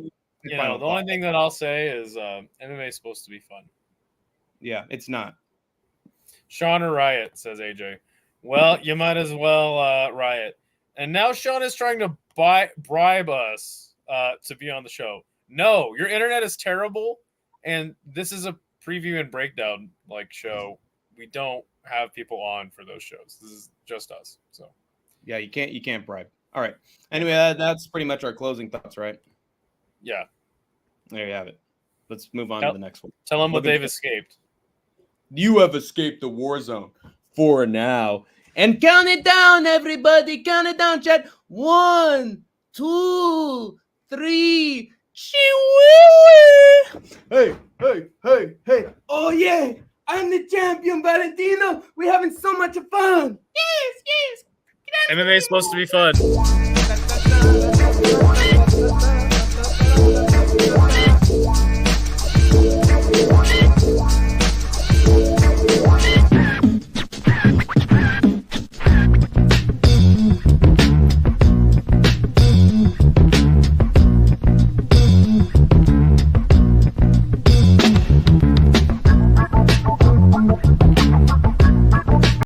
the only thing that I'll say is MMA is supposed to be fun. Yeah, it's not. Sean or Riot, says AJ. Well, you might as well riot. And now Sean is trying to bribe us to be on the show. No, your internet is terrible, and this is a preview and breakdown like show. We don't have people on for those shows. This is just us. So yeah, you can't bribe. All right. Anyway, that's pretty much our closing thoughts, right? Yeah. There you have it. Let's move on to the next one. Tell them what they've escaped. You have escaped the war zone for now. And count it down, everybody. Count it down, chat. 1, 2, 3. Hey. Oh, yeah. I'm the champion, Valentino. We're having so much fun. Yes. MMA is supposed to be fun.